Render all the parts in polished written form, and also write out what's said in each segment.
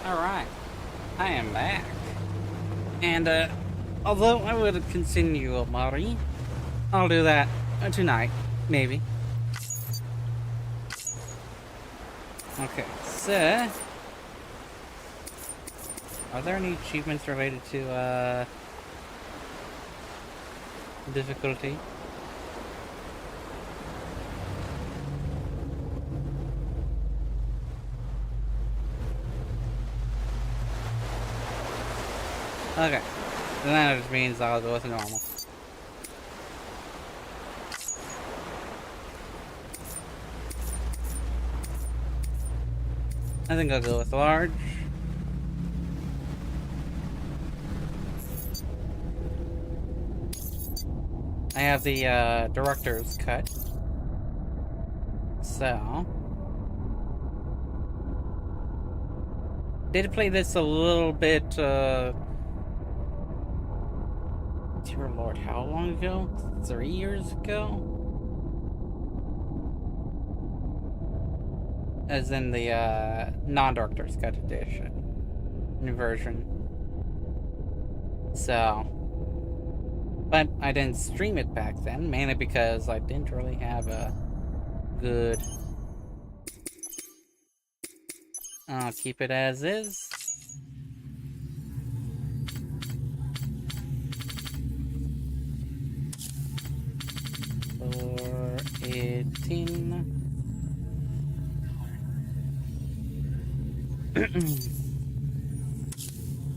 Alright, I am back. And, although I would continue Mari, I'll do that tonight, maybe. Okay, so... Are there any achievements related to, difficulty? Okay, then that just means I'll go with normal. I think I'll go with large. I have the director's cut. So did play this a little bit dear Lord, how long ago? 3 years ago? As in the non-director's cut edition version. So, but I didn't stream it back then, mainly because I didn't really have a good... I'll keep it as is. For 18.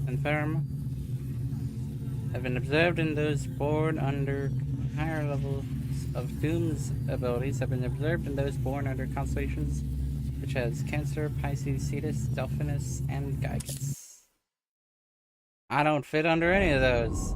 Confirm. Have been observed in those born under higher levels of Doom's abilities. Have been observed in those born under constellations such as Cancer, Pisces, Cetus, Delphinus, and Gygus. I don't fit under any of those.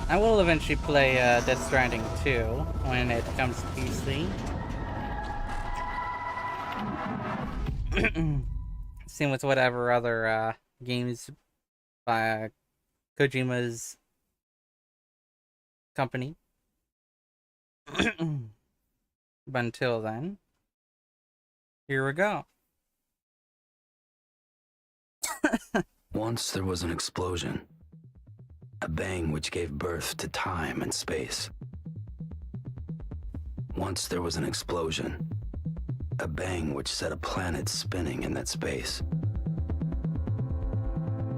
I will eventually play Death Stranding 2 when it comes to PC. Same with whatever other games by Kojima's company. But until then, here we go. Once there was an explosion. A bang which gave birth to time and space. Once there was an explosion. A bang which set a planet spinning in that space.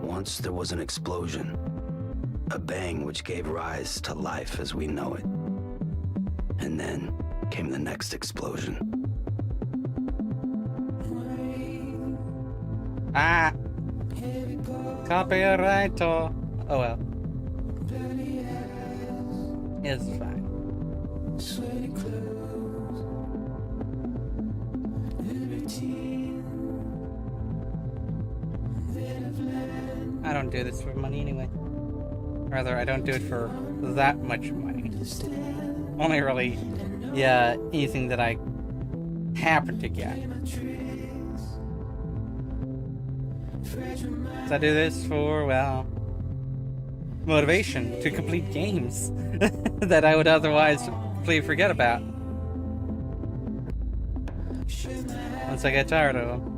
Once there was an explosion. A bang which gave rise to life as we know it. And then came the next explosion. Ah! Copyright or... Oh well. It's fine. I don't do this for money anyway. Rather, I don't do it for that much money. Only really, yeah, anything that I happen to get. So I do this for, well, motivation to complete games that I would otherwise completely forget about once I get tired of them.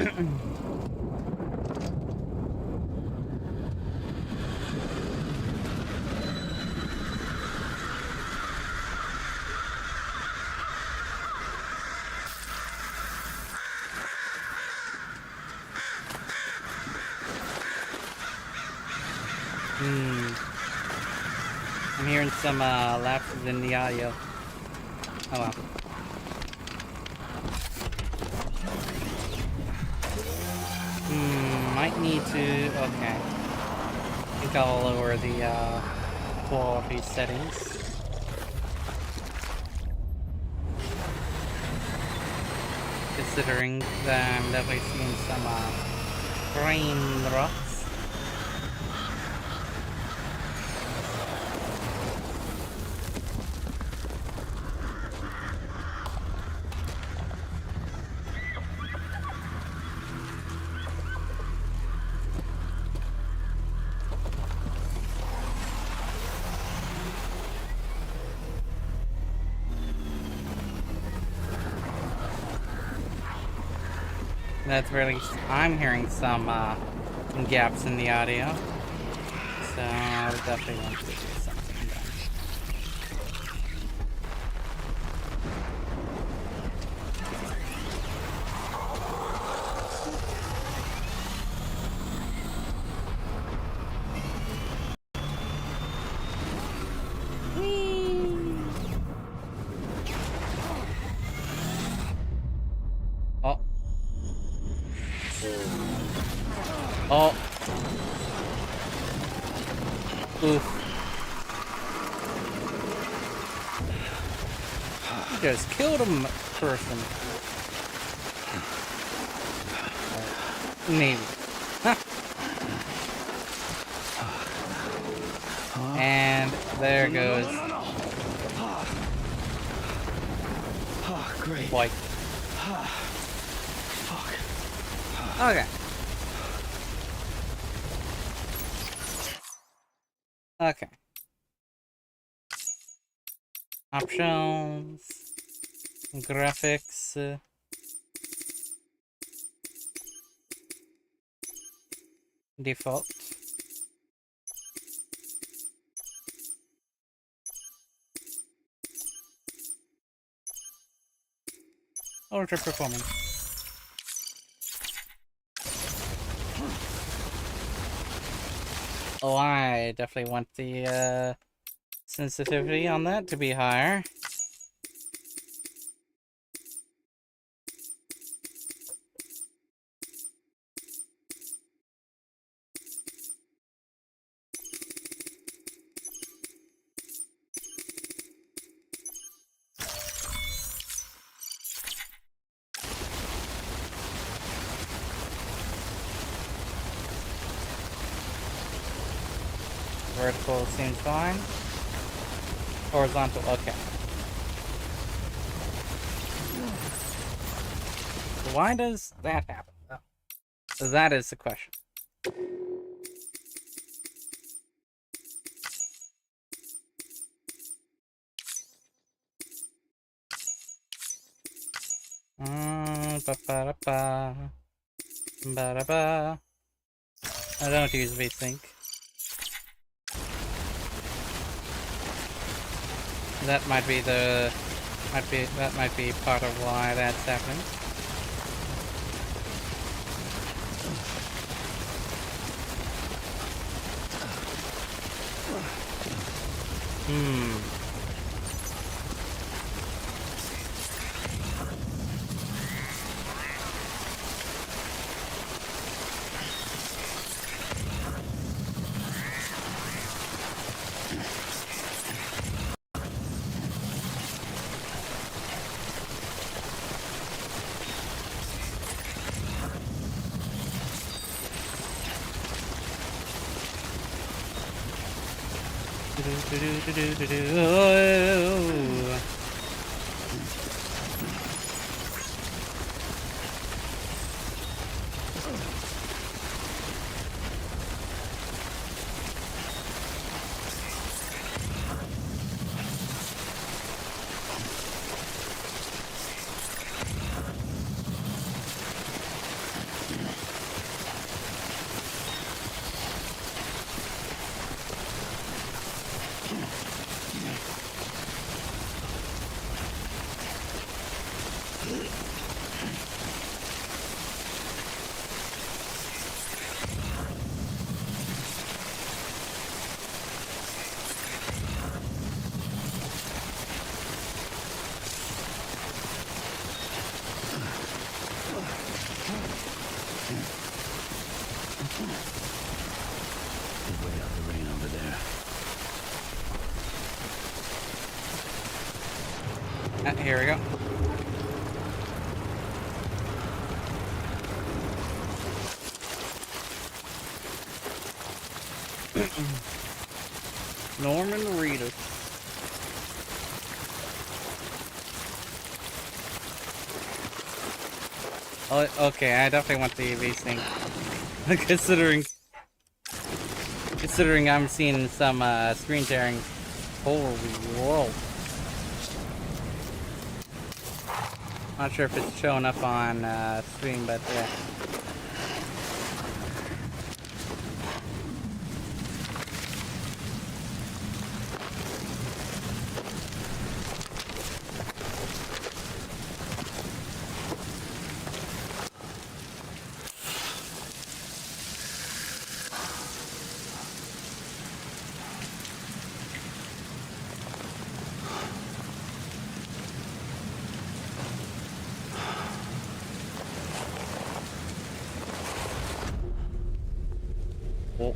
I'm hearing some lapses in the audio. Oh well. Might need to. Okay. I think I'll lower the quality settings. Considering that I'm definitely seeing some frame drops. That's really. I'm hearing some gaps in the audio, so I definitely want to do something about it. Whee! Oh. Oh. Oof. You just killed a person. Maybe. And there goes. Oh, great. White. Fuck. Okay. Okay. Options. Graphics. Default. Ultra performance. Oh, I definitely want the sensitivity on that to be higher. Vertical seems fine. Horizontal, okay. Why does that happen? Oh. That is the question. Ba-ba-da-ba. Ba-da-ba. I don't use VSync. That might be that might be part of why that's happening. Oh. Here we go. Norman Reedus. Oh, okay, I definitely want the UV sync. Considering I'm seeing some screen tearing. Holy world. Not sure if it's showing up on stream, but yeah. Oh.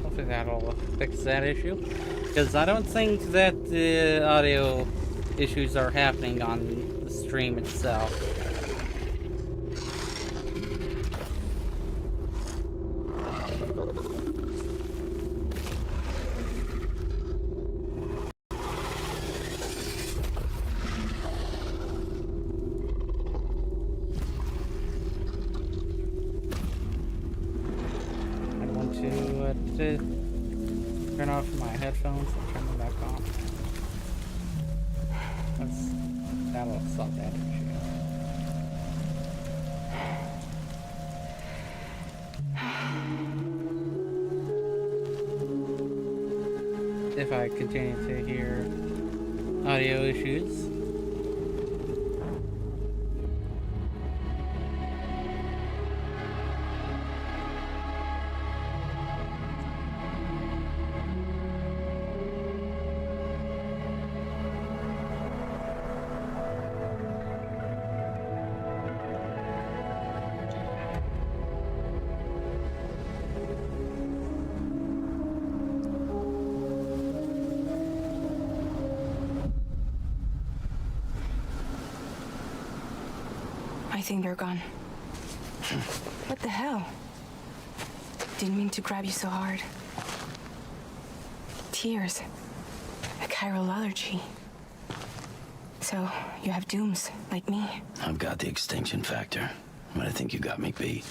Hopefully that'll fix that issue. Because I don't think that the audio issues are happening on the stream itself. I want to turn off my headphones and turn them back on. That'll solve that issue. If I continue to hear audio issues. I think they're gone. What the hell? Didn't mean to grab you so hard. Tears. A chiral allergy. So, you have dooms, like me. I've got the extinction factor, but I think you got me beat.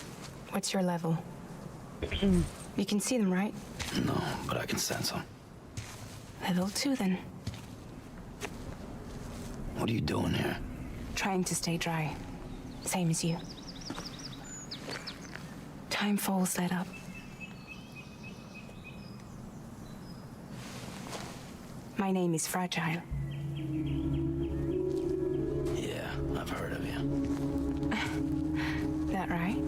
What's your level? You can see them, right? No, but I can sense them. Level 2, then. What are you doing here? Trying to stay dry. Same as you. Time falls let up. My name is Fragile. Yeah, I've heard of you. That right?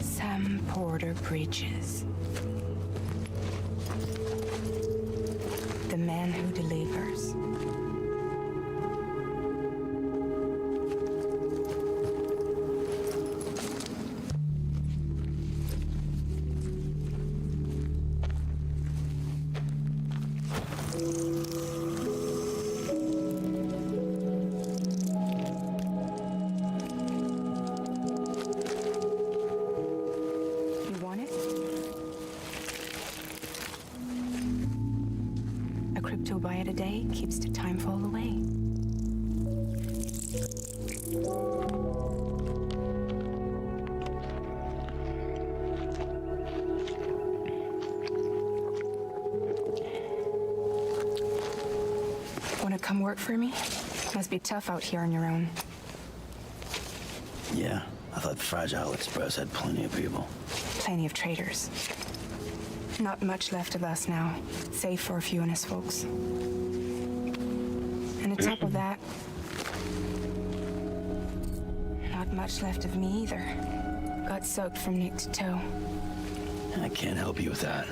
Sam Porter Bridges. The man who delivers. Crypto-bite a day keeps the time fall away. Wanna come work for me? Must be tough out here on your own. Yeah, I thought Fragile Express had plenty of people. Plenty of traitors. Not much left of us now, save for a few honest folks. And on top of that, not much left of me either. Got soaked from neck to toe. I can't help you with that.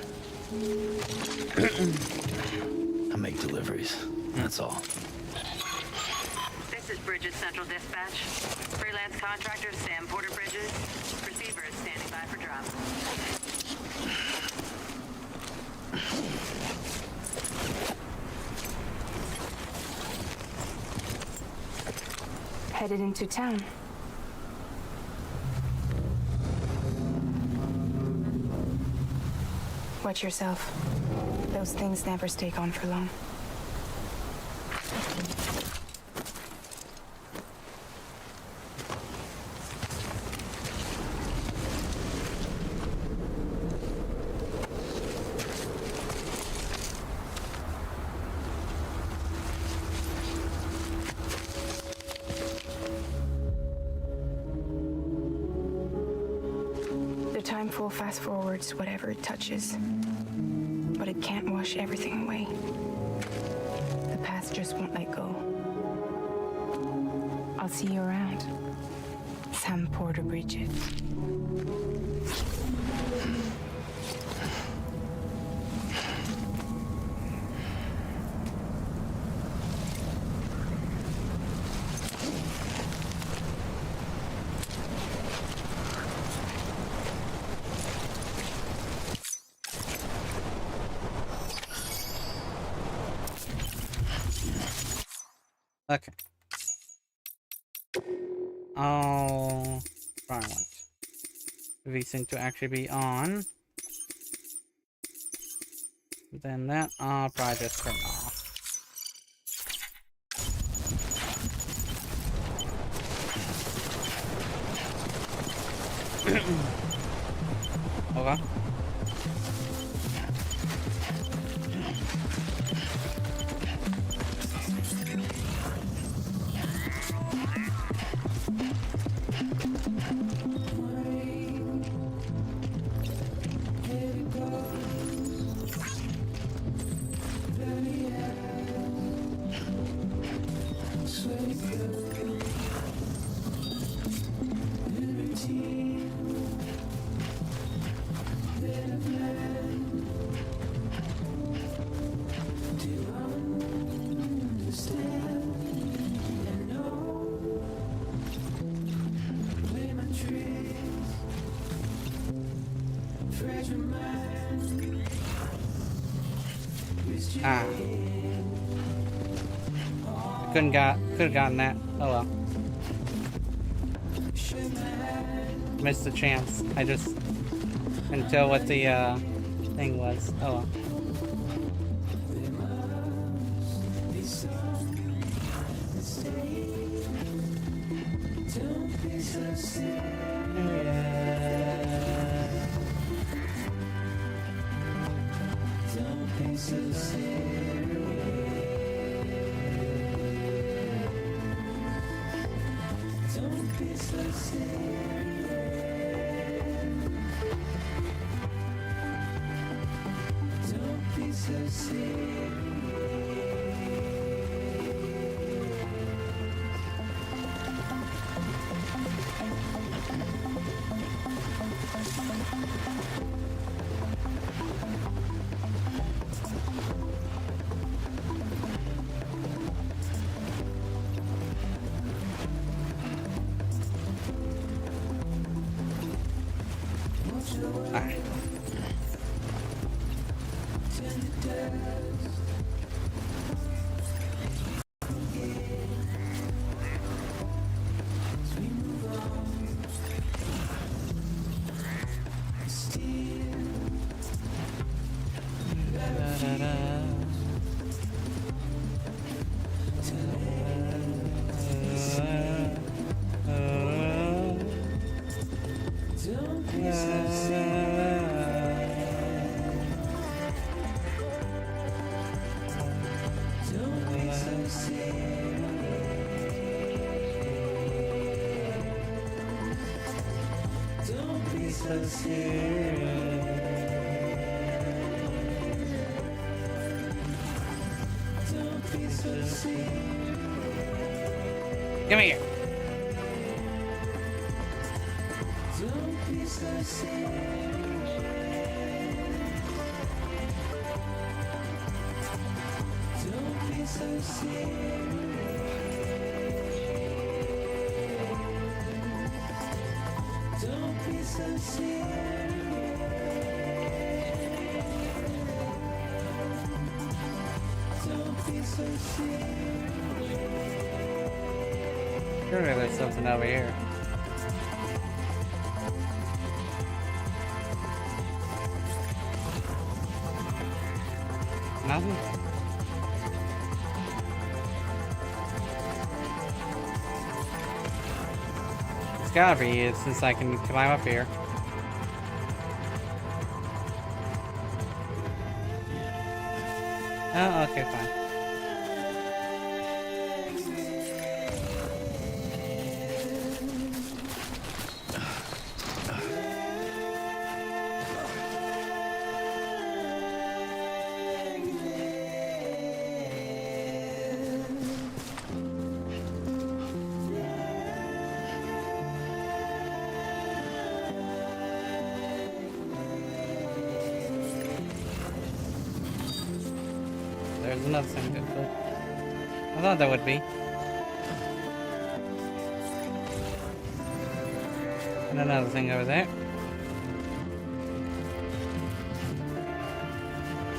I make deliveries, that's all. This is Bridges Central Dispatch. Freelance contractor Sam Porter Bridges. Receiver is standing by for drop. Headed into town. Watch yourself. Those things never stay gone for long. Time full fast forwards whatever it touches, but it can't wash everything away. The past just won't let go. I'll see you around. Sam Porter Bridges. Okay. Oh, right. These seem to actually be on. Then that I'll probably just turn off. Okay. Ah. Could have gotten that. Oh well. Missed the chance. I just couldn't tell what the thing was. Oh well. Alright. Come here. Surely there's something over here. Nothing? It's gotta be, since I can climb up here. Oh, okay, fine. There's another thing good, but I thought that would be. And another thing over there.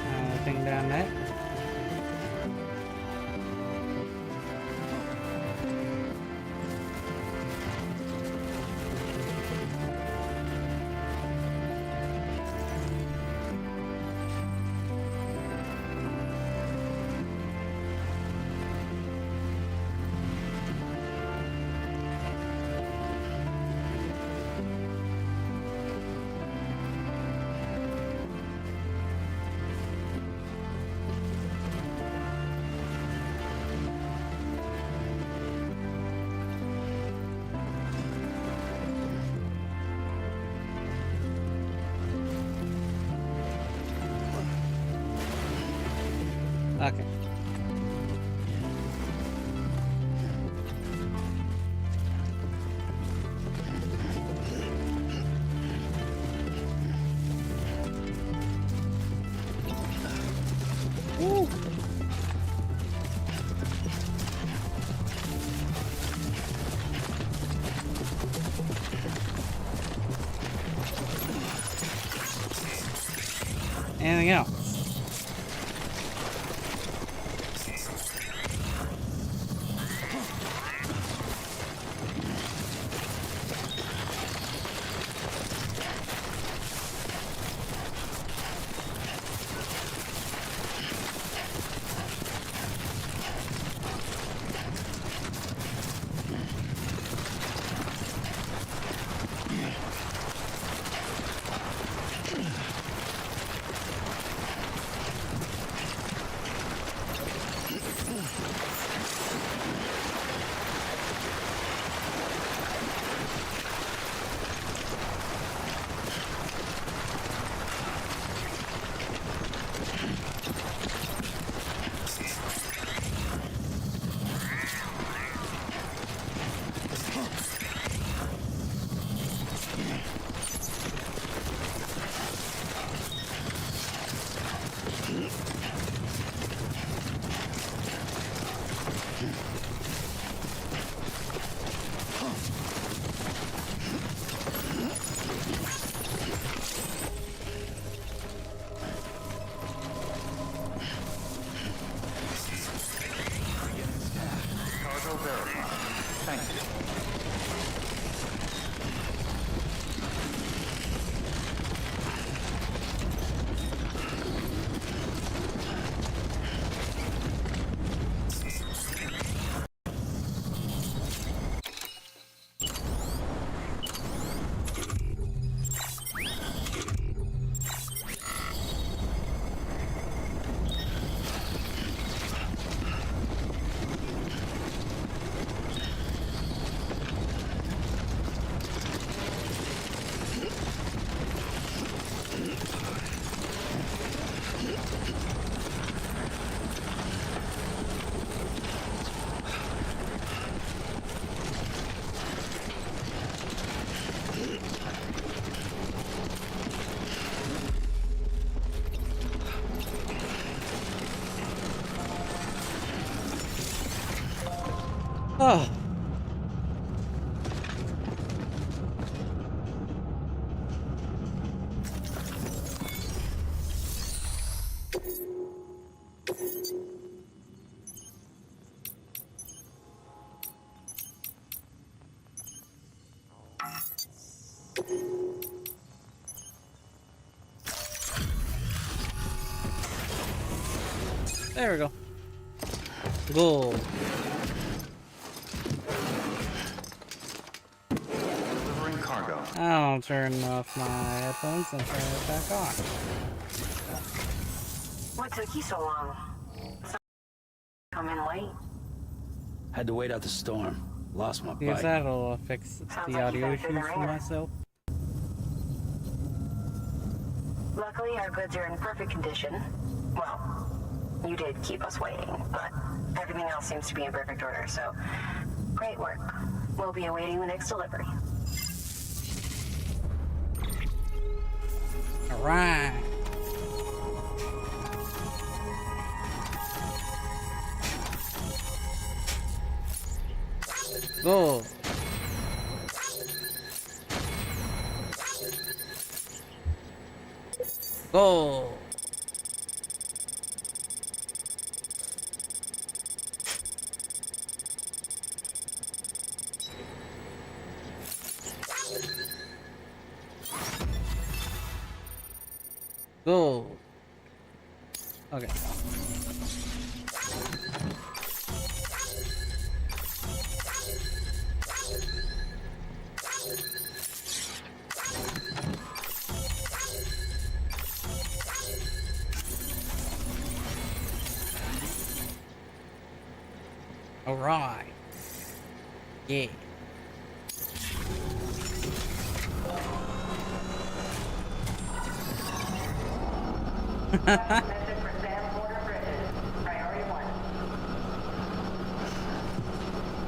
Another thing down there. Okay. Woo. Anything else? Oh. There we go. Gold. Delivering cargo. I'll turn off my headphones and turn it back on. What took you so long? Come in late. Had to wait out the storm. Lost my Because bike. that'll fix Sounds the like audio you guys did the issues for ringer. myself. Luckily, our goods are in perfect condition. Well, you did keep us waiting, but everything else seems to be in perfect order, so great work. We'll be awaiting the next delivery. Alright. Gold. Gold. Gold. Okay. All right. Yeah.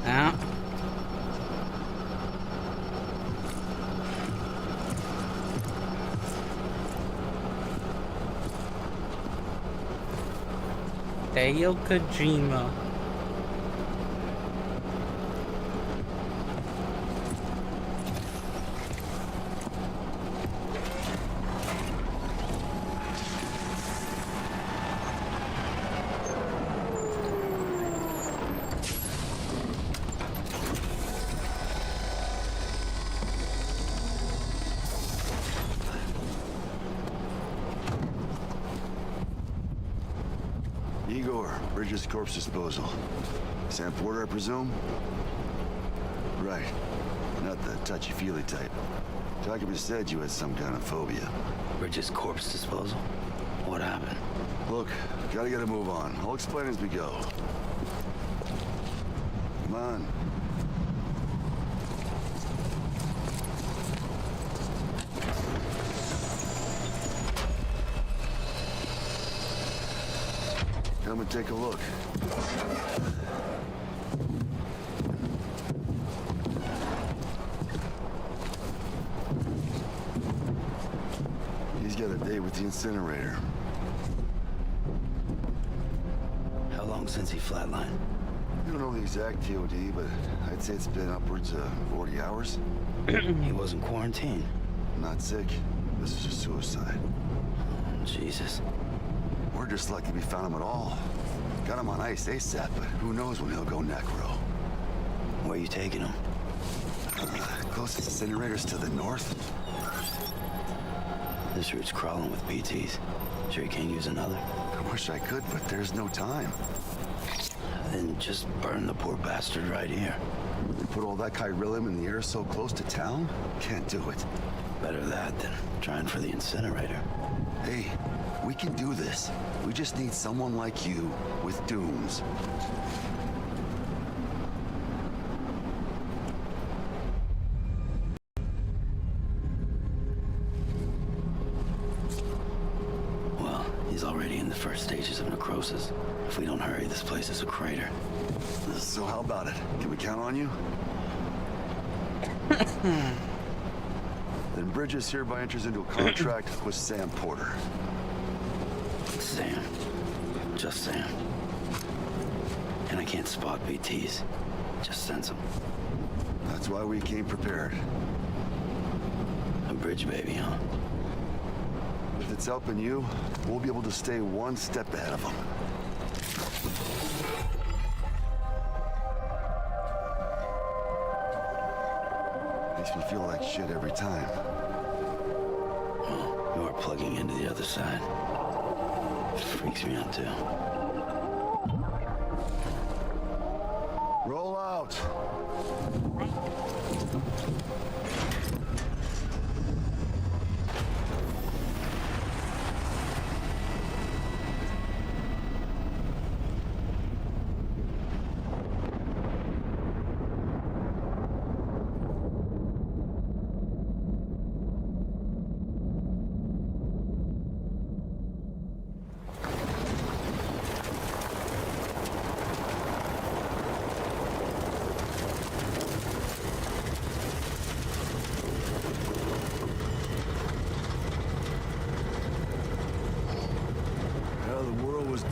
Now. Deo Kojima. Igor, Bridges Corpse Disposal. Sam Porter, I presume? Right. Not the touchy-feely type. Document said you had some kind of phobia. Bridges corpse disposal? What happened? Look, gotta get a move on. I'll explain as we go. Come on. Come and take a look. He's got a date with the incinerator. How long since he flatlined? I don't know the exact TOD, but I'd say it's been upwards of 40 hours. He wasn't quarantined. Not sick. This is just suicide. Jesus. We're just lucky we found him at all. Got him on ice ASAP, but who knows when he'll go necro. Where you taking him? Closest incinerators to the north. This route's crawling with PTs. Sure you can't use another? I wish I could, but there's no time. Then just burn the poor bastard right here. We put all that chiralium in the air so close to town? Can't do it. Better that than trying for the incinerator. Hey, we can do this. We just need someone like you with dooms. Well, he's already in the first stages of necrosis. If we don't hurry, this place is a crater. So how about it? Can we count on you? Then Bridges hereby enters into a contract with Sam Porter. Sam. Just Sam. And I can't spot BTs. Just sense them. That's why we came prepared. A bridge baby, huh? If it's helping you, we'll be able to stay one step ahead of them. Makes me feel like shit every time. Well, you are plugging into the other side. It freaks me out, too. Roll out!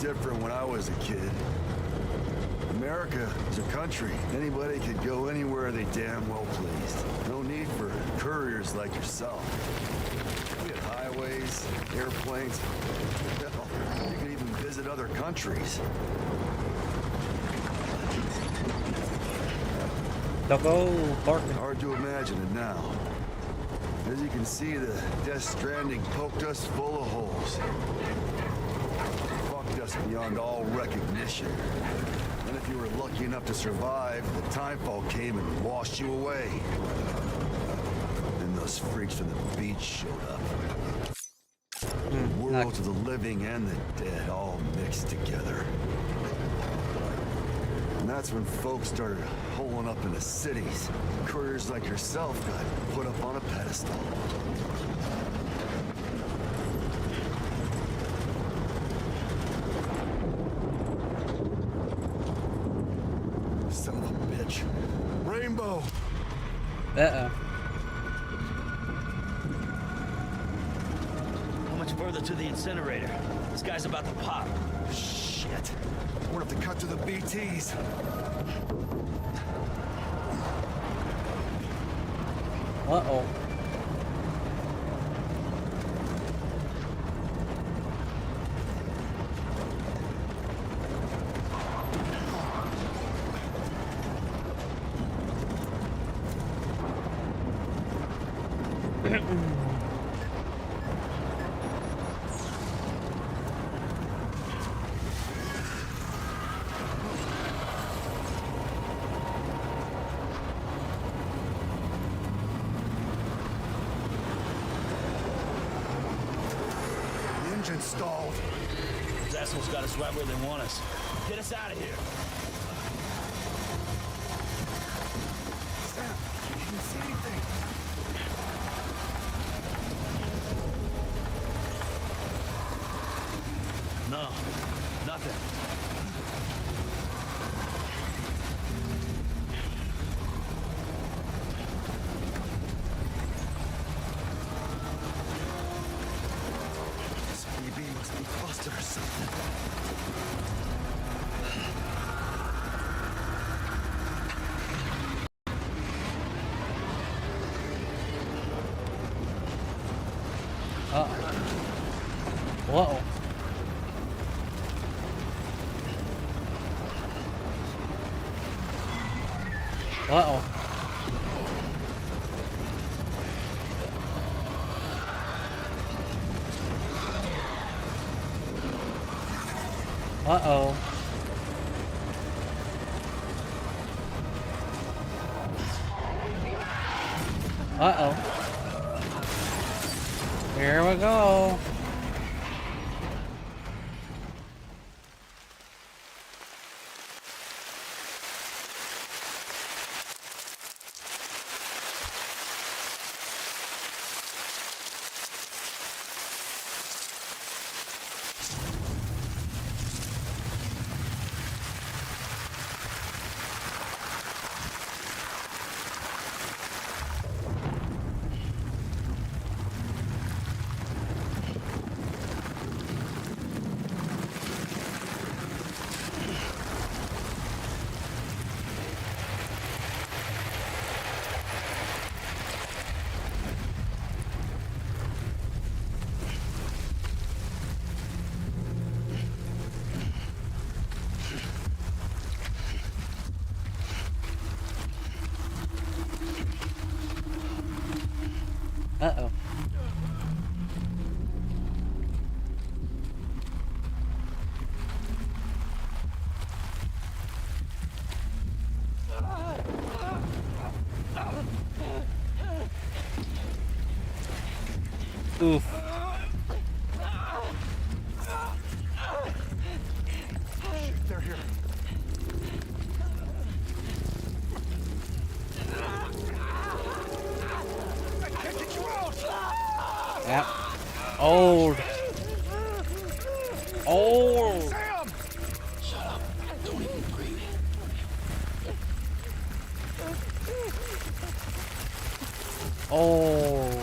Different when I was a kid. America is a country. Anybody could go anywhere they damn well pleased. No need for couriers like yourself. We had highways, airplanes. Hell, you could even visit other countries. Double barking. Hard to imagine it now. As you can see, the Death Stranding poked us full of holes. Us beyond all recognition. And if you were lucky enough to survive, the timefall came and washed you away. Then those freaks from the beach showed up. Worlds of the living and the dead all mixed together. And that's when folks started holing up into cities. Couriers like yourself got put up on a pedestal. Rainbow! Uh-oh. How much further to the incinerator? This guy's about to pop. Shit. We're gonna have to cut to the BTs. Uh-oh. Engine stalled. Those assholes got us right where they want us. Get us out of here. Sam, you didn't see anything. No, nothing. This BB must be busted or something. Uh-oh. Uh-oh. Uh-oh. Uh-oh. Here we go. Oof. They're here. I can't get you out! Yep. Old. Old. Sam! Shut up. Don't even breathe. Old.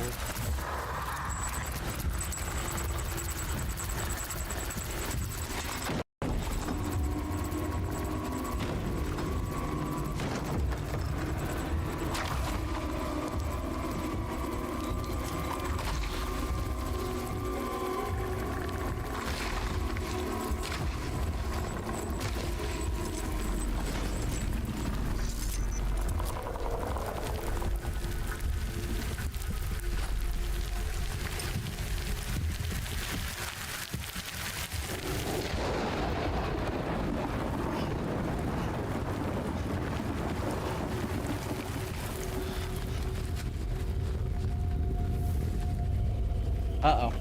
Uh-oh.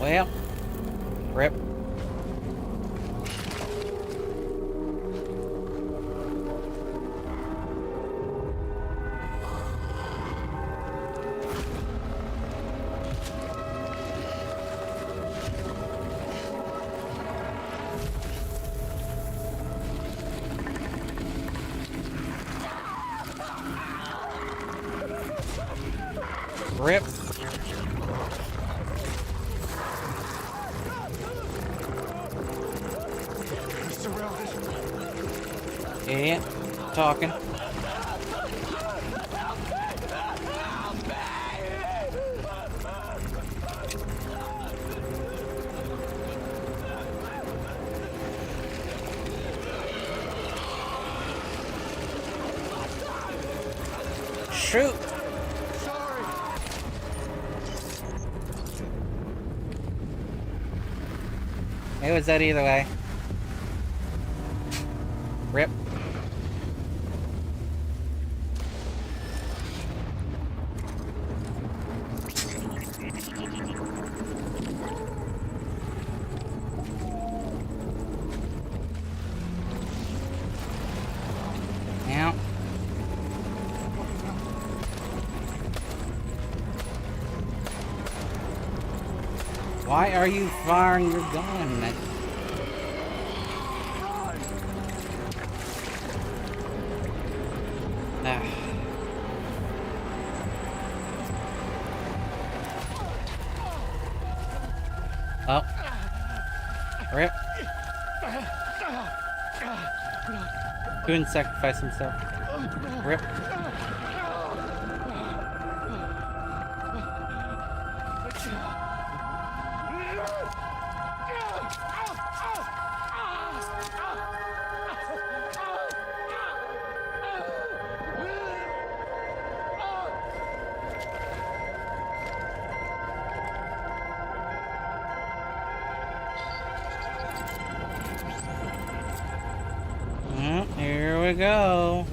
Well, rip. Rip. They're surrounded. Idiot. Talking. Shoot. Sorry. It was that either way. Rip. Now. Why are you firing your gun? Ah. Oh. Rip. Couldn't sacrifice himself. Rip. Here we go.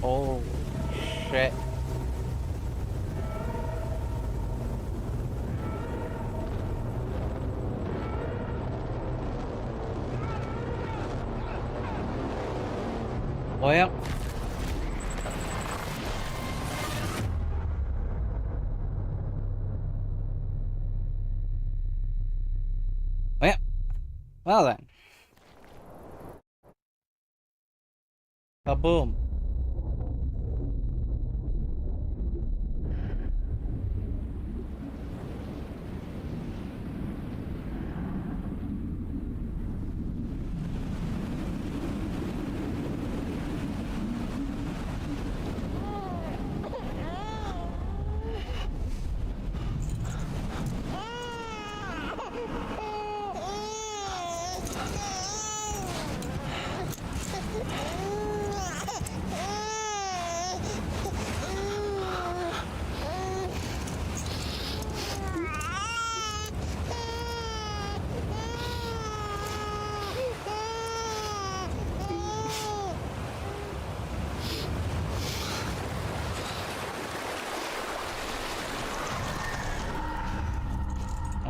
Oh, shit. Well. Well then. Kaboom.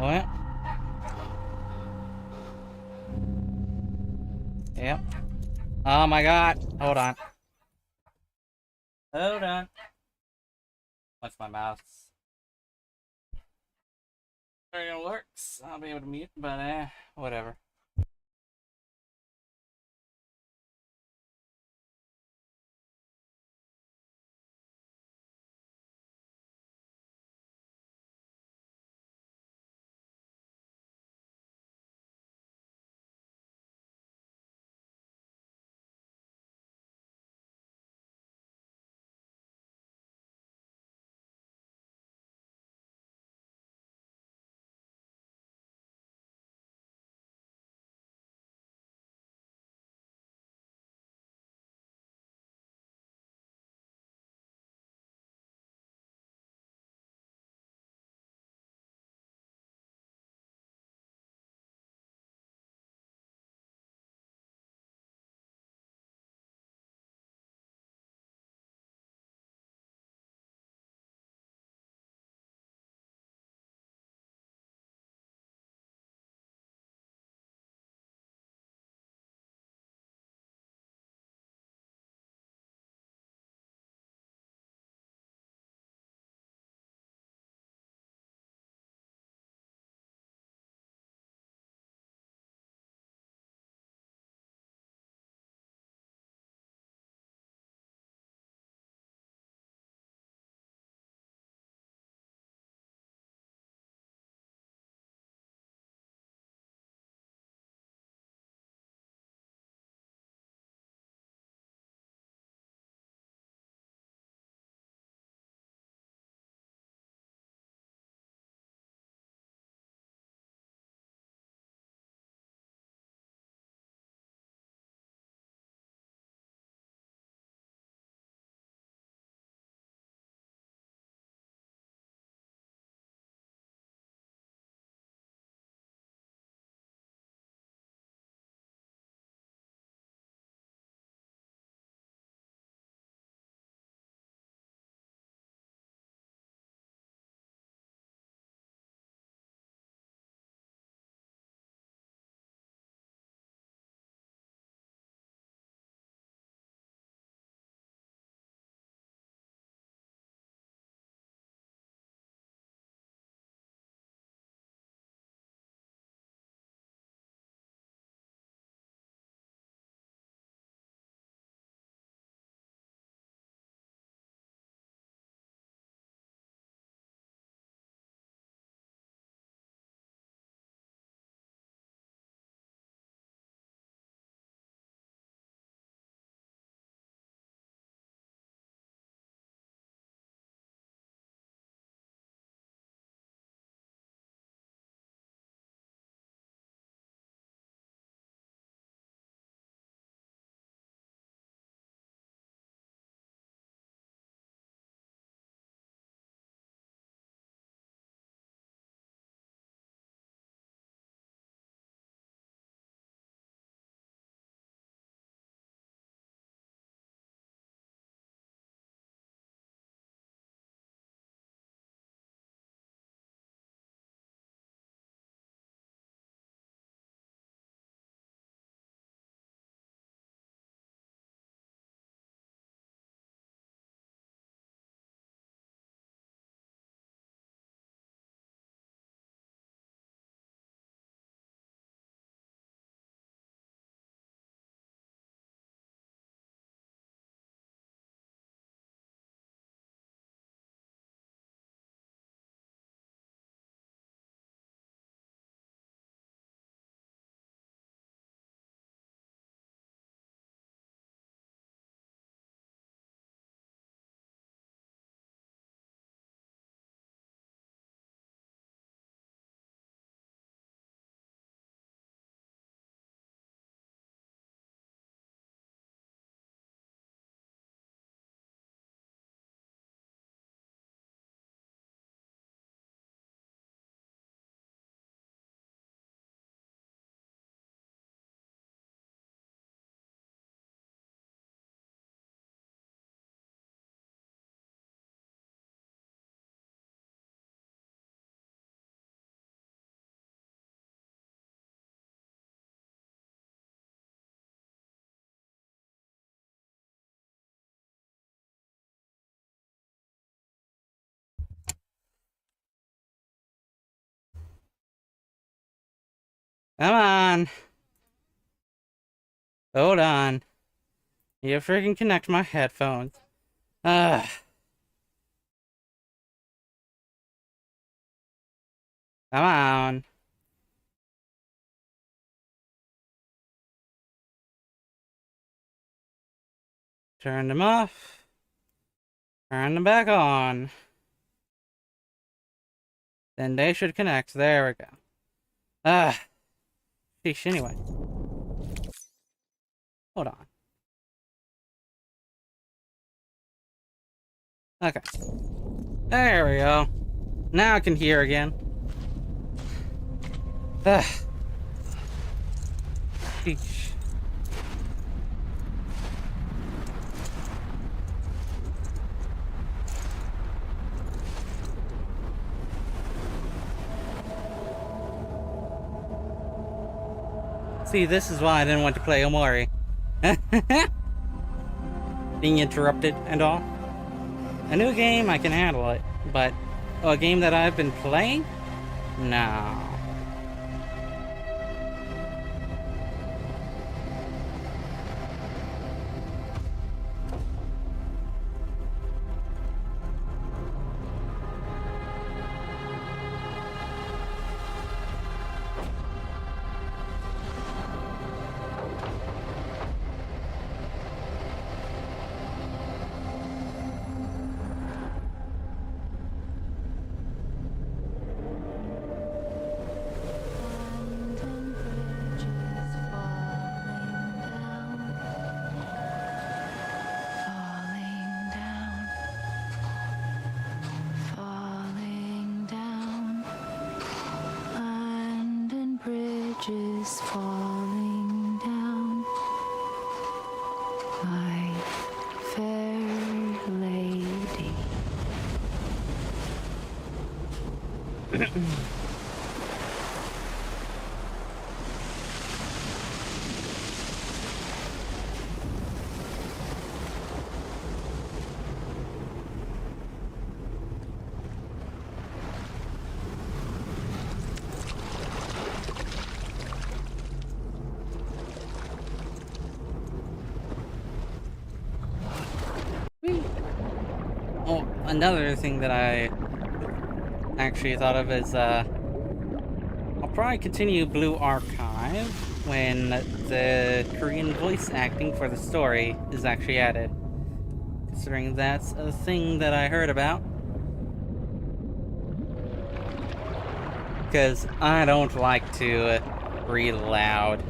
What? Yep. Oh my god. Hold on. Hold on. What's my mouse? It works. I'll be able to mute, but whatever. Come on. Hold on. You freaking connect my headphones. Ugh. Come on. Turn them off. Turn them back on. Then they should connect. There we go. Sheesh, anyway. Hold on. Okay. There we go. Now I can hear again. Sheesh. See, this is why I didn't want to play Omori. Being interrupted and all. A new game, I can handle it. But a game that I've been playing? No. Bridges falling down, my fair lady. Oh, another thing that I actually thought of is, I'll probably continue Blue Archive when the Korean voice acting for the story is actually added. Considering that's a thing that I heard about. Because I don't like to read loud.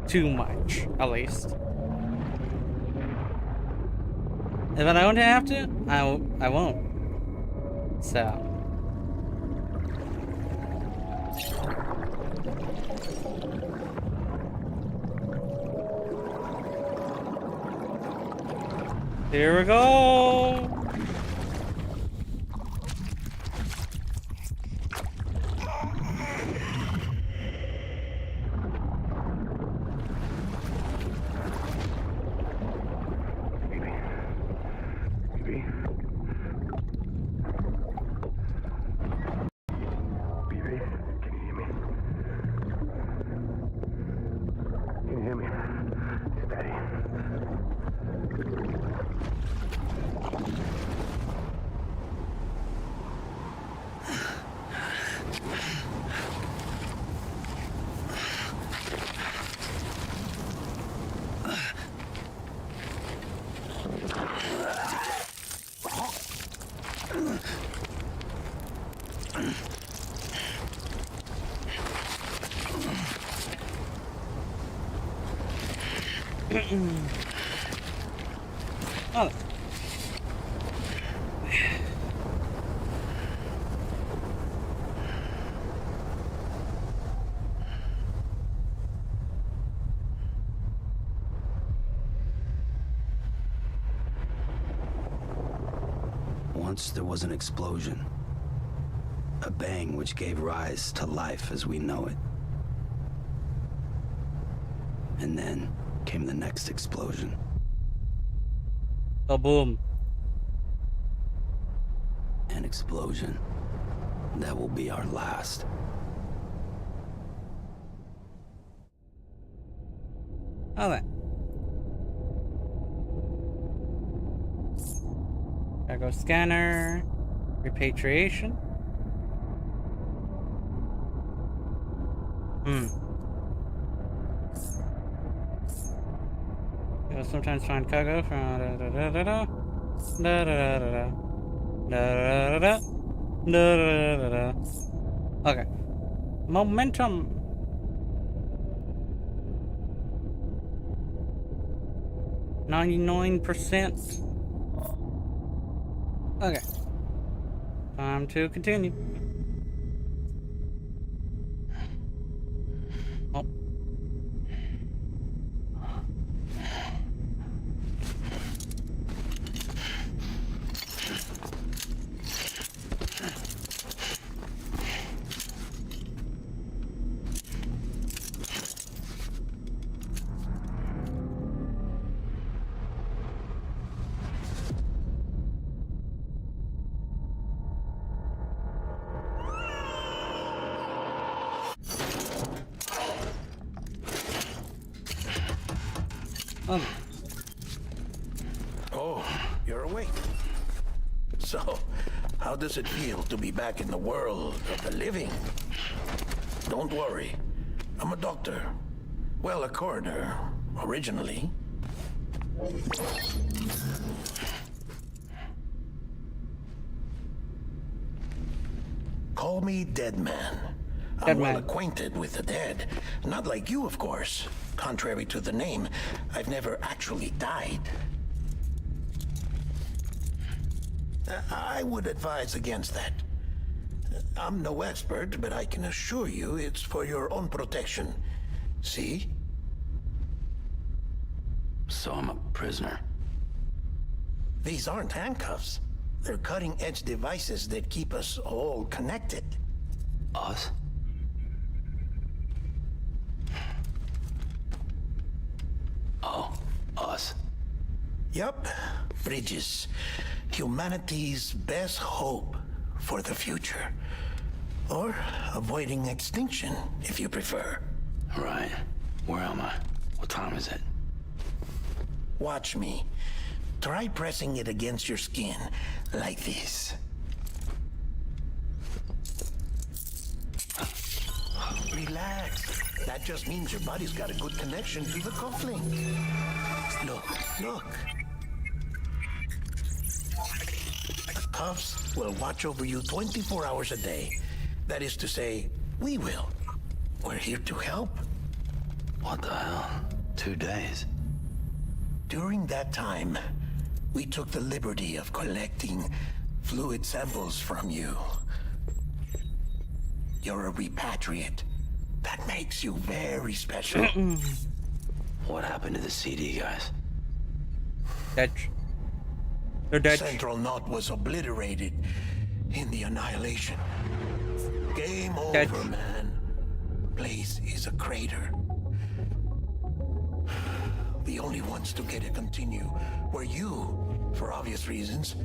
Too much, at least. If I don't have to, I won't. So. Here we go! Oh. Once there was an explosion. A bang which gave rise to life as we know it. And then came the next explosion. Oh, boom. An explosion that will be our last. Okay. Cargo scanner. Repatriation. You'll sometimes find cargo from da da da da da da da da da da da da da da. Okay. Momentum. %. Okay. Time to continue. Oh. Oh, you're awake. So, how does it feel to be back in the world of the living? Don't worry. I'm a doctor. Well, a coroner, originally. Call me Dead Man. I'm well acquainted with the dead. Not like you, of course. Contrary to the name, I've never actually died. I would advise against that. I'm no expert, but I can assure you it's for your own protection. See? So I'm a prisoner. These aren't handcuffs. They're cutting-edge devices that keep us all connected. Us? Oh, us. Yup. Bridges. Humanity's best hope for the future. Or avoiding extinction, if you prefer. Right. Where am I? What time is it? Watch me. Try pressing it against your skin, like this. Relax. That just means your body's got a good connection to the cufflink. Look. The cuffs will watch over you 24 hours a day. That is to say, we will. We're here to help. What the hell? 2 days? During that time, we took the liberty of collecting fluid samples from you. You're a repatriate. That makes you very special. What happened to the CD guys? Dead. They're dead. Central Knot was obliterated in the annihilation. Game over, Dead. man. Place is a crater. The only ones to get to continue were you, for obvious reasons,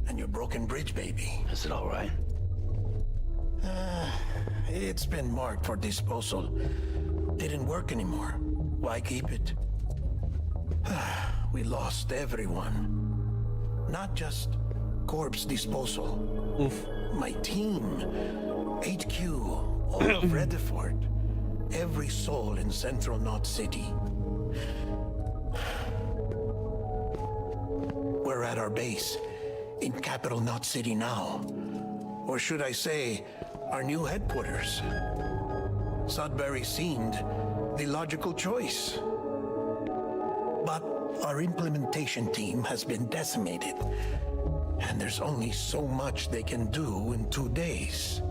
and your broken bridge baby. Is it all right? It's been marked for disposal. Didn't work anymore. Why keep it? We lost everyone. Not just corpse disposal. Oof. My team, HQ, all of Redefort, every soul in Central Knot City. We're at our base, in Capital Knot City now. Or should I say, our new headquarters. Sudbury seemed the logical choice. But our implementation team has been decimated, and there's only so much they can do in 2 days.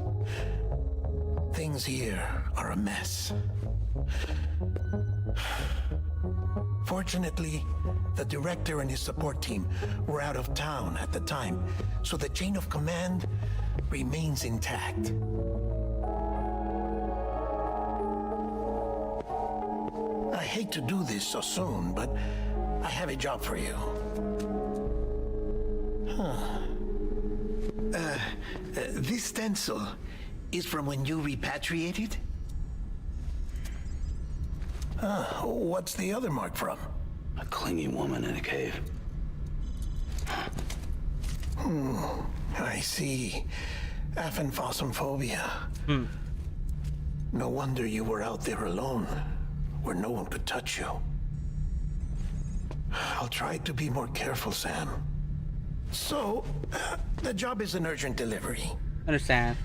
Things here are a mess. Fortunately, the director and his support team were out of town at the time, so the chain of command remains intact. I hate to do this so soon, but I have a job for you. This stencil is from when you repatriated? What's the other mark from? A clingy woman in a cave. I see. Aphenphosmphobia. No wonder you were out there alone, where no one could touch you. I'll try to be more careful, Sam. So, the job is an urgent delivery. Understand.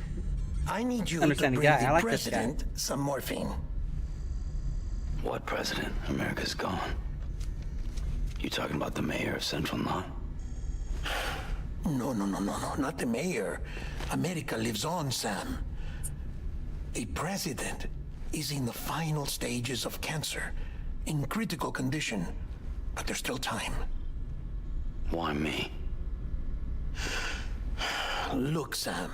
I need you to Understanding bring guy. I the like this guy. president some morphine. What president? America's gone. You talking about the mayor of Central Knot? No, not the mayor. America lives on, Sam. The president is in the final stages of cancer, in critical condition, but there's still time. Why me? Look, Sam.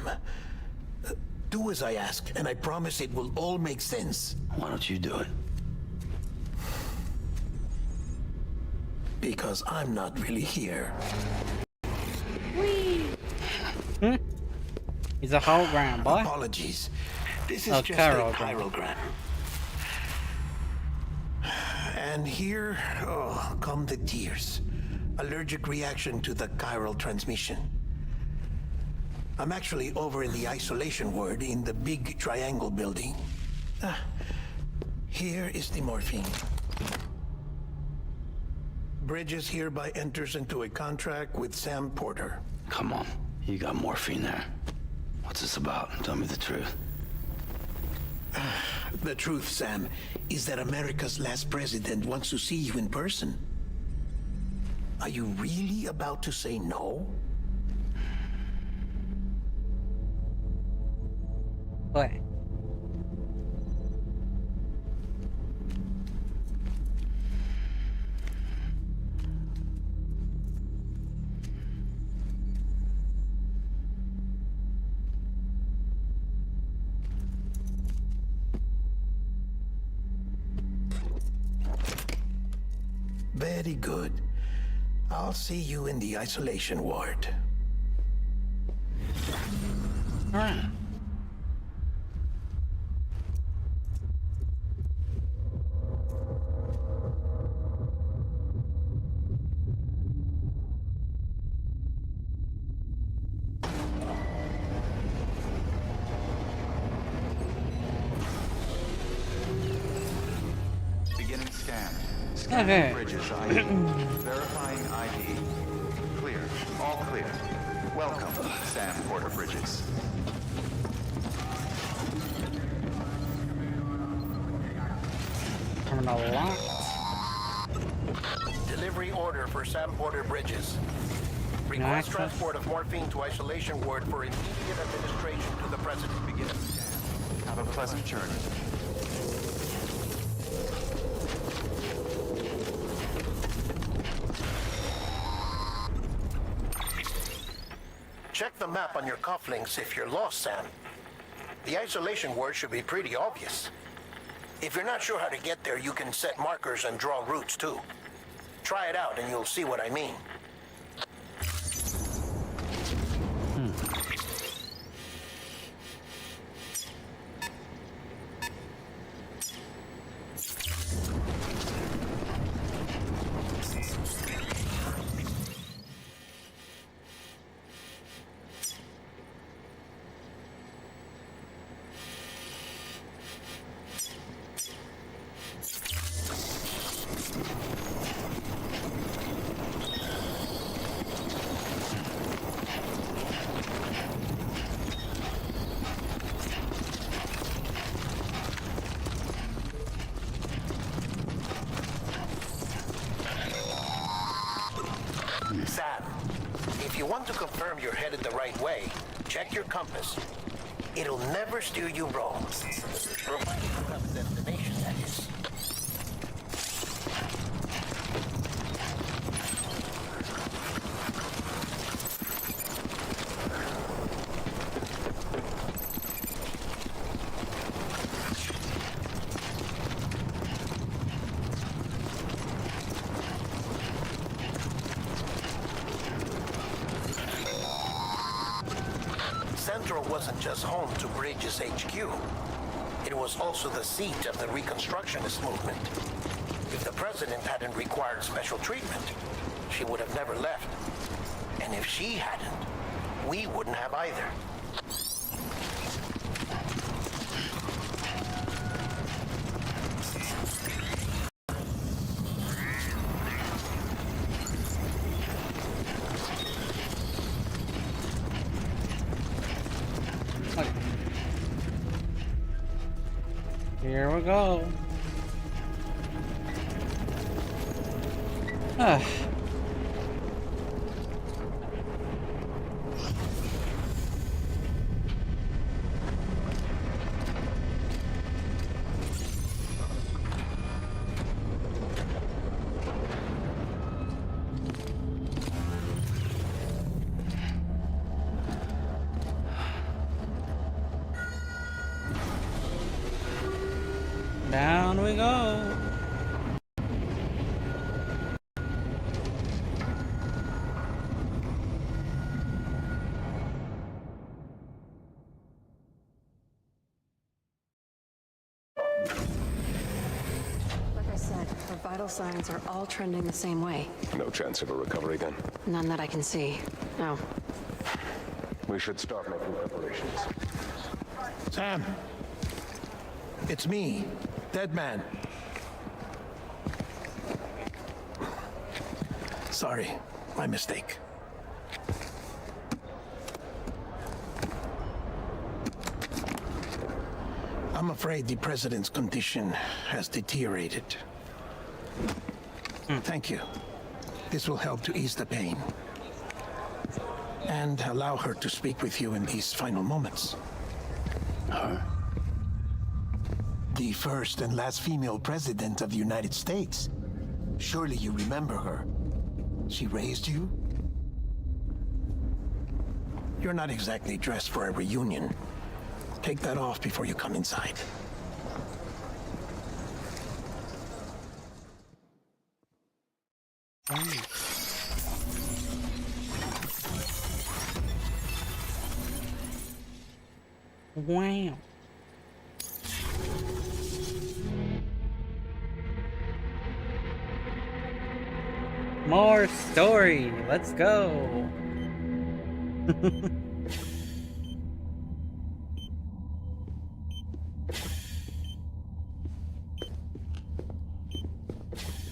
Do as I ask, and I promise it will all make sense. Why don't you do it? Because I'm not really here. He's a hologram, boy. Apologies. This is Oh, just chirogram. a chirogram. And here, come the tears. Allergic reaction to the chiral transmission. I'm actually over in the isolation ward in the big triangle building. Here is the morphine. Bridges hereby enters into a contract with Sam Porter. Come on. You got morphine there. What's this about? Tell me the truth. The truth, Sam, is that America's last president wants to see you in person. Are you really about to say no? What? Very good. I'll see you in the isolation ward. All right. Beginning scan. Okay. Scanning bridges ID. Verifying ID. Clear. All clear. Welcome, Sam Porter Bridges. Terminal locked. Delivery order for Sam Porter Bridges. Request access. transport of morphine to isolation ward for immediate administration to the president. Beginning scan. Have a pleasant journey. Check the map on your cufflinks if you're lost, Sam. The isolation word should be pretty obvious. If you're not sure how to get there, you can set markers and draw routes too. Try it out and you'll see what I mean. Sam, if you want to confirm you're headed the right way, check your compass. It'll never steer you wrong. Provided you have a destination, that is. Central wasn't just home to Bridges HQ. It was also the seat of the Reconstructionist movement. If the president hadn't required special treatment, she would have never left. And if she hadn't, we wouldn't have either. Here we go. Ah. Down we go. Like I said, her vital signs are all trending the same way. No chance of a recovery then? None that I can see. No. We should start making preparations. Sam! It's me, Dead Man. Sorry, my mistake. I'm afraid the president's condition has deteriorated. Thank you. This will help to ease the pain. And allow her to speak with you in these final moments. Her? The first and last female president of the United States. Surely you remember her. She raised you? You're not exactly dressed for a reunion. Take that off before you come inside. Wow. More story. Let's go.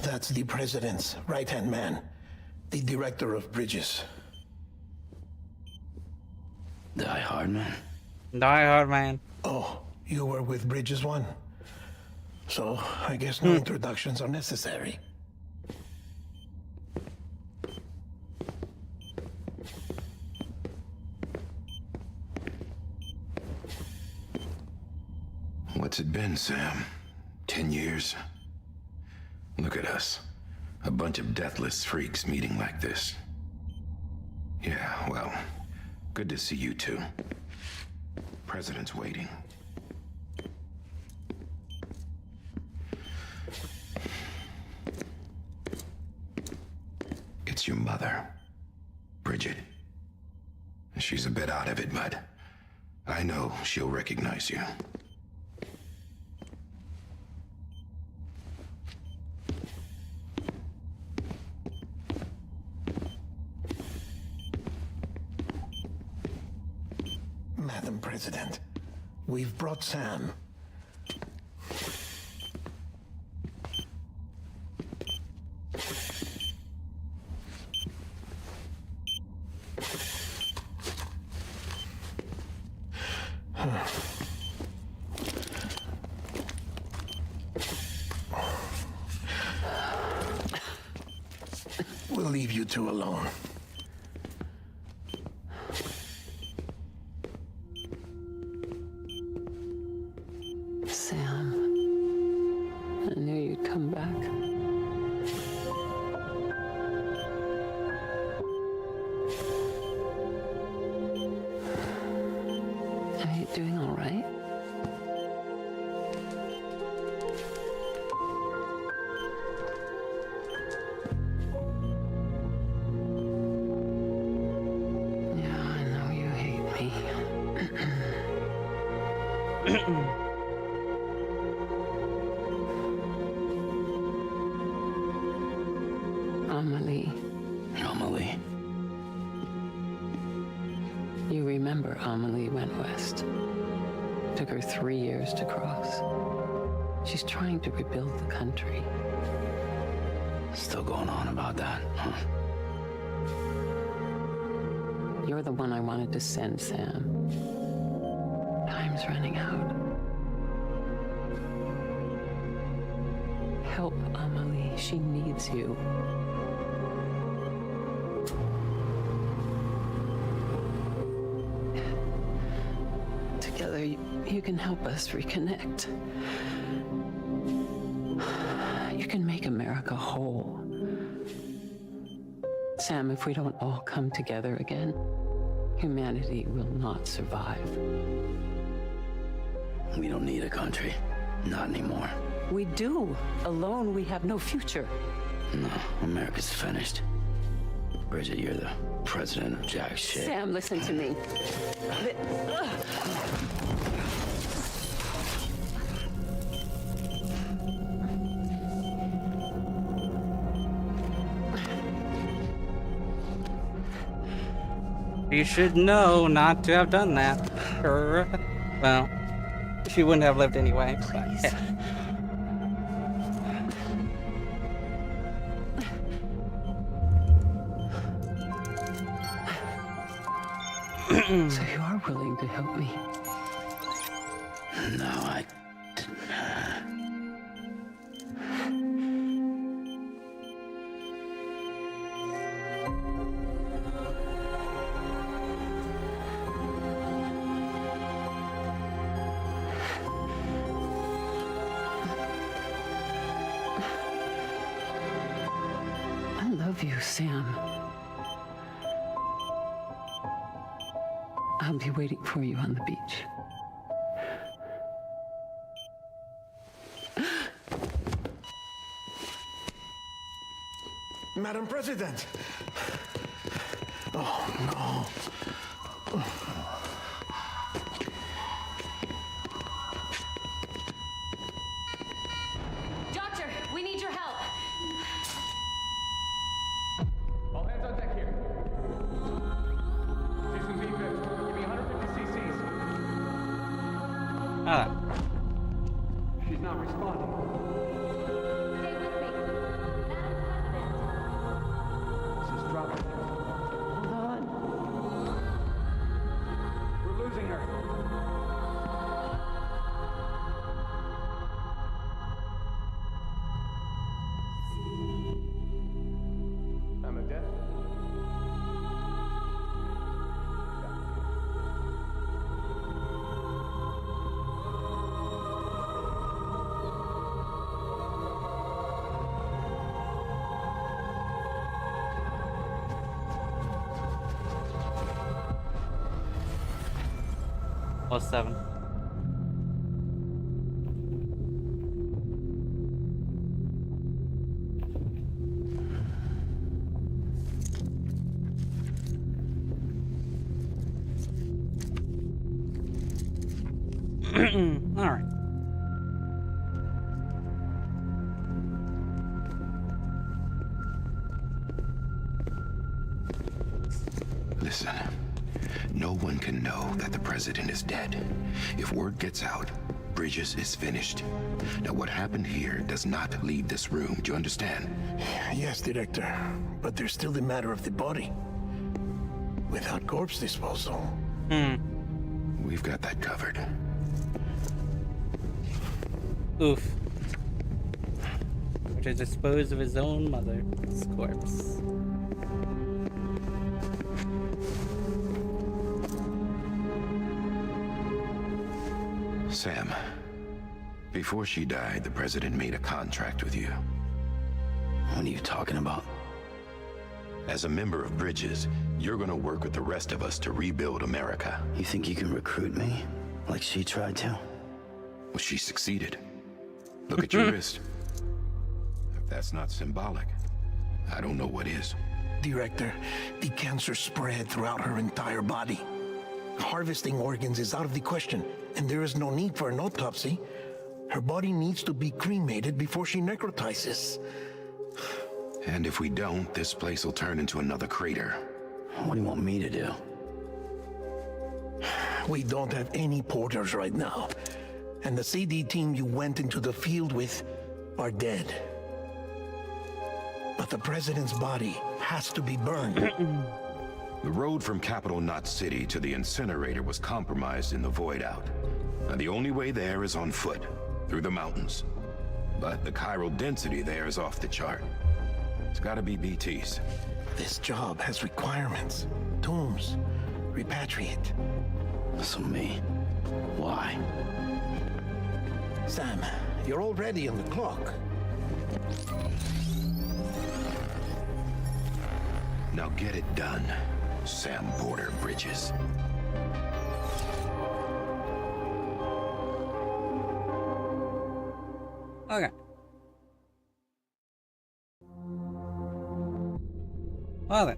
That's the president's right-hand man, the director of bridges. Die Hard Man? Die Hard Man. Oh, you were with Bridges 1? So, I guess no introductions are necessary. What's it been, Sam? 10 years? Look at us. A bunch of deathless freaks meeting like this. Yeah, well, good to see you two. President's waiting. It's your mother, Bridget. She's a bit out of it, but I know she'll recognize you. Madam President, we've brought Sam. We'll leave you two alone. Sam, I knew you'd come back. Are you doing all right? Yeah, I know you hate me. remember Amelie went west. Took her 3 years to cross. She's trying to rebuild the country. Still going on about that, huh? You're the one I wanted to send, Sam. Time's running out. Help Amelie. She needs you. Together, you can help us reconnect. You can make America whole. Sam, if we don't all come together again, humanity will not survive. We don't need a country. Not anymore. We do. Alone, we have no future. No, America's finished. Bridget, you're the president of jack shit. Sam, listen to me. You should know not to have done that. Well, she wouldn't have lived anyway. But, yeah. So you are willing to help me? No, I... I love you, Sam. I'll be waiting for you on the beach. Madam President! Oh, no. Doctor, we need your help. All hands on deck here. Season B-50. Give me 150 cc's. Ah. She's not responding. Stay with me. This is dropping. Hold on. We're losing her. I'm a death. +7. All right. Listen, no one can know that the president is dead. If word gets out, Bridges is finished. Now, what happened here does not leave this room. Do you understand? Yes, Director. But there's still the matter of the body. Without corpse disposal. We've got that covered. Oof. To dispose of his own mother's corpse. Sam, before she died, the president made a contract with you. What are you talking about? As a member of Bridges, you're gonna work with the rest of us to rebuild America. You think you can recruit me? Like she tried to? Well, she succeeded. Look at your wrist. If that's not symbolic, I don't know what is. Director, the cancer spread throughout her entire body. Harvesting organs is out of the question, and there is no need for an autopsy. Her body needs to be cremated before she necrotizes. And if we don't, this place will turn into another crater. What do you want me to do? We don't have any porters right now. And the CD team you went into the field with are dead. But the president's body has to be burned. The road from Capital Knot City to the incinerator was compromised in the void out. And the only way there is on foot, through the mountains. But the chiral density there is off the chart. It's gotta be BT's. This job has requirements. Tombs. Repatriate. So me. Why? Sam, you're already on the clock. Now get it done, Sam Porter Bridges. Okay. Well then.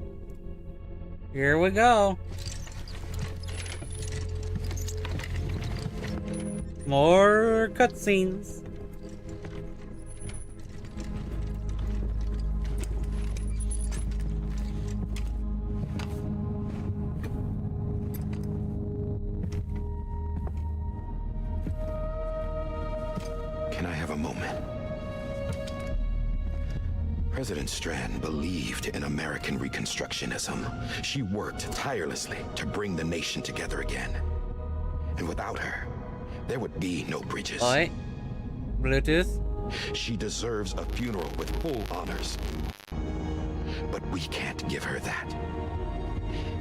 Here we go. More cutscenes. Can I have a moment? President Strand believed in American Reconstructionism. She worked tirelessly to bring the nation together again. And without her, there would be no Bridges. Alright. Bluetooth. She deserves a funeral with full honors. But we can't give her that.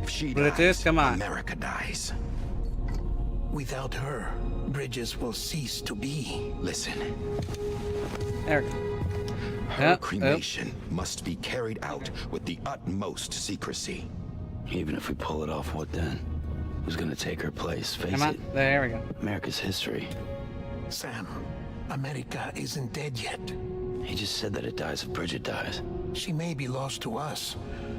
If she dies, come on. America dies. Without her, Bridges will cease to be. Listen. There we go. Her cremation must be carried out with the utmost secrecy. Even if we pull it off, what then? Who's gonna take her place? Face Come on. it. There we go. America's history. Sam, America isn't dead yet. He just said that it dies if Bridget dies. She may be lost to us,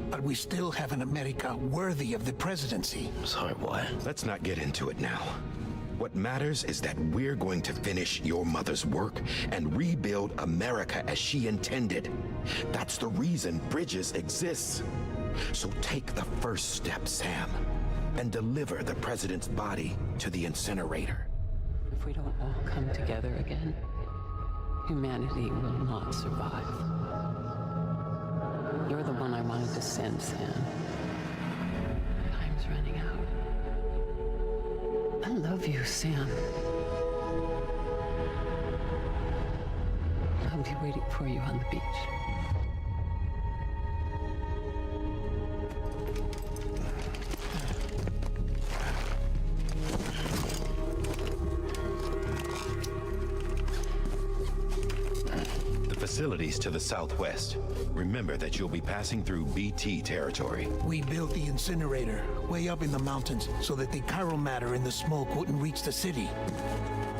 but we still have an America worthy of the presidency. Sorry, what? Let's not get into it now. What matters is that we're going to finish your mother's work and rebuild America as she intended. That's the reason Bridges exists. So take the first step, Sam, and deliver the president's body to the incinerator. If we don't all come together again, humanity will not survive. You're the one I wanted to send, Sam. Time's running out. I love you, Sam. I'll be waiting for you on the beach. The facilities to the southwest. Remember that you'll be passing through BT territory. We built the incinerator way up in the mountains so that the chiral matter in the smoke wouldn't reach the city.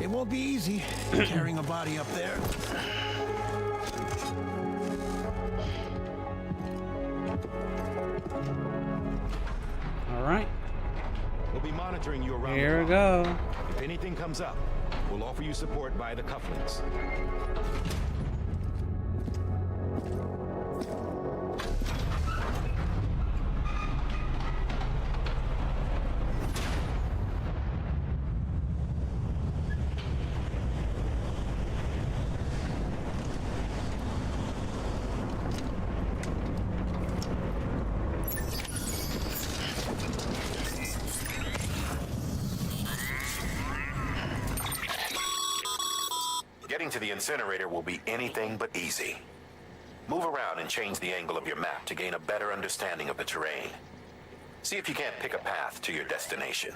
It won't be easy carrying a body up there. All right. We'll be monitoring you around Here the we clock. go. If anything comes up, we'll offer you support via the cufflinks. Getting to the incinerator will be anything but easy. Move around and change the angle of your map to gain a better understanding of the terrain. See if you can't pick a path to your destination.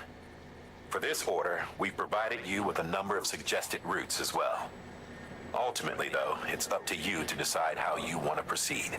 For this order, we've provided you with a number of suggested routes as well. Ultimately, though, it's up to you to decide how you want to proceed.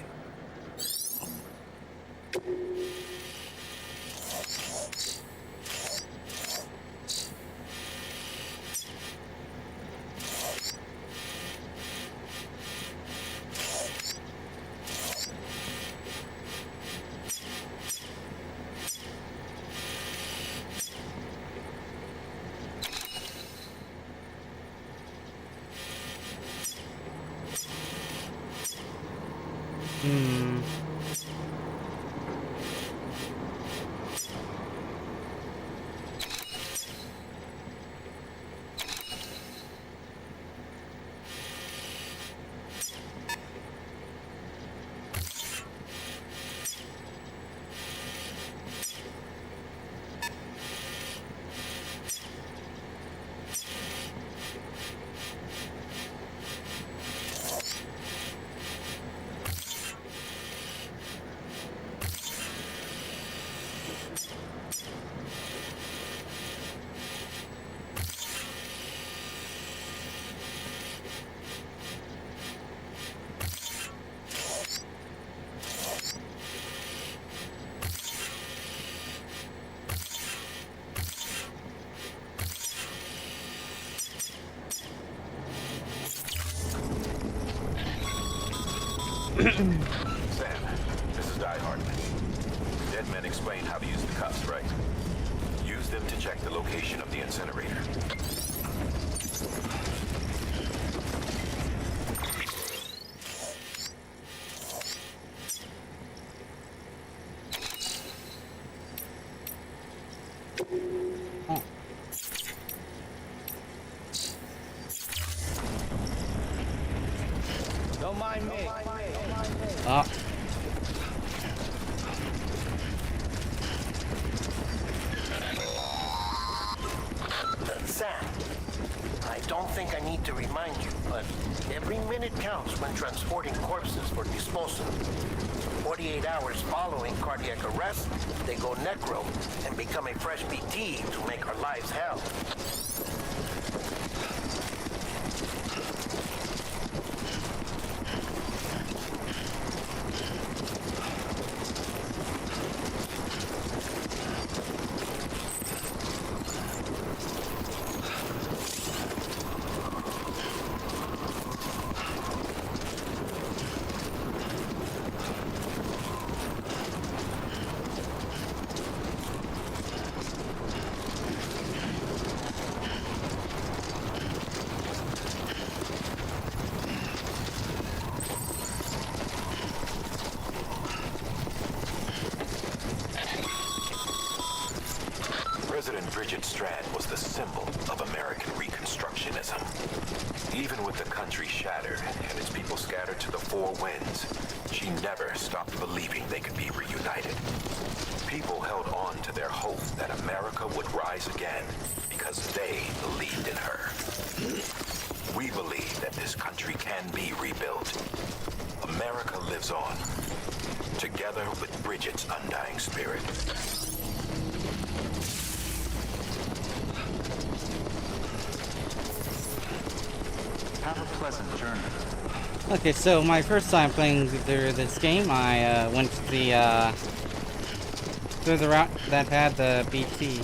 Sam, this is Die Hard. Dead men explained how to use the cuffs, right? Use them to check the location of the incinerator. Don't mind me. Ah. Sam, I don't think I need to remind you, but every minute counts when transporting corpses for disposal. 48 hours following cardiac arrest, they go necro and become a fresh BT to make our lives hell. President Bridget Strand was the symbol of American Reconstructionism. Even with the country shattered and its people scattered to the four winds, she never stopped believing they could be reunited. People held on to their hope that America would rise again because they believed in her. We believe that this country can be rebuilt. America lives on, together with Bridget's undying spirit. Have a pleasant journey. Okay, so my first time playing through this game, I went to the through the route that had the BT.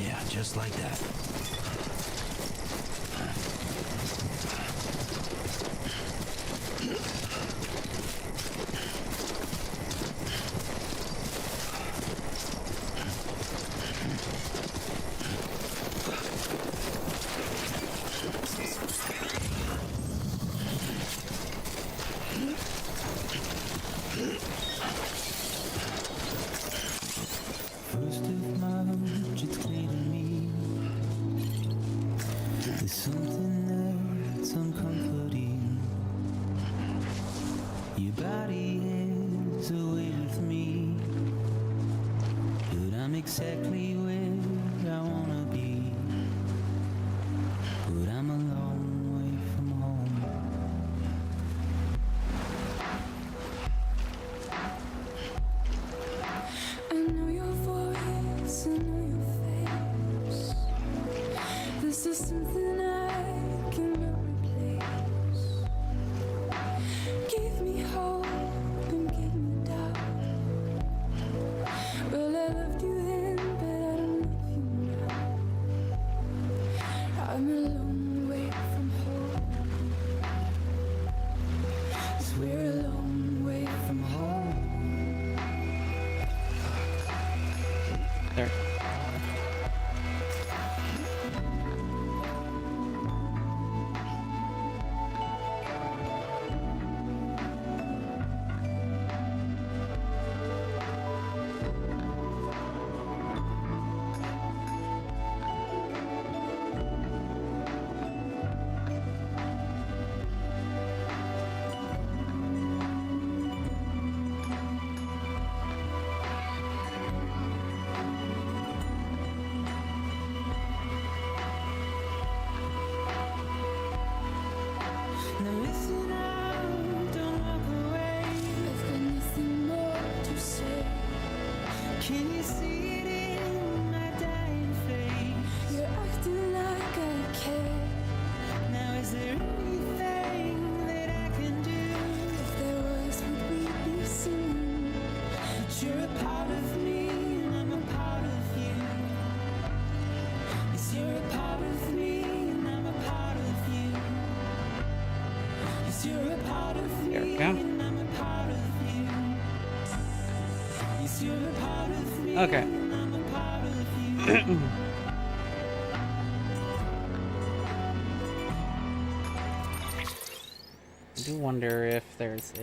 Yeah, just like that. First of March, it's clear to me there's something that's uncomforting. Your body is away with me, but I'm exactly where I wanna be. But I'm a long way from home. I know your voice, I know your face. This is something I cannot replace. Give me hope and give me doubt. Well, I loved you then, but I don't love you now. I'm a long way from home. 'Cause we're a long way from home. There. Now listen out, don't walk away. I've got nothing more to say. Can you see it in my dying face? You're acting like I care. Now is there anything that I can do? If there was, would we be singing? But you're a part of me and I'm a part of you. Yes, you're a part of me and Okay. I do wonder if there's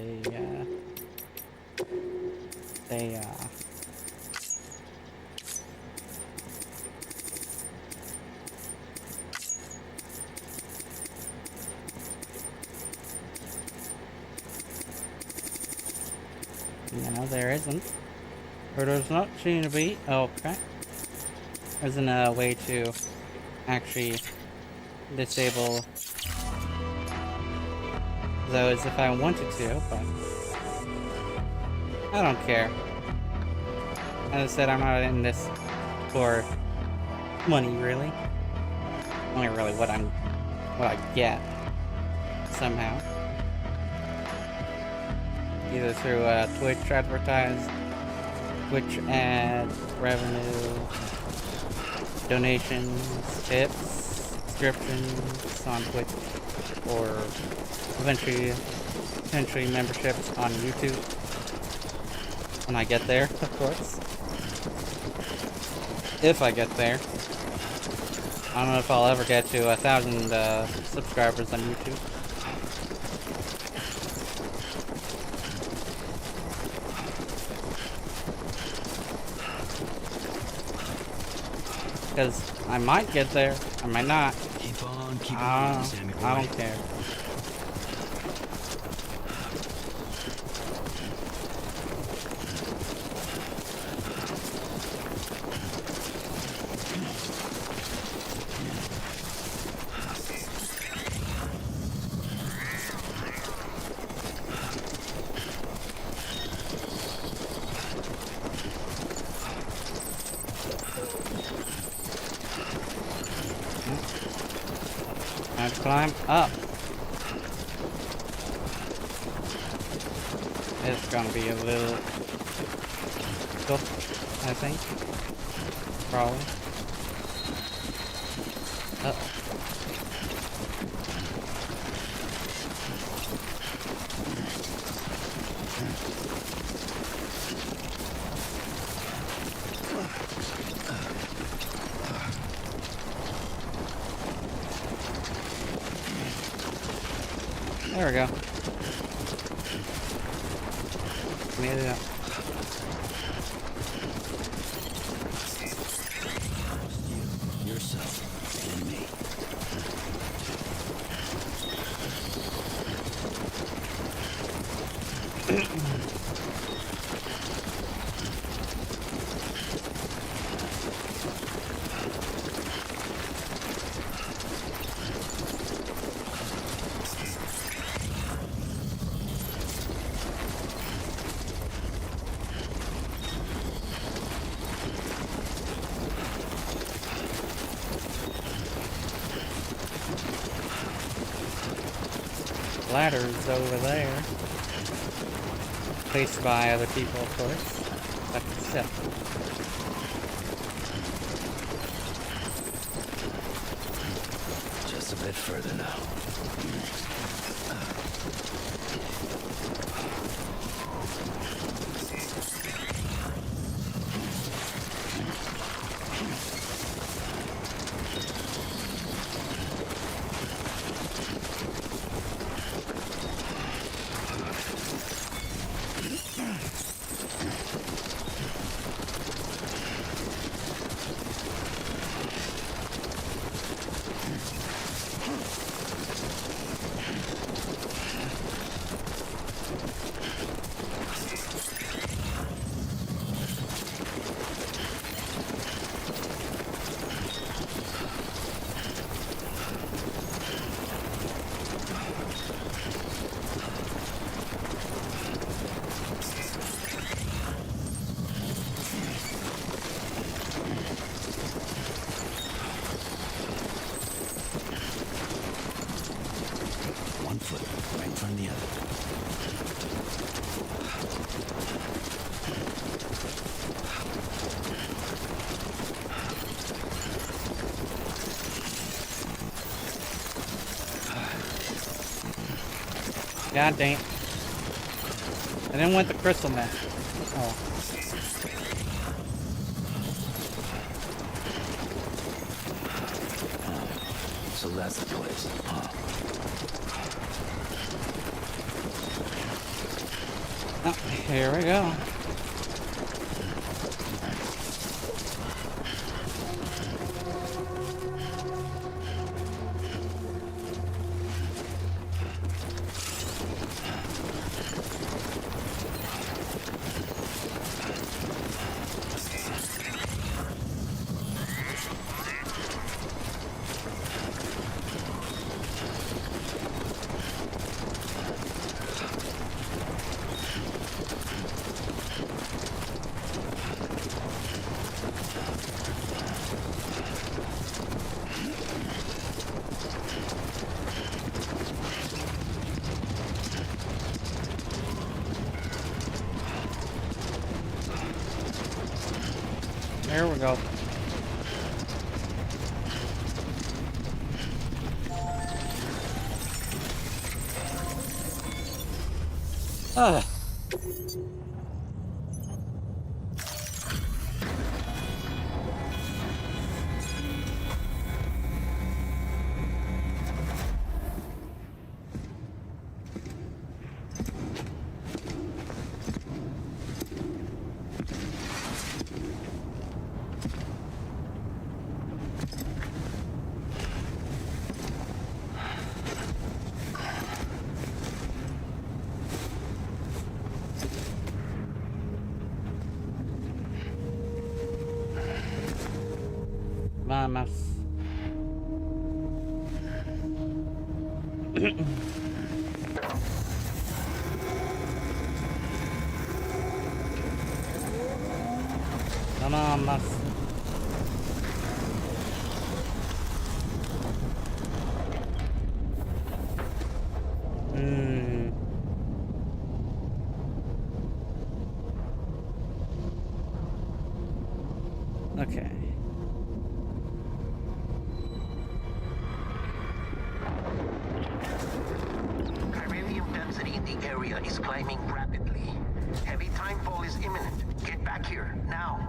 no, there isn't. Or does not seem to be. Okay. There isn't a way to actually disable those if I wanted to, but I don't care. As I said, I'm not in this for money, really. Only really what I get somehow. Either through Twitch advertise, Twitch ad revenue, donations, tips, subscriptions on Twitch, or eventually memberships on YouTube. When I get there, of course. If I get there. I don't know if I'll ever get to 1,000 subscribers on YouTube. Because I might get there, I might not. Keep on, Sammy boy. I don't care. Time to climb up. It's gonna be a little tough, I think. Probably. There we go. Made it up. Yourself and me. Ladders over there. Placed by other people, of course. Like myself. Just a bit further now. One foot right in front of the other. God dang it. I didn't want the crystal meth. Oh. that's the place. Huh. Oh, here we go. Here we go. Ah. Vamos. Vamos. Okay. Chiralium density in the area is climbing rapidly. Heavy timefall is imminent. Get back here, now.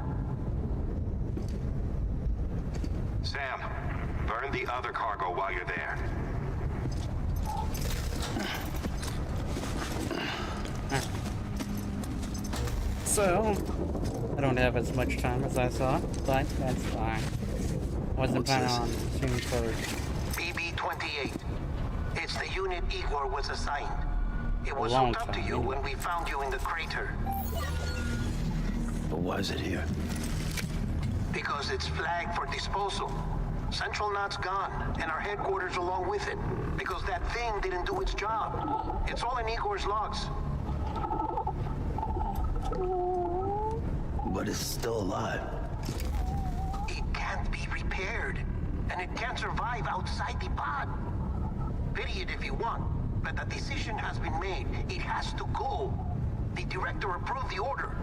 Sam, burn the other cargo while you're there. So, I don't have as much time as I thought, but that's fine. Wasn't planning on shooting first. BB-28. It's the unit Igor was assigned. It was Long hooked up to time. you when we found you in the crater. But why is it here? Because it's flagged for disposal. Central Knot's gone, and our headquarters along with it. Because that thing didn't do its job. It's all in Igor's logs. But it's still alive. It can't be repaired, and it can't survive outside the pod. Pity it if you want, but the decision has been made. It has to go. The director approved the order.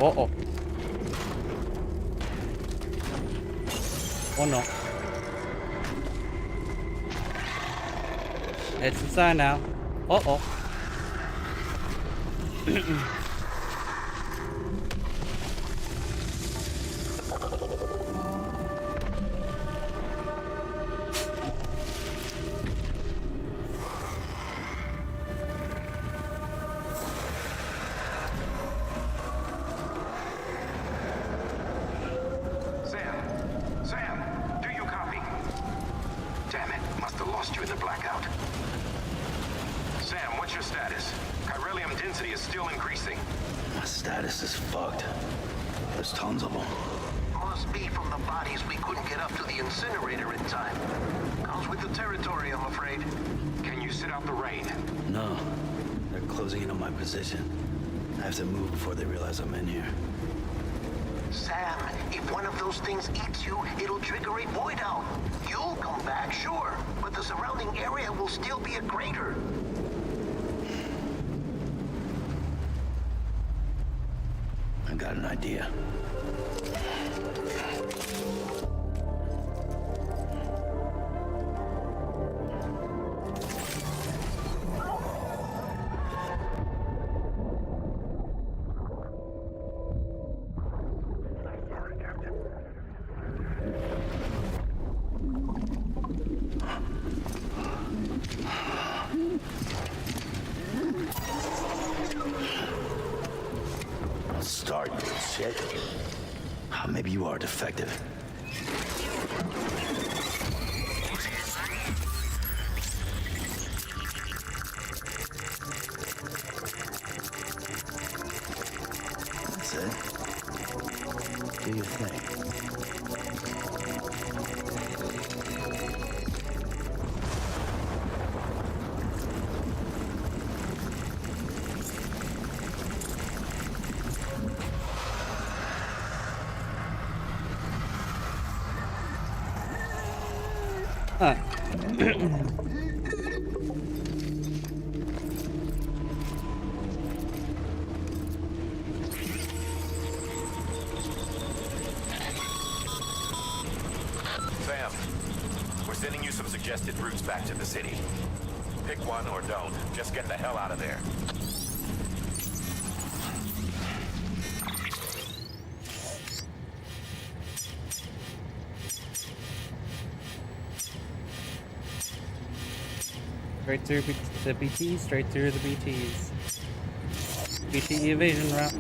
Uh-oh. Oh no. It's inside now. Uh-oh. Sam, do you copy? Damn it, must have lost you in the blackout. Sam, what's your status? Chiralium density is still increasing. My status is fucked. There's tons of them. Must be from the bodies we couldn't get up to the incinerator in time. Comes with the territory, I'm afraid. Can you sit out the rain? No. They're closing in on my position. I have to move before they realize I'm in here. Sam, if one of those things eats you, it'll trigger a void out. You'll come back, sure, but the surrounding area will still be a crater. I got an idea. Start, you shit. Maybe you are defective. That's it. Do your thing. Huh. Sam, we're sending you some suggested routes back to the city. Pick one or don't. Just get the hell out of there. Straight through the BT, straight through the BTs. BT evasion route.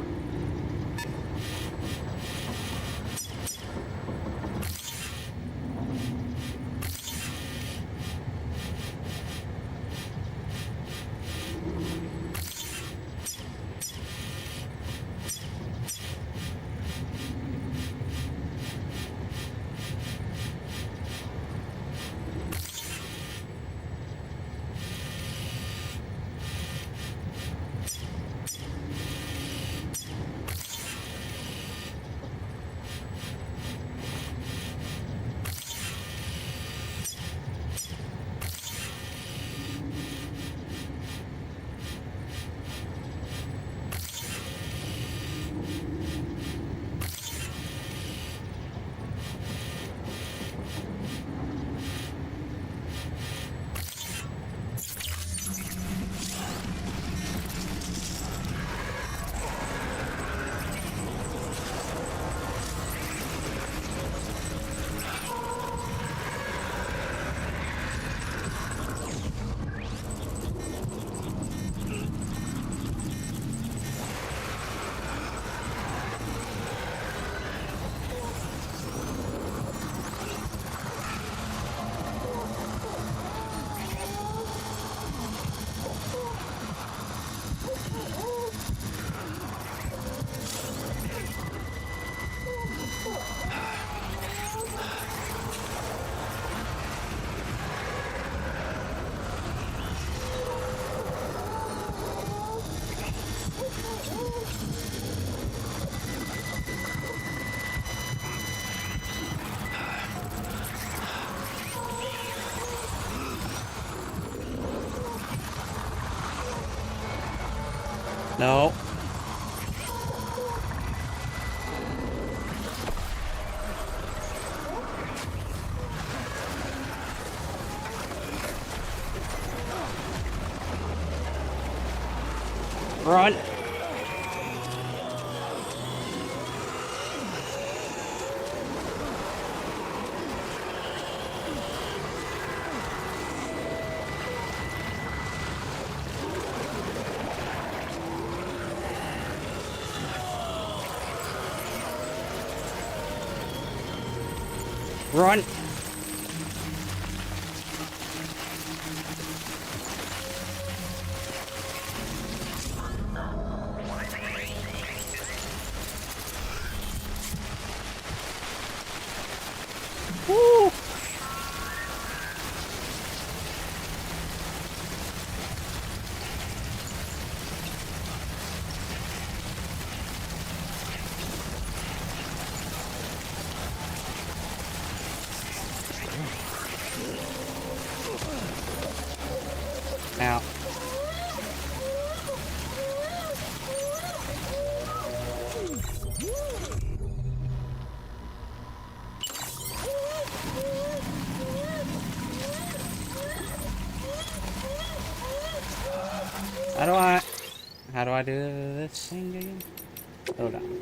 No. Run. Run. Woo. do I do this thing again? Hold on.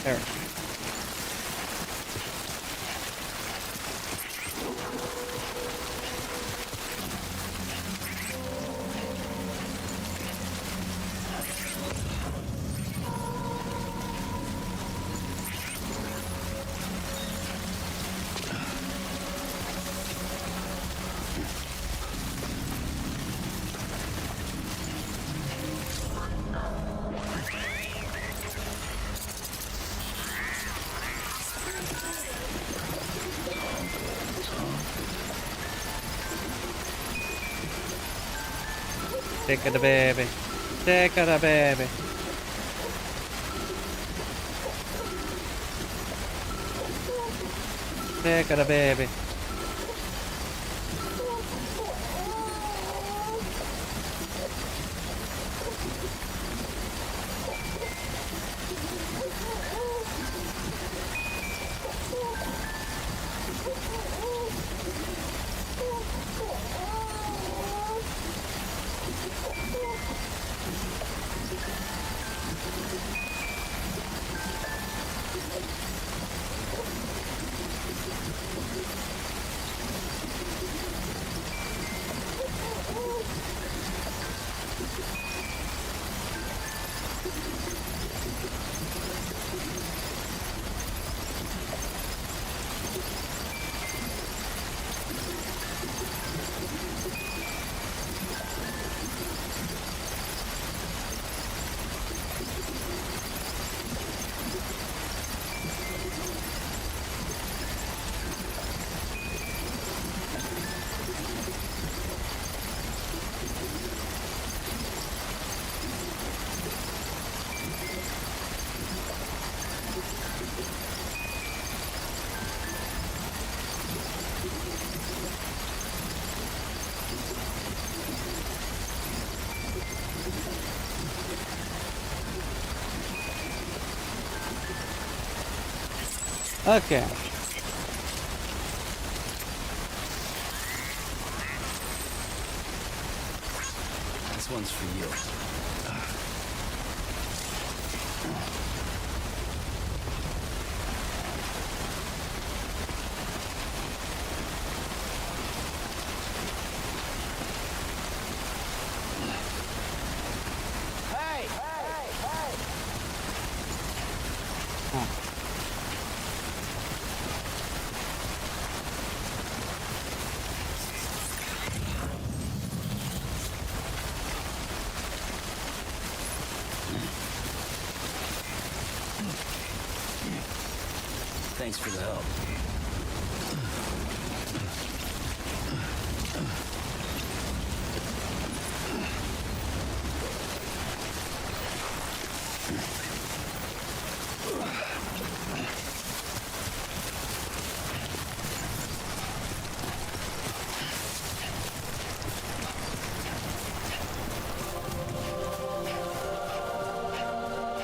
There. Take the baby. Take the baby. Take the baby. Okay. This one's for you. Thanks for the help.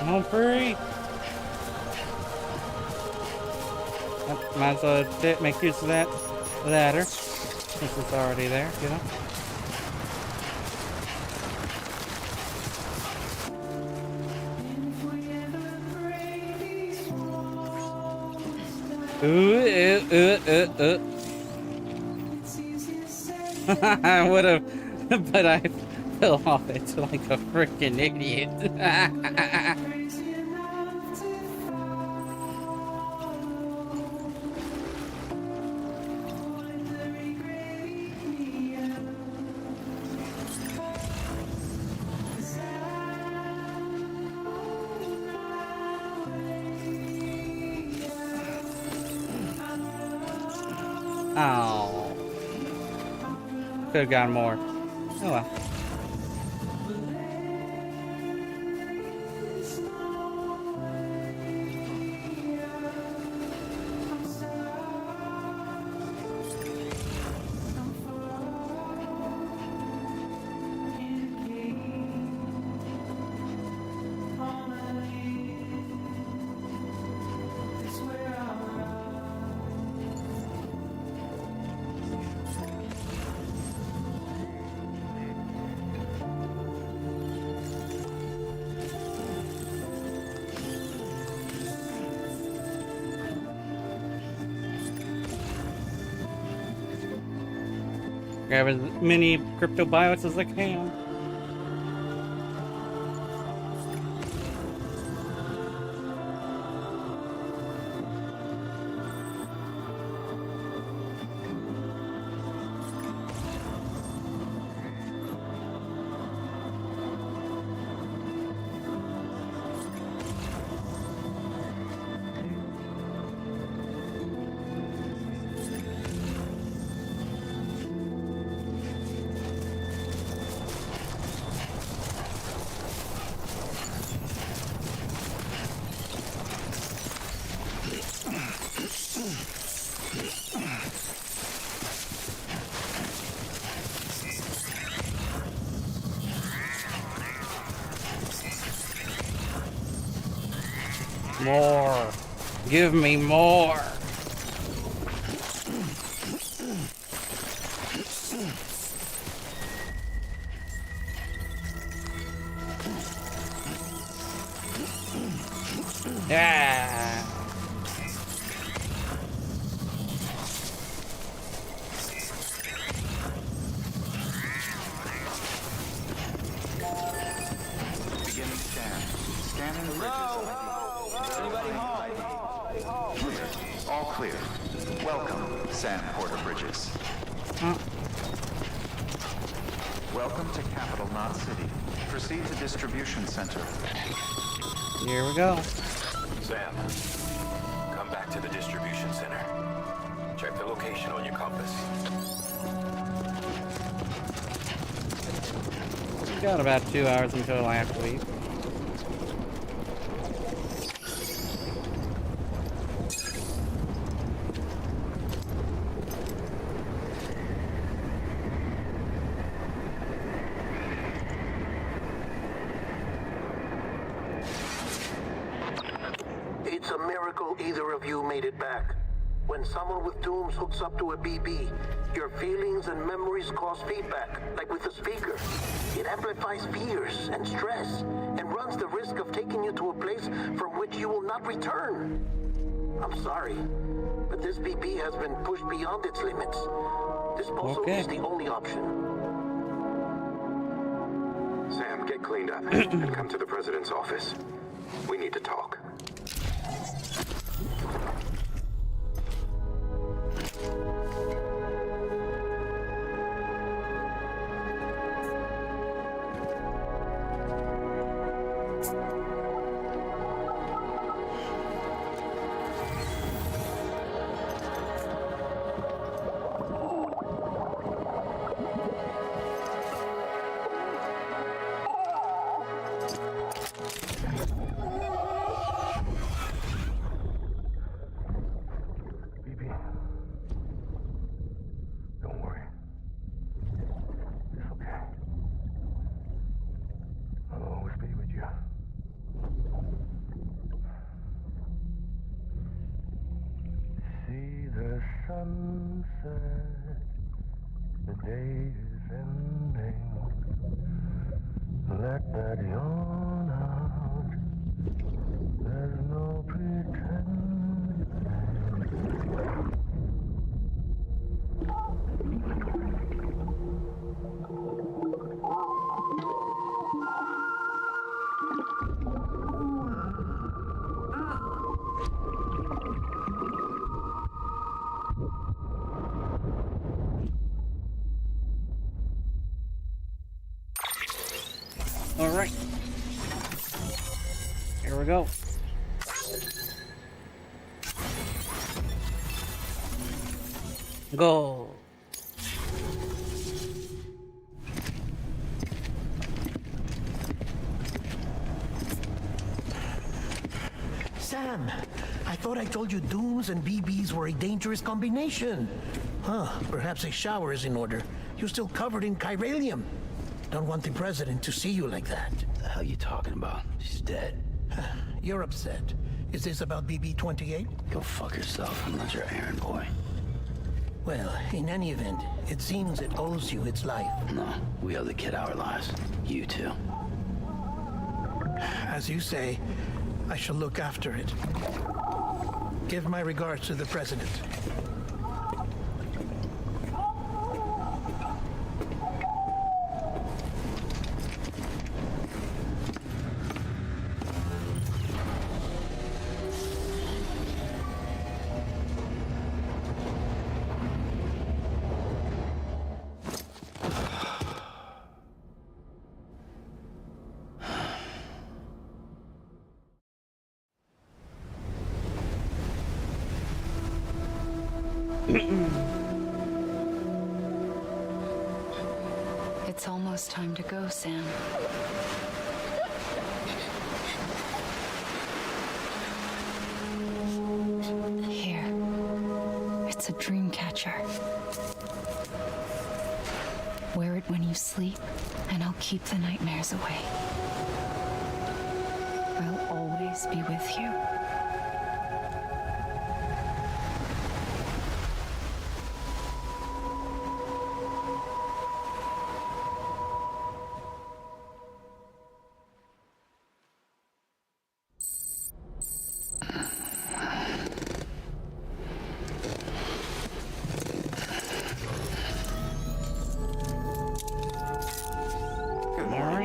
I'm free. Might as well make use of that ladder since it's already there, you know? I would have, but I fell off it like a freaking idiot. Oh. Could have gotten more. Oh well. Grab as many crypto biots as I can. More. Give me more. Yeah. Beginning scan. Scanning bridges. Anybody home? Clear. All clear. Welcome, Sam Porter Bridges. Welcome to Capital Knot City. Proceed to distribution center. Here we go. Sam, come back to the distribution center. Check the location on your compass. We got about 2 hours until I have to leave. It's a miracle either of you made it back. When someone with dooms hooks up to a BB, your feelings and memories cause feedback, like with the speaker. It amplifies fears and stress, and runs the risk of taking you to a place from which you will not return. I'm sorry, but this BB has been pushed beyond its limits. Disposal is the only option. Sam, get cleaned up and come to the president's office. We need to talk. Sunset, the day is ending. Let that yawn out. There's no pretending. All right. Here we go. Go. Sam, I thought I told you dooms and BBs were a dangerous combination. Huh, perhaps a shower is in order. You're still covered in chiralium. Don't want the president to see you like that. What the hell you talking about? She's dead. You're upset. Is this about BB-28? Go fuck yourself. I'm not your errand boy. Well, in any event, it seems it owes you its life. No, we owe the kid our lives. You too. As you say, I shall look after it. Give my regards to the president. It's almost time to go, Sam. Here. It's a dream catcher. Wear it when you sleep, and I'll keep the nightmares away. I'll always be with you.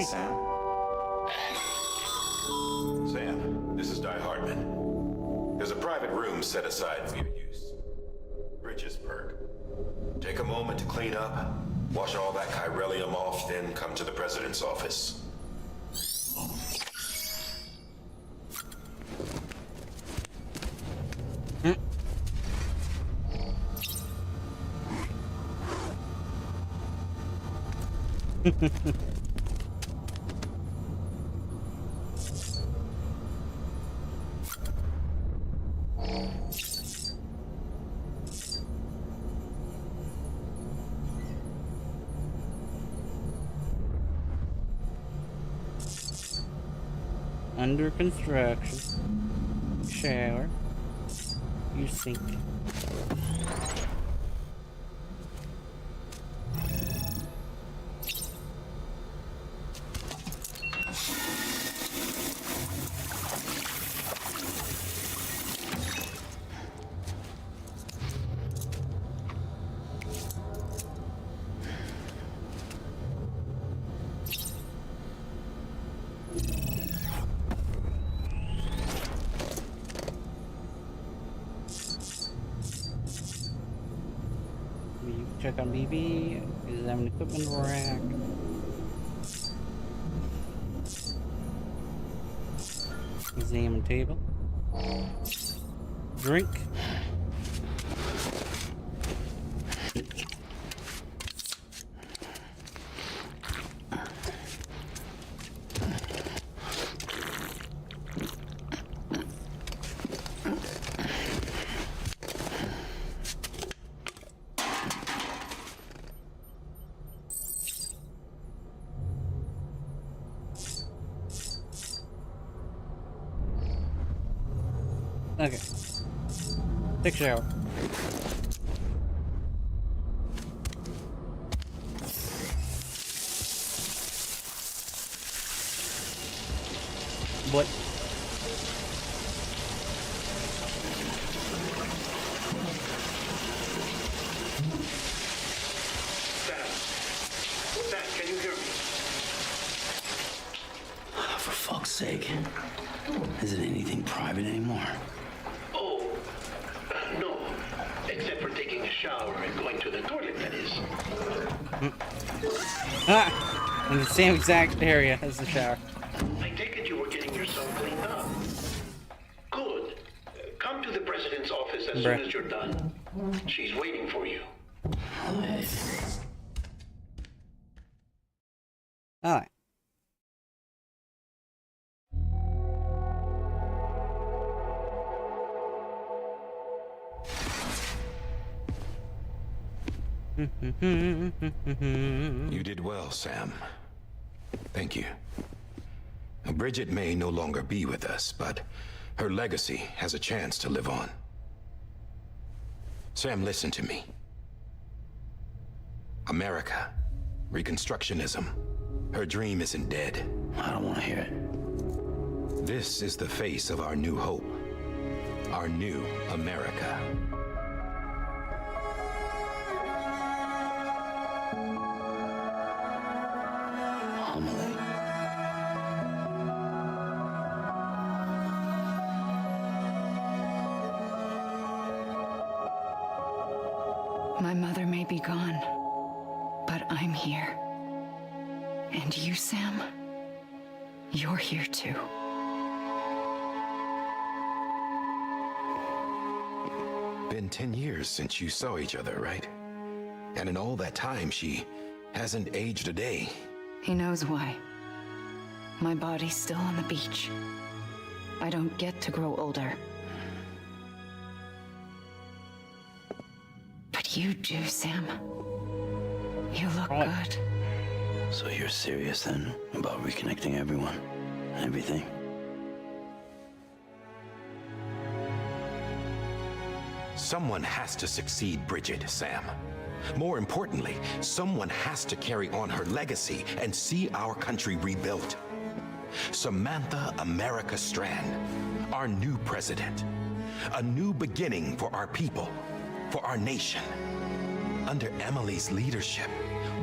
Sam? Sam, this is Di Hartman. There's a private room set aside for your use. Bridges perk. Take a moment to clean up, wash all that chiralium off, then come to the president's office. Under construction. Shower. You sink. Check on BB, examine equipment rack. Examine table. Drink. Okay. Take a shower. What? Sam, can you hear me? For fuck's sake. Isn't anything private anymore? No, except for taking a shower and going to the toilet, that is. In the same exact area as the shower. I take it you were getting yourself cleaned up. Good. Come to the president's office as soon as you're done. She's waiting for you. Alright. You did well, Sam. Thank you. Bridget may no longer be with us, but her legacy has a chance to live on. Sam, listen to me. America, Reconstructionism, her dream isn't dead. I don't want to hear it. This is the face of our new hope, our new America. My mother may be gone, but I'm here. And you, Sam, you're here too. Been 10 years since you saw each other, right? And in all that time, she hasn't aged a day. He knows why. My body's still on the beach. I don't get to grow older. But you do, Sam. You look good. So you're serious then about reconnecting everyone? Everything? Someone has to succeed Bridget, Sam. More importantly, someone has to carry on her legacy and see our country rebuilt. Samantha America Strand, our new president. A new beginning for our people, for our nation. Under Emily's leadership,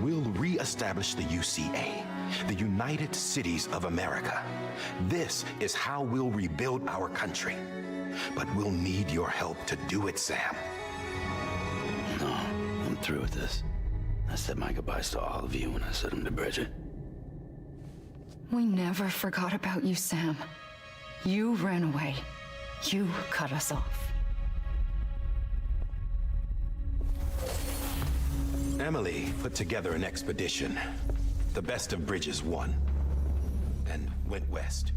we'll re-establish the UCA, the United Cities of America. This is how we'll rebuild our country. But we'll need your help to do it, Sam. No, I'm through with this. I said my goodbyes to all of you when I said them to Bridget. We never forgot about you, Sam. You ran away. You cut us off. Emily put together an expedition. The best of Bridges won. And went west.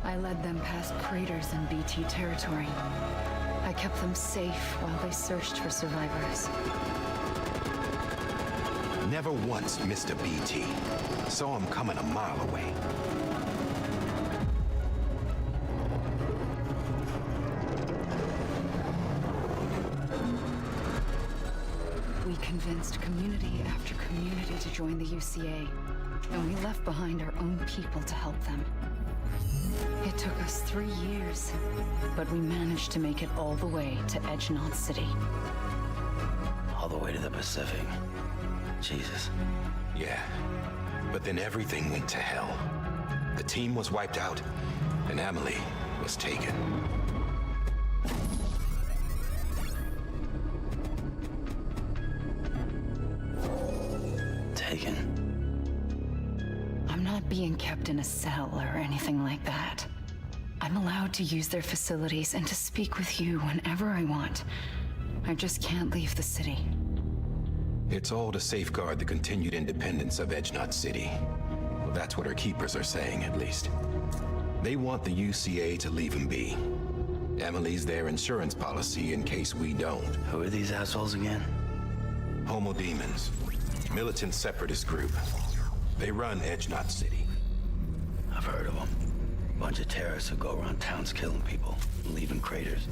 I led them past craters in BT territory. I kept them safe while they searched for survivors. Never once missed a BT. Saw him coming a mile away. We convinced community after community to join the UCA, and we left behind our own people to help them. It took us 3 years, but we managed to make it all the way to Edgenod City. All the way to the Pacific. Jesus. Yeah, but then everything went to hell. The team was wiped out, and Emily was taken. Taken? I'm not being kept in a cell or anything like that. I'm allowed to use their facilities and to speak with you whenever I want. I just can't leave the city. It's all to safeguard the continued independence of Edgenod City. Well, that's what our keepers are saying, at least. They want the UCA to leave him be. Emily's their insurance policy in case we don't. Who are these assholes again? Homo Demons. Militant separatist group. They run Edgenod City. I've heard of them. Bunch of terrorists who go around towns killing people and leaving craters.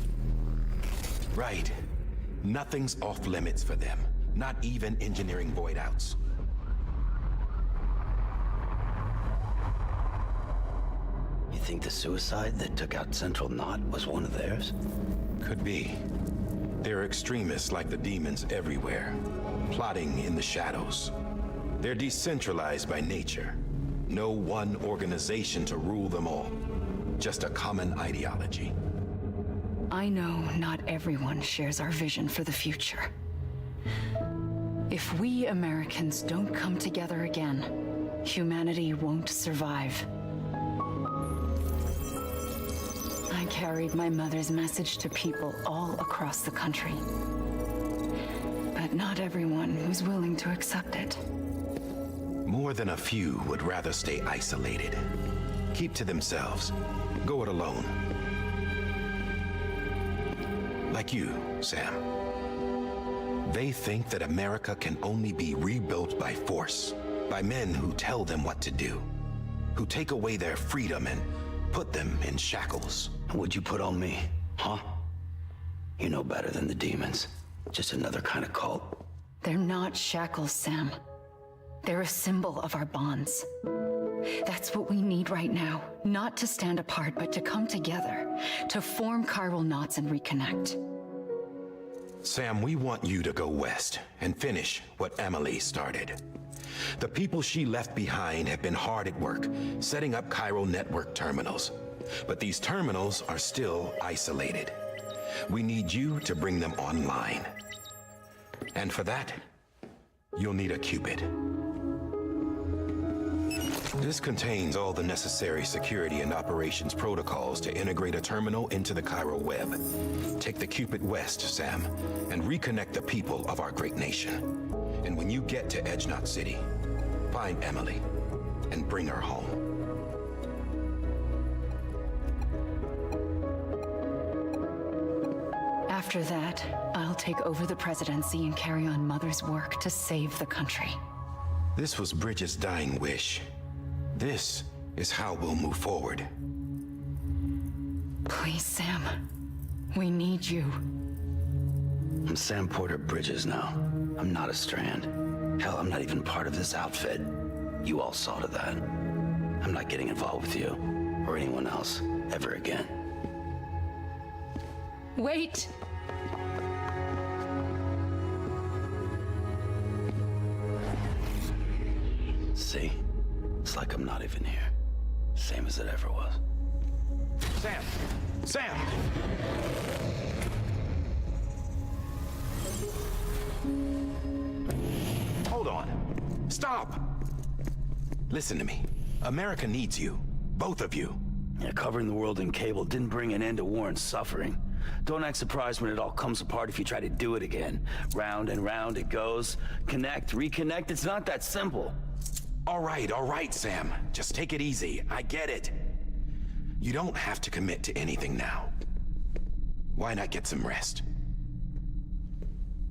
Right. Nothing's off limits for them. Not even engineering void outs. You think the suicide that took out Central Knot was one of theirs? Could be. There are extremists like the demons everywhere, plotting in the shadows. They're decentralized by nature. No one organization to rule them all. Just a common ideology. I know not everyone shares our vision for the future. If we Americans don't come together again, humanity won't survive. I carried my mother's message to people all across the country. But not everyone was willing to accept it. More than a few would rather stay isolated. Keep to themselves. Go it alone. Like you, Sam. They think that America can only be rebuilt by force, by men who tell them what to do, who take away their freedom and put them in shackles. What'd you put on me, huh? You know better than the demons. Just another kind of cult. They're not shackles, Sam. They're a symbol of our bonds. That's what we need right now. Not to stand apart, but to come together, to form chiral knots and reconnect. Sam, we want you to go west and finish what Emily started. The people she left behind have been hard at work, setting up chiral network terminals. But these terminals are still isolated. We need you to bring them online. And for that, you'll need a Cupid. This contains all the necessary security and operations protocols to integrate a terminal into the chiral web. Take the Cupid west, Sam, and reconnect the people of our great nation. And when you get to Edge Knot City, find Emily and bring her home. After that, I'll take over the presidency and carry on Mother's work to save the country. This was Bridget's dying wish. This is how we'll move forward. Please, Sam. We need you. I'm Sam Porter Bridges now. I'm not a Strand. Hell, I'm not even part of this outfit. You all saw to that. I'm not getting involved with you or anyone else ever again. Wait! See? It's like I'm not even here. Same as it ever was. Sam! Sam! Hold on. Stop! Listen to me. America needs you. Both of you. Yeah, covering the world in cable didn't bring an end to war and suffering. Don't act surprised when it all comes apart if you try to do it again. Round and round it goes. Connect, reconnect, it's not that simple. All right, Sam. Just take it easy. I get it. You don't have to commit to anything now. Why not get some rest?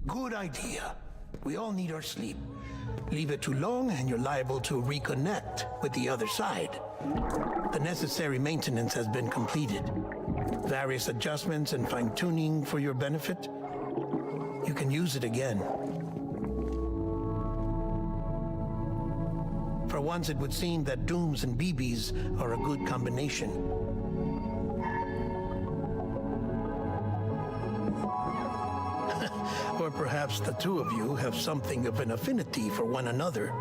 Good idea. We all need our sleep. Leave it too long and you're liable to reconnect with the other side. The necessary maintenance has been completed. Various adjustments and fine-tuning for your benefit. You can use it again. For once, it would seem that Dooms and BBs are a good combination. Or perhaps the two of you have something of an affinity for one another.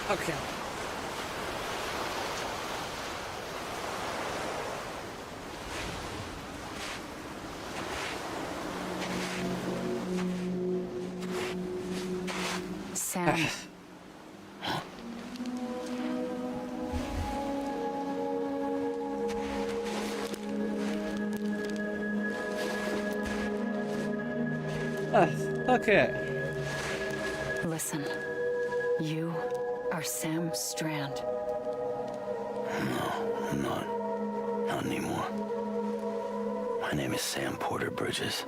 Okay. Sam. Okay. Listen. You are Sam Strand. No, I'm not. Not anymore. My name is Sam Porter Bridges.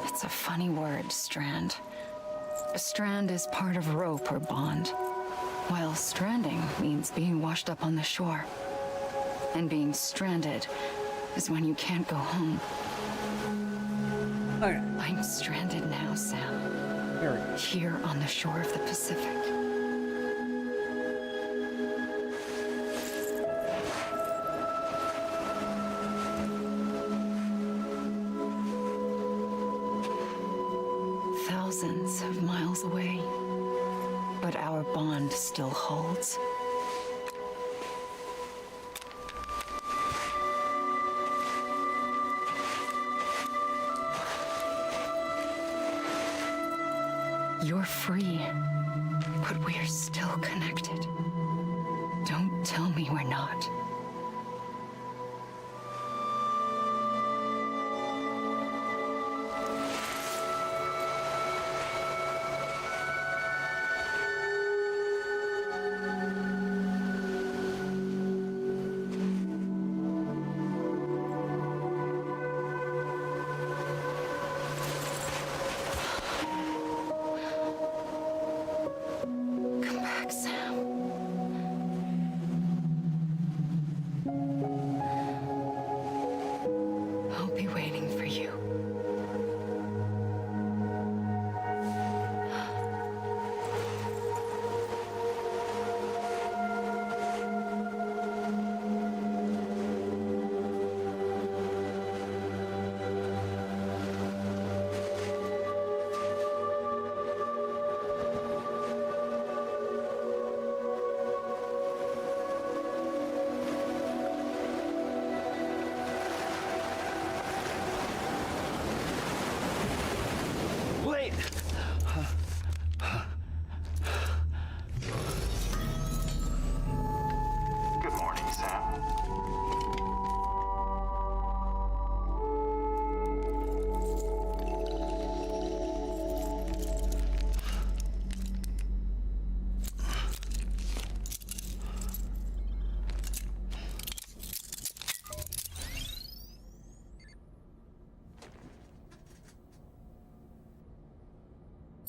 It's a funny word, Strand. A strand is part of rope or bond. While stranding means being washed up on the shore. And being stranded is when you can't go home. Okay. I'm stranded now, Sam. Here on the shore of the Pacific. Thousands of miles away, but our bond still holds. You're free, but we're still connected. Don't tell me we're not. Come back, Sam. I'll be waiting for you. Wait! Good morning, Sam.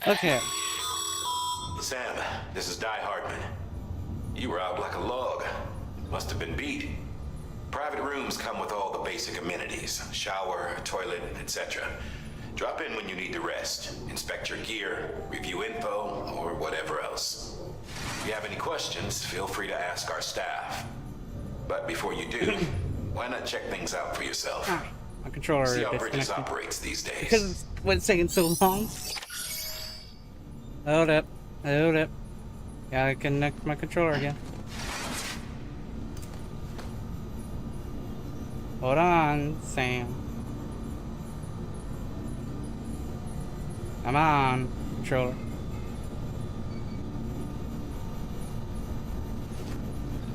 Okay. Sam, this is Die Hartman. You were out like a log. Must have been beat. Private rooms come with all the basic amenities. Shower, toilet, etc. Drop in when you need to rest. Inspect your gear, review info, or whatever else. If you have any questions, feel free to ask our staff. But before you do, why not check things out for yourself? My controller See how Bridges disconnected. operates these days. Because what's taking so long? Hold up. Hold up. Gotta connect my controller again. Hold on, Sam. Come on, controller.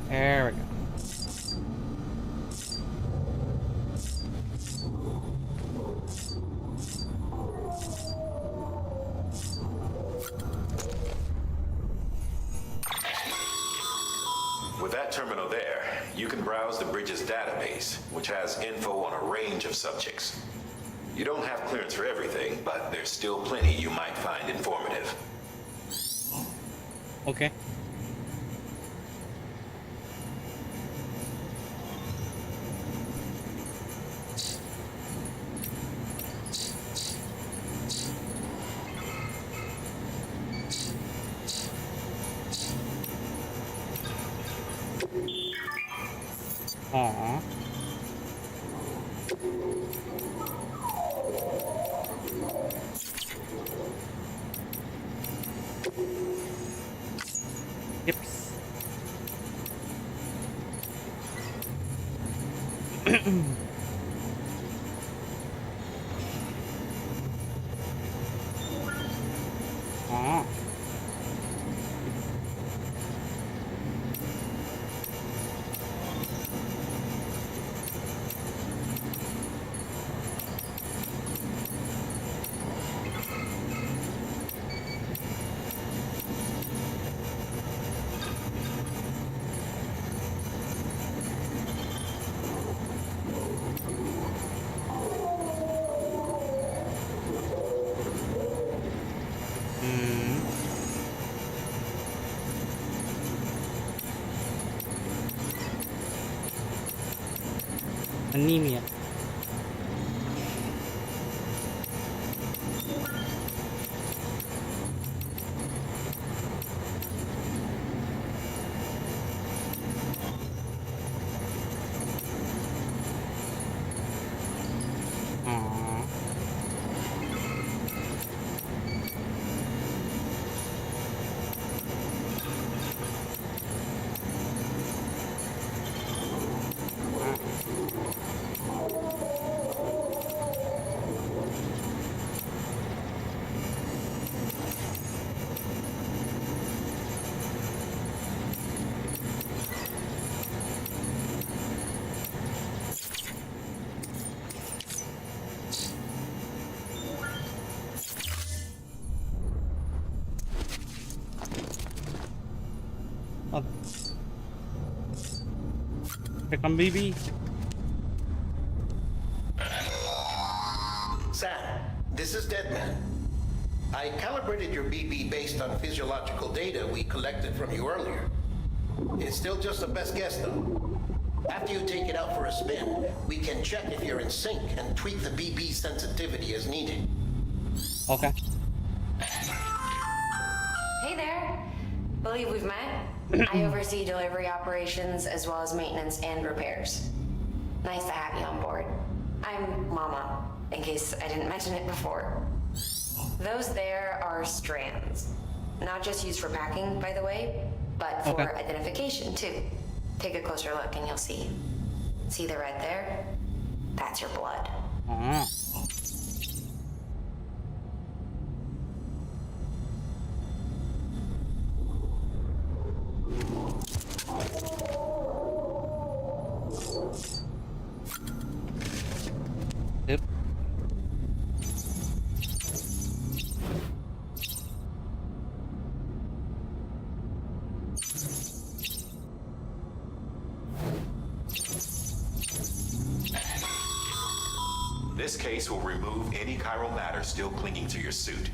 There we go. With that terminal there, you can browse the Bridges database, which has info on a range of subjects. You don't have clearance for everything, but there's still plenty you might find informative. Okay. Aww. Yips. Aww. Anemia. Here come BB. Sam, this is Deadman. I calibrated your BB based on physiological data we collected from you earlier. It's still just a best guess, though. After you take it out for a spin, we can check if you're in sync and tweak the BB sensitivity as needed. Okay. Hey there. Believe we've met. I oversee delivery operations as well as maintenance and repairs. Nice to have you on board. I'm Mama, in case I didn't mention it before. Those there are strands. Not just used for packing, by the way, but for identification too. Take a closer look and you'll see. See the red there? That's your blood. Yep. This case will remove any chiral matter still clinging to your suit.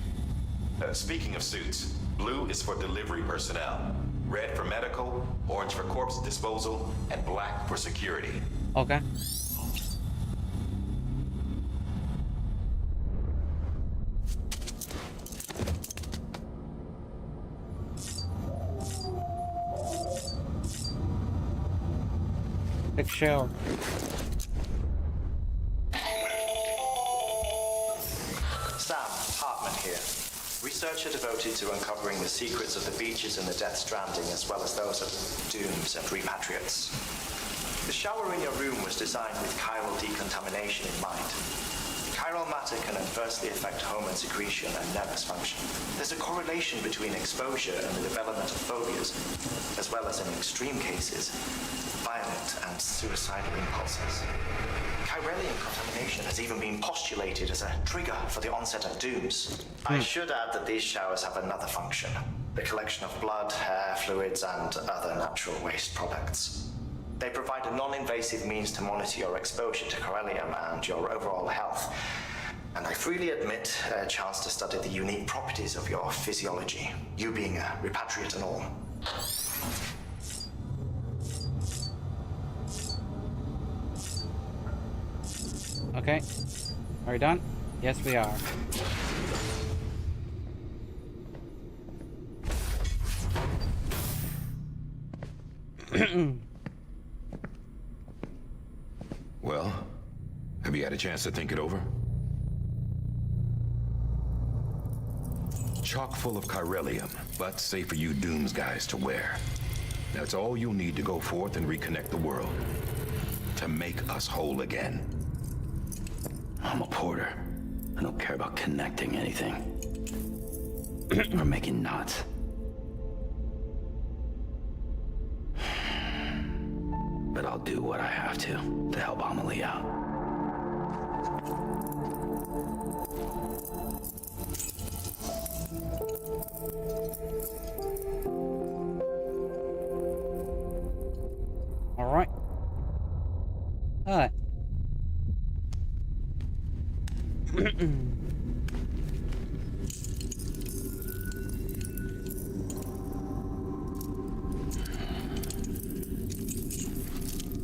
Speaking of suits, blue is for delivery personnel, red for medical, orange for corpse disposal, and black for security. Okay. Big show. Sam Hartman here, researcher devoted to uncovering the secrets of the beaches and the Death Stranding, as well as those of dooms and repatriates. The shower in your room was designed with chiral decontamination in mind. Chiral matter can adversely affect hormone secretion and nervous function. There's a correlation between exposure and the development of phobias, as well as, in extreme cases, violent and suicidal impulses. Chiralian contamination has even been postulated as a trigger for the onset of dooms. I should add that these showers have another function: the collection of blood, hair, fluids, and other natural waste products. They provide a non-invasive means to monitor your exposure to chiralium and your overall health. And I freely admit a chance to study the unique properties of your physiology, you being a repatriate and all. Okay. Are we done? Yes, we are. Well, have you had a chance to think it over? Chock full of chiralium, but safe for you Dooms guys to wear. That's all you'll need to go forth and reconnect the world. To make us whole again. I'm a porter. I don't care about connecting anything. Or making knots. But I'll do what I have to help Amelie out. Alright. Alright.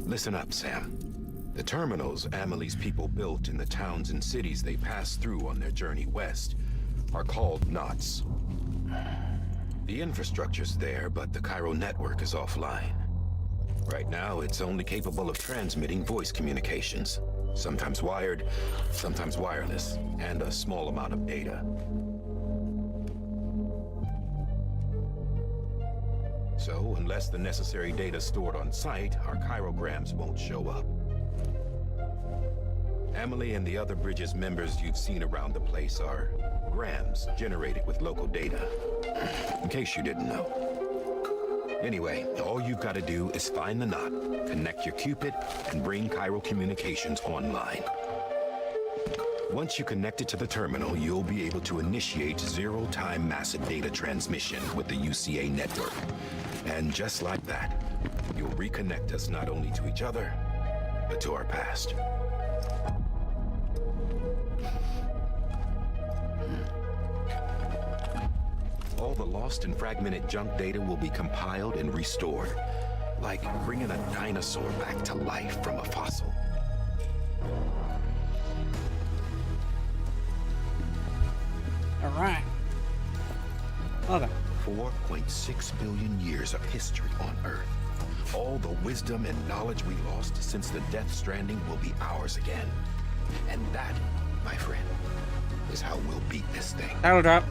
Listen up, Sam. The terminals Amelie's people built in the towns and cities they passed through on their journey west are called knots. The infrastructure's there, but the Cairo network is offline. Right now, it's only capable of transmitting voice communications. Sometimes wired, sometimes wireless, and a small amount of data. So, unless the necessary data is stored on site, our chirograms won't show up. Amelie and the other Bridges members you've seen around the place are grams generated with local data. In case you didn't know. Anyway, all you've got to do is find the knot, connect your Cupid, and bring Cairo communications online. Once you connect it to the terminal, you'll be able to initiate zero-time massive data transmission with the UCA network. And just like that, you'll reconnect us not only to each other, but to our past. All the lost and fragmented junk data will be compiled and restored, like bringing a dinosaur back to life from a fossil. All right. Okay. 4.6 billion years of history on Earth. All the wisdom and knowledge we lost since the Death Stranding will be ours again. And that, my friend, is how we'll beat this thing. That'll drop.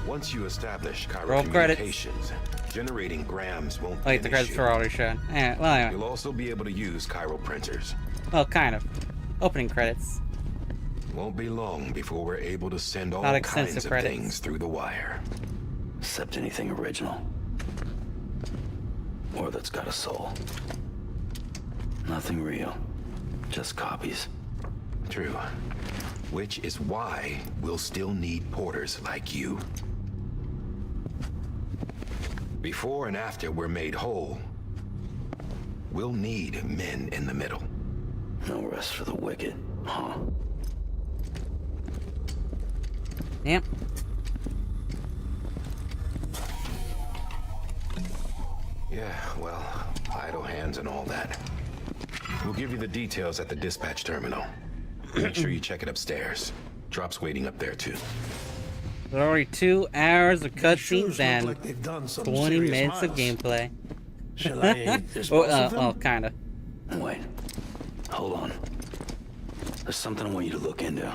Once you establish Cairo Roll communications, generating grams won't be like an the credits issue. for already shown. Yeah, well, anyway. You'll also be able to use Cairo printers. Well, kind of. Opening credits. Won't be long before we're able to send all Not kinds extensive of credits. things through the wire. Except anything original. Or that's got a soul. Nothing real. Just copies. True. Which is why we'll still need porters like you. Before and after we're made whole, we'll need men in the middle. No rest for the wicked, huh? Yep. Yeah, well, idle hands and all that. We'll give you the details at the dispatch terminal. Make sure you check it upstairs. Drop's waiting up there, too. There's already 2 hours of cutscenes look and like they've done some 20 serious minutes of miles. gameplay. Shall I dispose of them? Well, kinda. Wait. Hold on. There's something I want you to look into.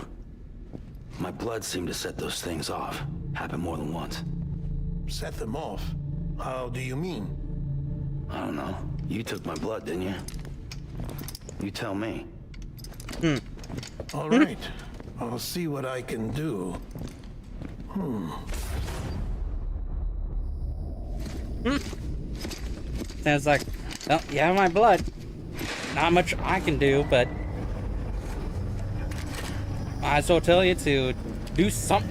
My blood seemed to set those things off. Happened more than once. Set them off? How do you mean? I don't know. You took my blood, didn't you? You tell me. All right. I'll see what I can do. Sounds like, well, you have my blood. Not much I can do, but might as well tell you to do something.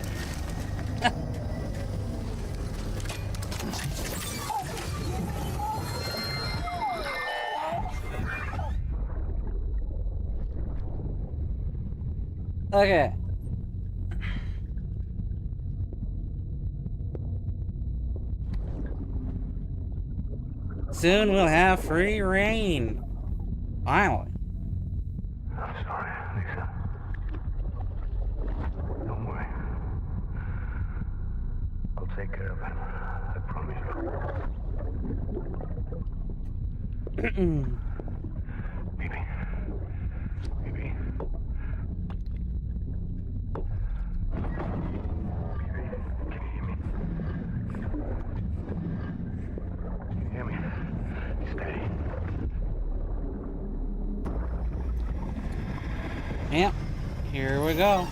Okay. Soon we'll have free reign. Finally. I'm sorry, Lisa. Don't worry. I'll take care of him. I promise you. Baby. Baby. Yep, here we go.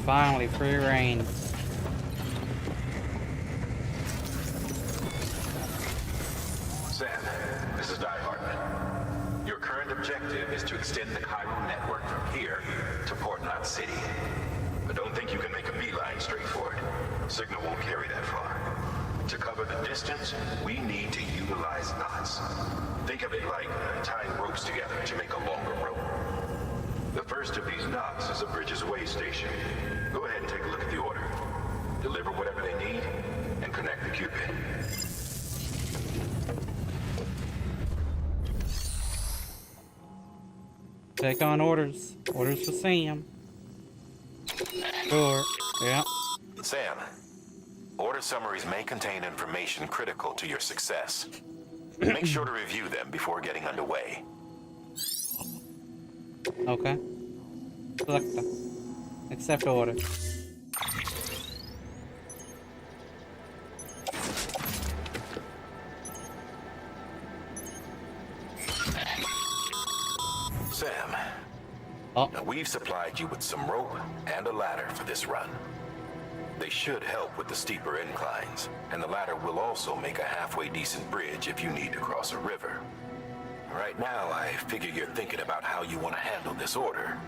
Finally, free reign. Sam, this is Hartman. Your current objective is to extend the Cairo network from here to Port Knot City. But don't think instance, we need to utilize knots. Think of it like tying ropes together to make a longer rope. The first of these knots is a Bridges way station. Go ahead and take a look at the order. Deliver whatever they need, and connect the Cupid. Take on orders. Orders for Sam. Sure. Yeah. Sam, order summaries may contain information critical to your success. Make sure to review them before getting underway. Okay. Select them. Accept order. Sam, now we've supplied you with some rope and a ladder for this run. They should help with the steeper inclines, and the ladder will also make a halfway decent bridge if you need to cross a river. Right now, I figure you're thinking about how you want to handle this order.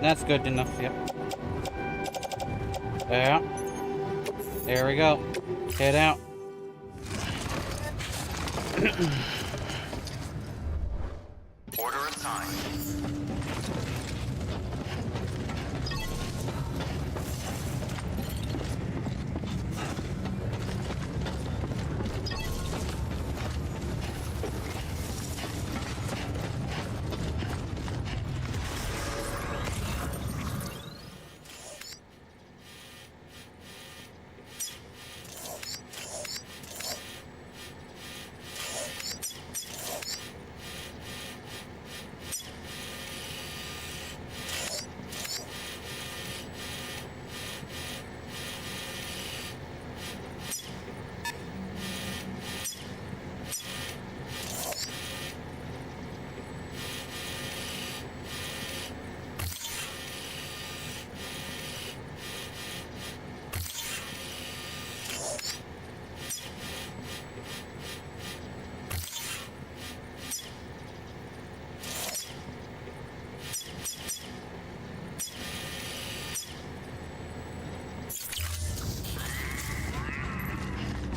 That's good enough, yep. Yeah. There we go. Head out. Order assigned.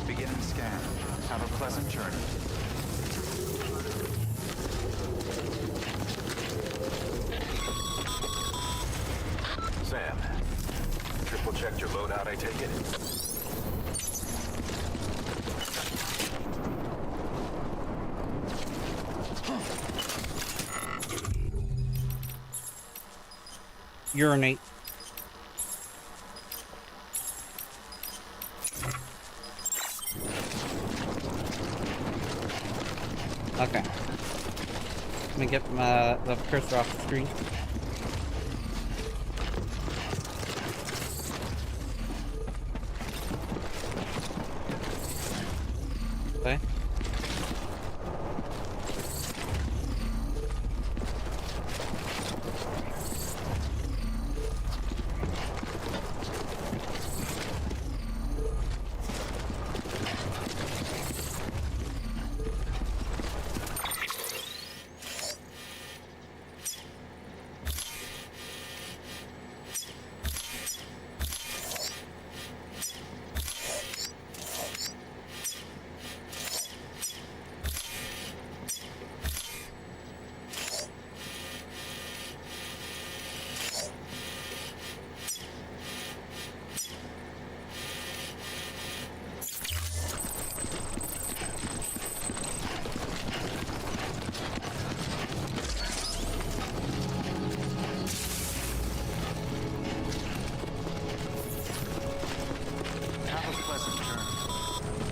Beginning scan. Have a pleasant journey. Sam, triple checked your loadout, I take it? Urinate. Okay. Let me get the cursor off the screen. Okay.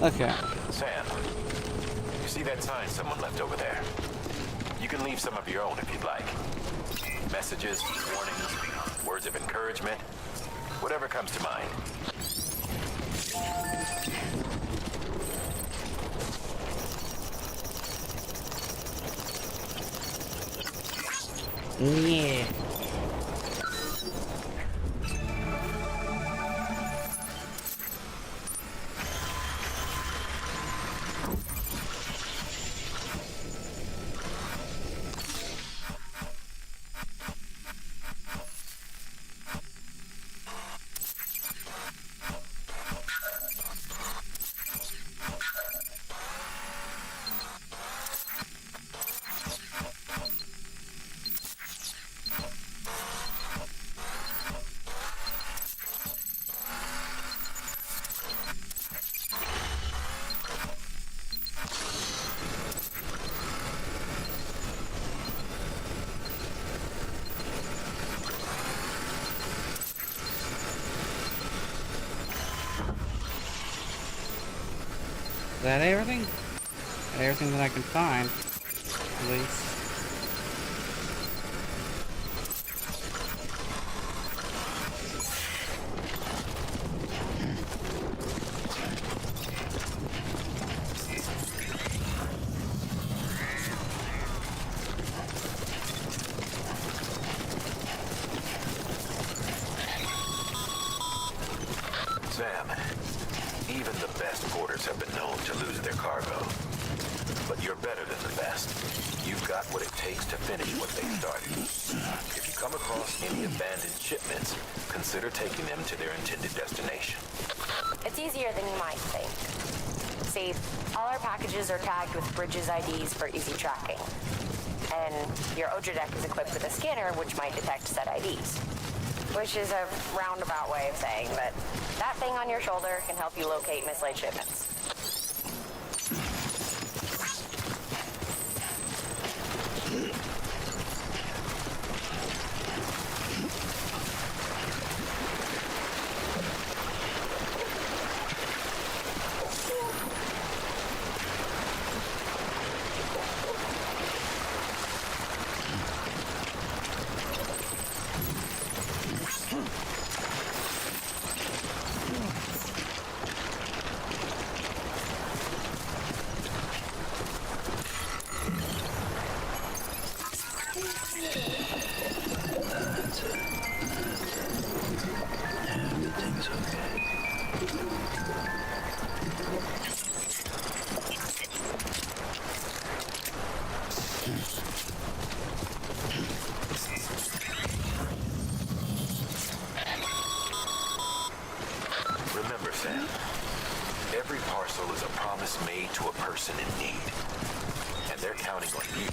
Okay. Sam, you see that sign someone left over there? You can leave some of your own if you'd like. Messages, warnings, words of encouragement, whatever comes to mind. Yeah. Is that everything? Everything that I can find, at least. Sam, even the best porters have been known to lose their cargo. But you're better than the best. You've got what it takes to finish what they started. If you come across any abandoned shipments, consider taking them to their intended destination. It's easier than you might think. See, all our packages are tagged with Bridges IDs for easy tracking. And your Oja deck is equipped with a scanner which might detect said IDs. Which is a roundabout way of saying that that thing on your shoulder can help you locate mislaid shipments. Everything's okay. Remember, Sam, every parcel is a promise made to a person in need. And they're counting on you.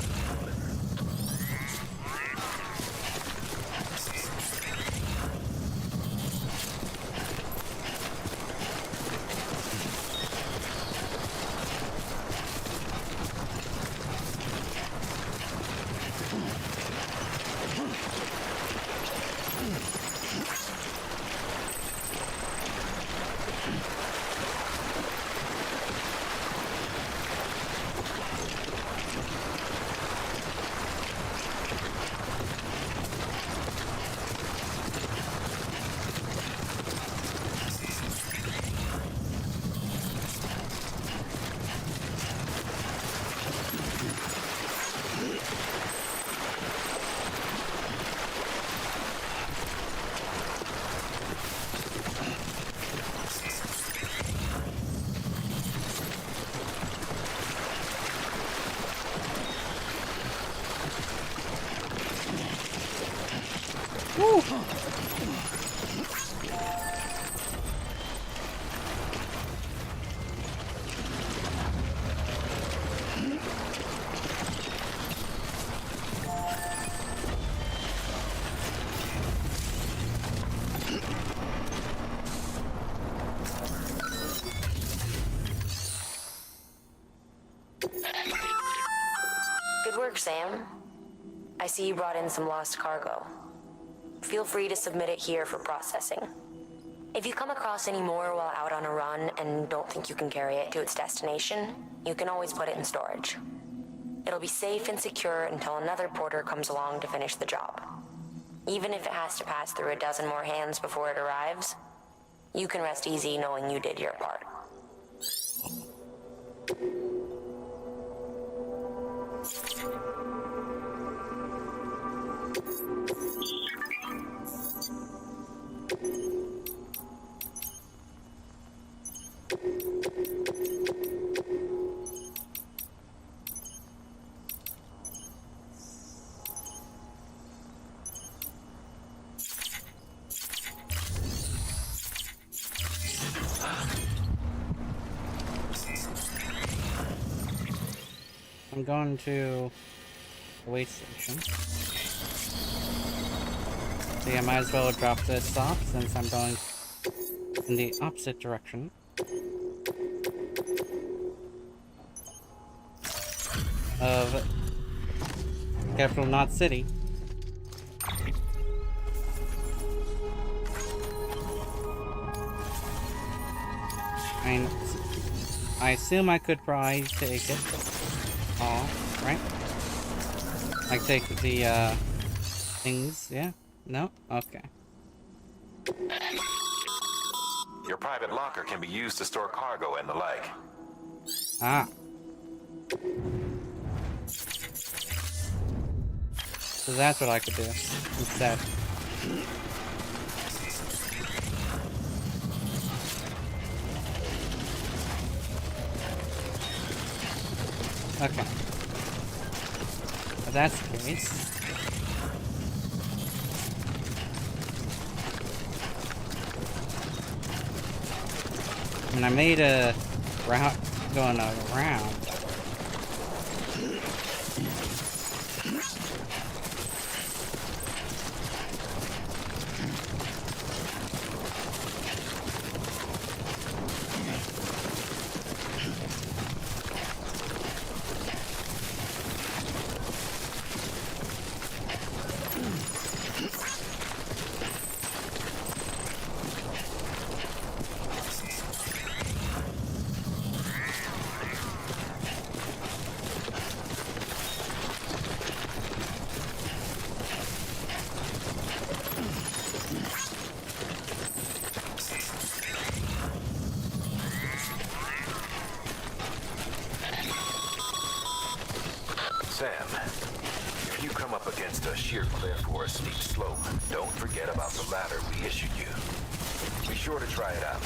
Woo! Good work, Sam. I see you brought in some lost cargo. Feel free to submit it here for processing. If you come across any more while out on a run and don't think you can carry it to its destination, you can always put it in storage. It'll be safe and secure until another porter comes along to finish the job. Even if it has to pass through a dozen more hands before it arrives, you can rest easy knowing you did your part. I'm going to the way station. So yeah, might as well drop this off since I'm going in the opposite direction. Of capital Knot City. I mean, I assume I could probably take it all, right? Like take the things, yeah? No? Okay. Your private locker can be used to store cargo and the like. Ah. So that's what I could do instead. Okay. If that's the case. I mean, I made a route going around. Sam, if you come up against a sheer cliff or a steep slope, don't forget about the ladder we issued you. Be sure to try it out.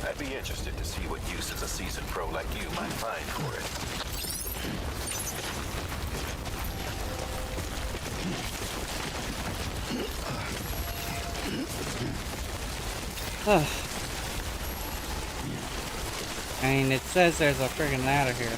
I'd be interested to see what uses a seasoned pro like you might find for it. I mean, it says there's a friggin' ladder here.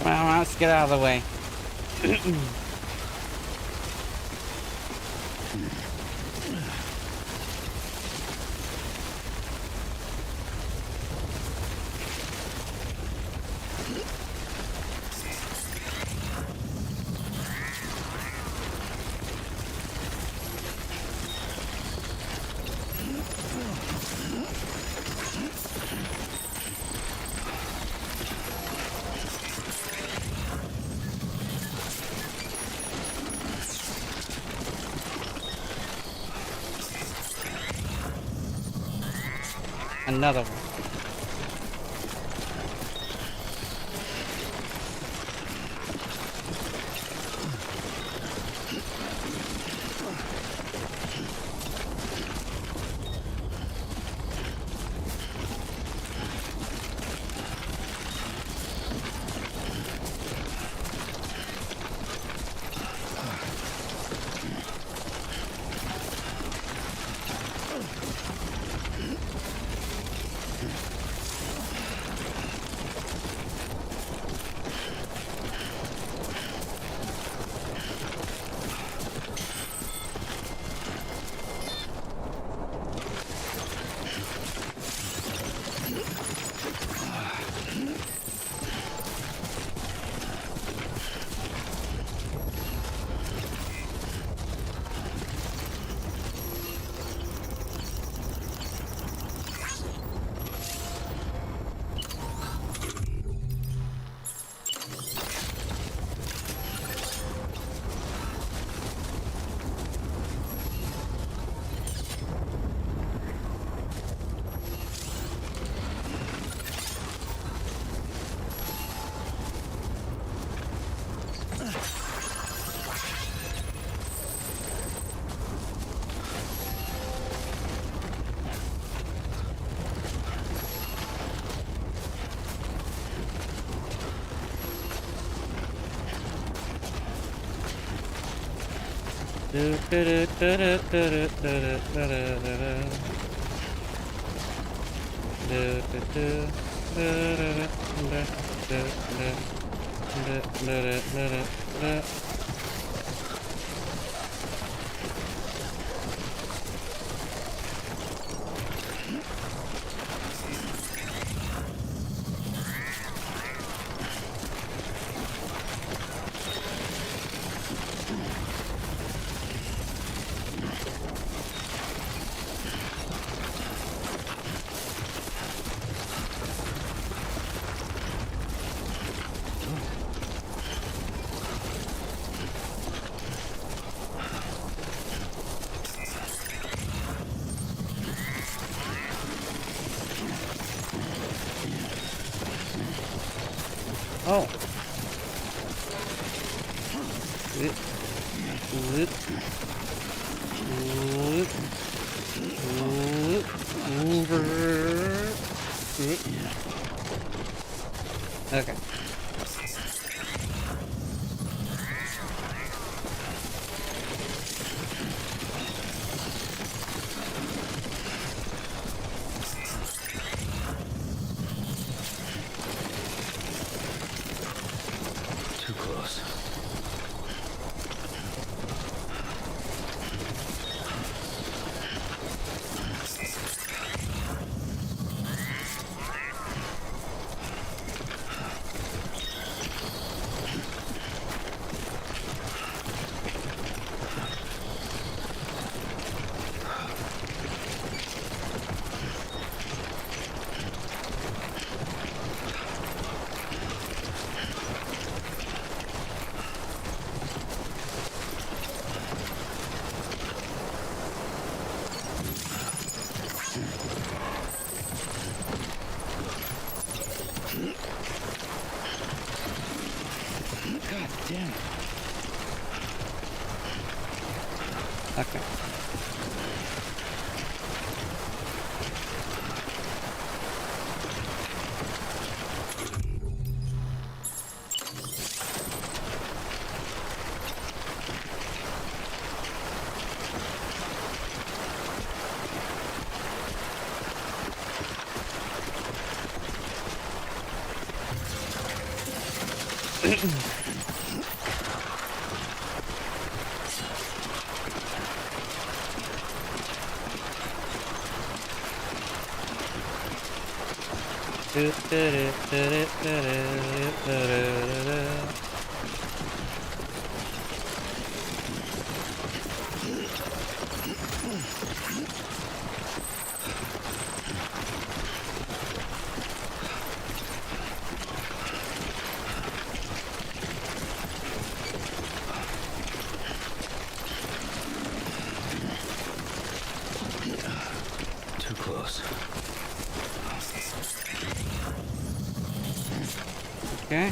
Well, let's get out of the way. Another one. Oh. Okay. Too close. God damn it. Okay. Too close. Okay.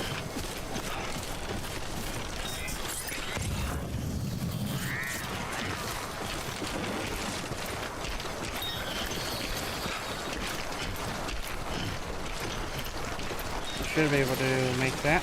Should be able to make that.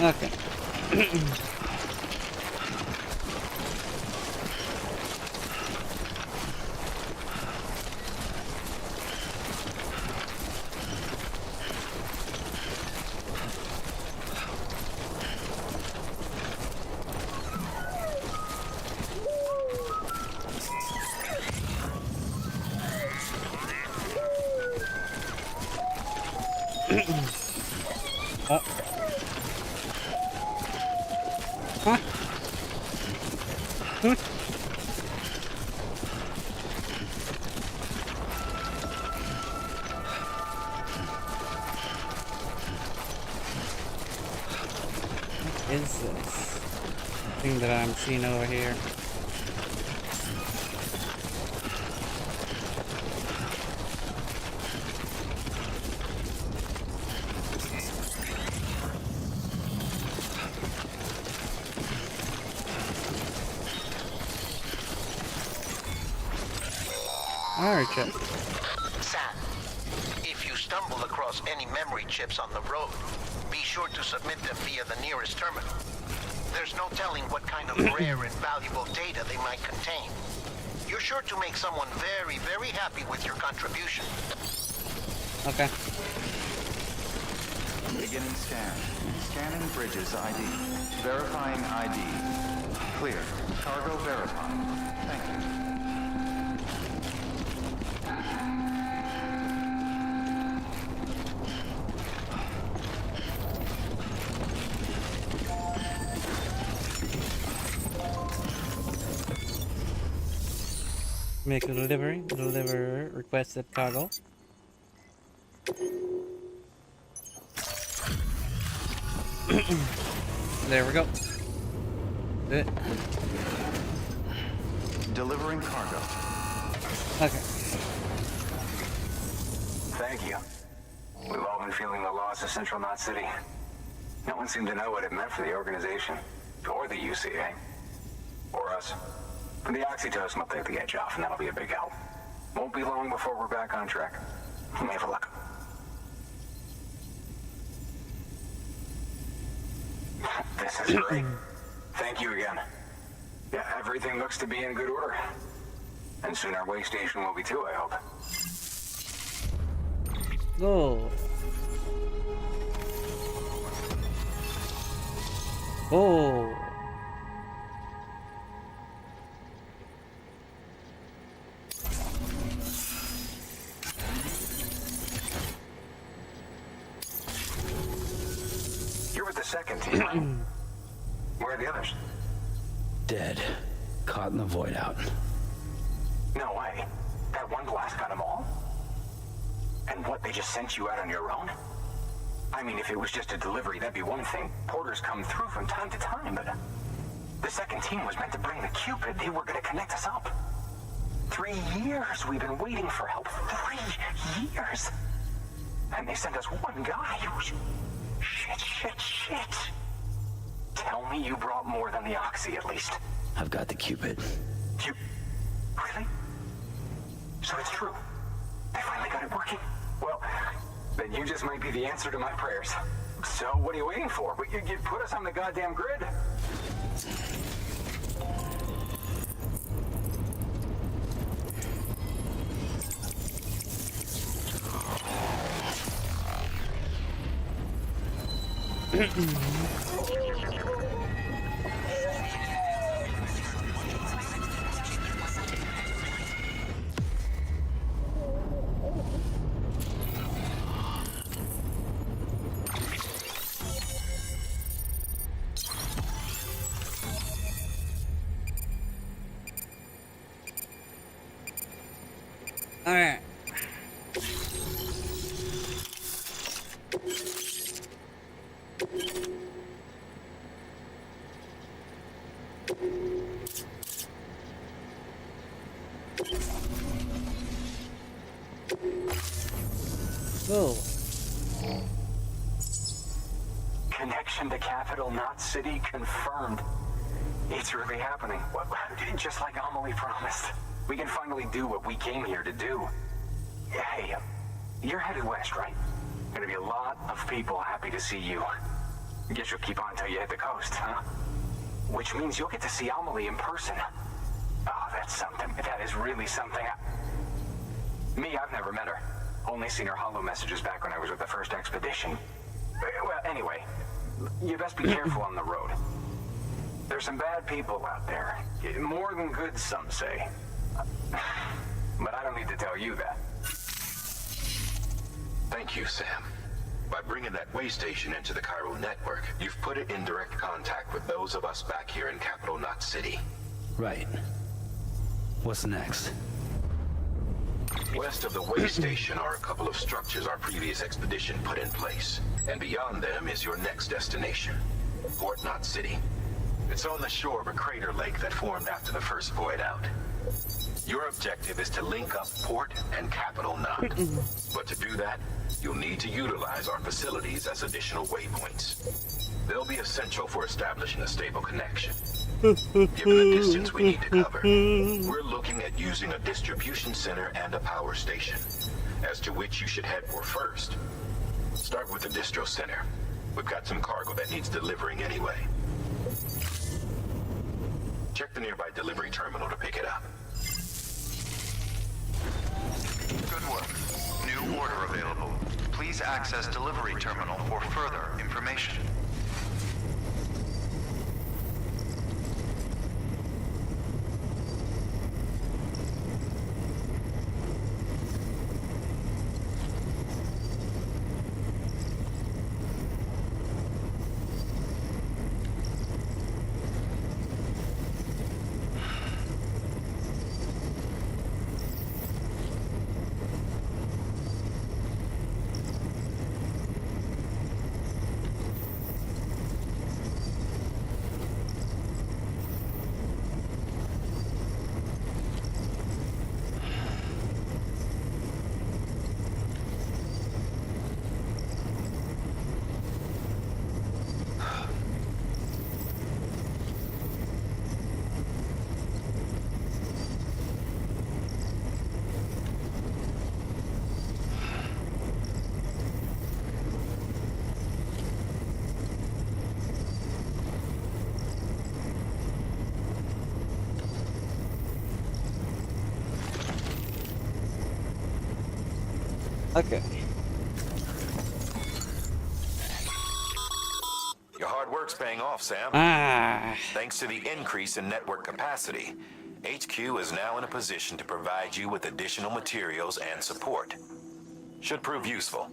Okay. Oh. Huh? Hmm? What is this thing that I'm seeing over here? Alright, Chip. Sam, if you stumble across any memory chips on the road, be sure to submit them via the nearest terminal. There's no telling what kind of rare and valuable data they might contain. You're sure to make someone very, very happy with your contribution. Okay. Beginning scan. Scanning Bridges ID. Verifying ID. Clear. Cargo verified. Thank you. Make a delivery. Deliver requested cargo. There we go. Good. Delivering cargo. Okay. Thank you. We've all been feeling the loss of Central Knot City. No one seemed to know what it meant for the organization, or the UCA, or us. The oxytocin will take the edge off, and that'll be a big help. Won't be long before we're back on track. You may have a look. This is great. Thank you again. Yeah, everything looks to be in good order. And soon our way station will be too, I hope. Go. Oh. You're with the second team, right? Where are the others? Dead. Caught in the void out. No way. That one blast got them all? And what, they just sent you out on your own? I mean, if it was just a delivery, that'd be one thing. Porters come through from time to time, but the second team was meant to bring the Cupid. They were going to connect us up. 3 years we've been waiting for help. 3 years. And they sent us one guy who's... Shit. Tell me you brought more than the Oxy, at least. I've got the Cupid. You... Really? So it's true. They finally got it working. Well, then you just might be the answer to my prayers. So what are you waiting for? You put us on the goddamn grid. Alright. Oh. Connection to Capital Knot City confirmed. It's really happening. Just like Amelie promised. We can finally do what we came here to do. Hey, you're headed west, right? Gonna be a lot of people happy to see you. Guess you'll keep on till you hit the coast, huh? Which means you'll get to see Amelie in person. Oh, that's something. That is really something. Me, I've never met her. Only seen her holo messages back when I was with the first expedition. Well, anyway, you best be careful on the road. There's some bad people out there. More than good, some say. But I don't need to tell you that. Thank you, Sam. By bringing that way station into the Cairo network, you've put it in direct contact with those of us back here in Capital Knot City. Right. What's next? West of the way station are a couple of structures our previous expedition put in place. And beyond them is your next destination, Port Knot City. It's on the shore of a crater lake that formed after the first void out. Your objective is to link up Port and Capital Knot. But to do that, you'll need to utilize our facilities as additional waypoints. They'll be essential for establishing a stable connection. Given the distance we need to cover, we're looking at using a distribution center and a power station, as to which you should head for first. Start with the distro center. We've got some cargo that needs delivering anyway. Check the nearby delivery terminal to pick it up. Good work. New order available. Please access delivery terminal for further information. Okay. Your hard work's paying off, Sam. Thanks to the increase in network capacity, HQ is now in a position to provide you with additional materials and support. Should prove useful.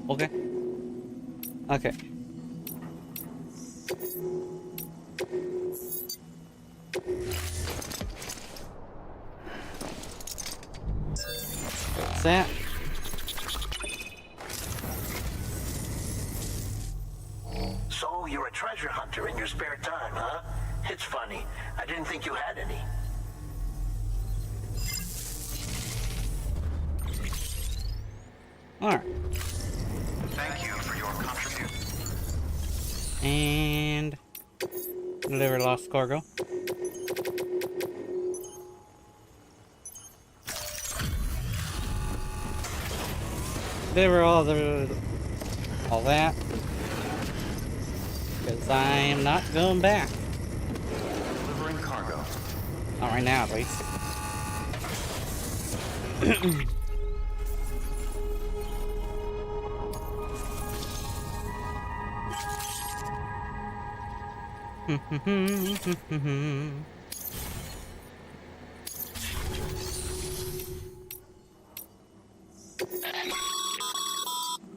Okay. Okay. What's that? So, you're a treasure hunter in your spare time, huh? It's funny. I didn't think you had any. Alright. Thank you for your contribution. And deliver lost cargo. Deliver all that. Because I'm not going back. Delivering cargo. Not right now, at least.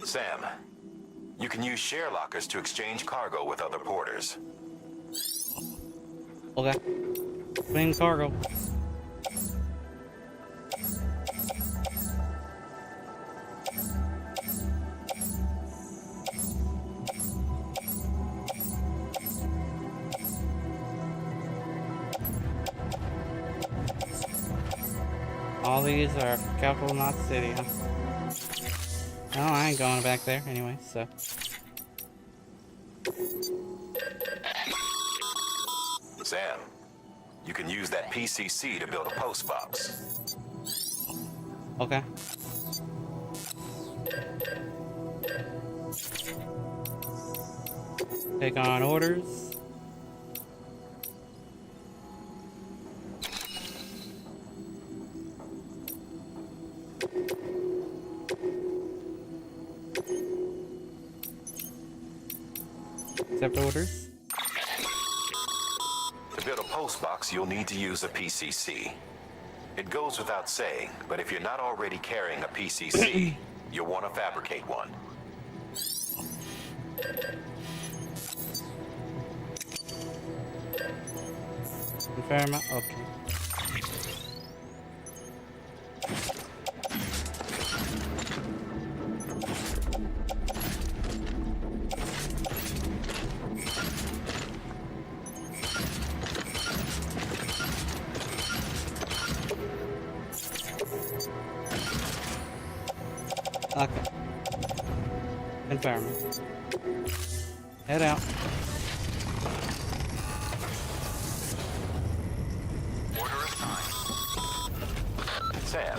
Sam, you can use share lockers to exchange cargo with other porters. Okay. Clean cargo. All these are capital not city, huh? No, I ain't going back there anyway, so. Sam, you can use that PCC to build a post box. Okay. Take on orders. Accept orders. To build a post box, you'll need to use a PCC. It goes without saying, but if you're not already carrying a PCC, you'll want to fabricate one. Confirm. Okay. Okay. Confirm. Head out. Order assigned. Sam,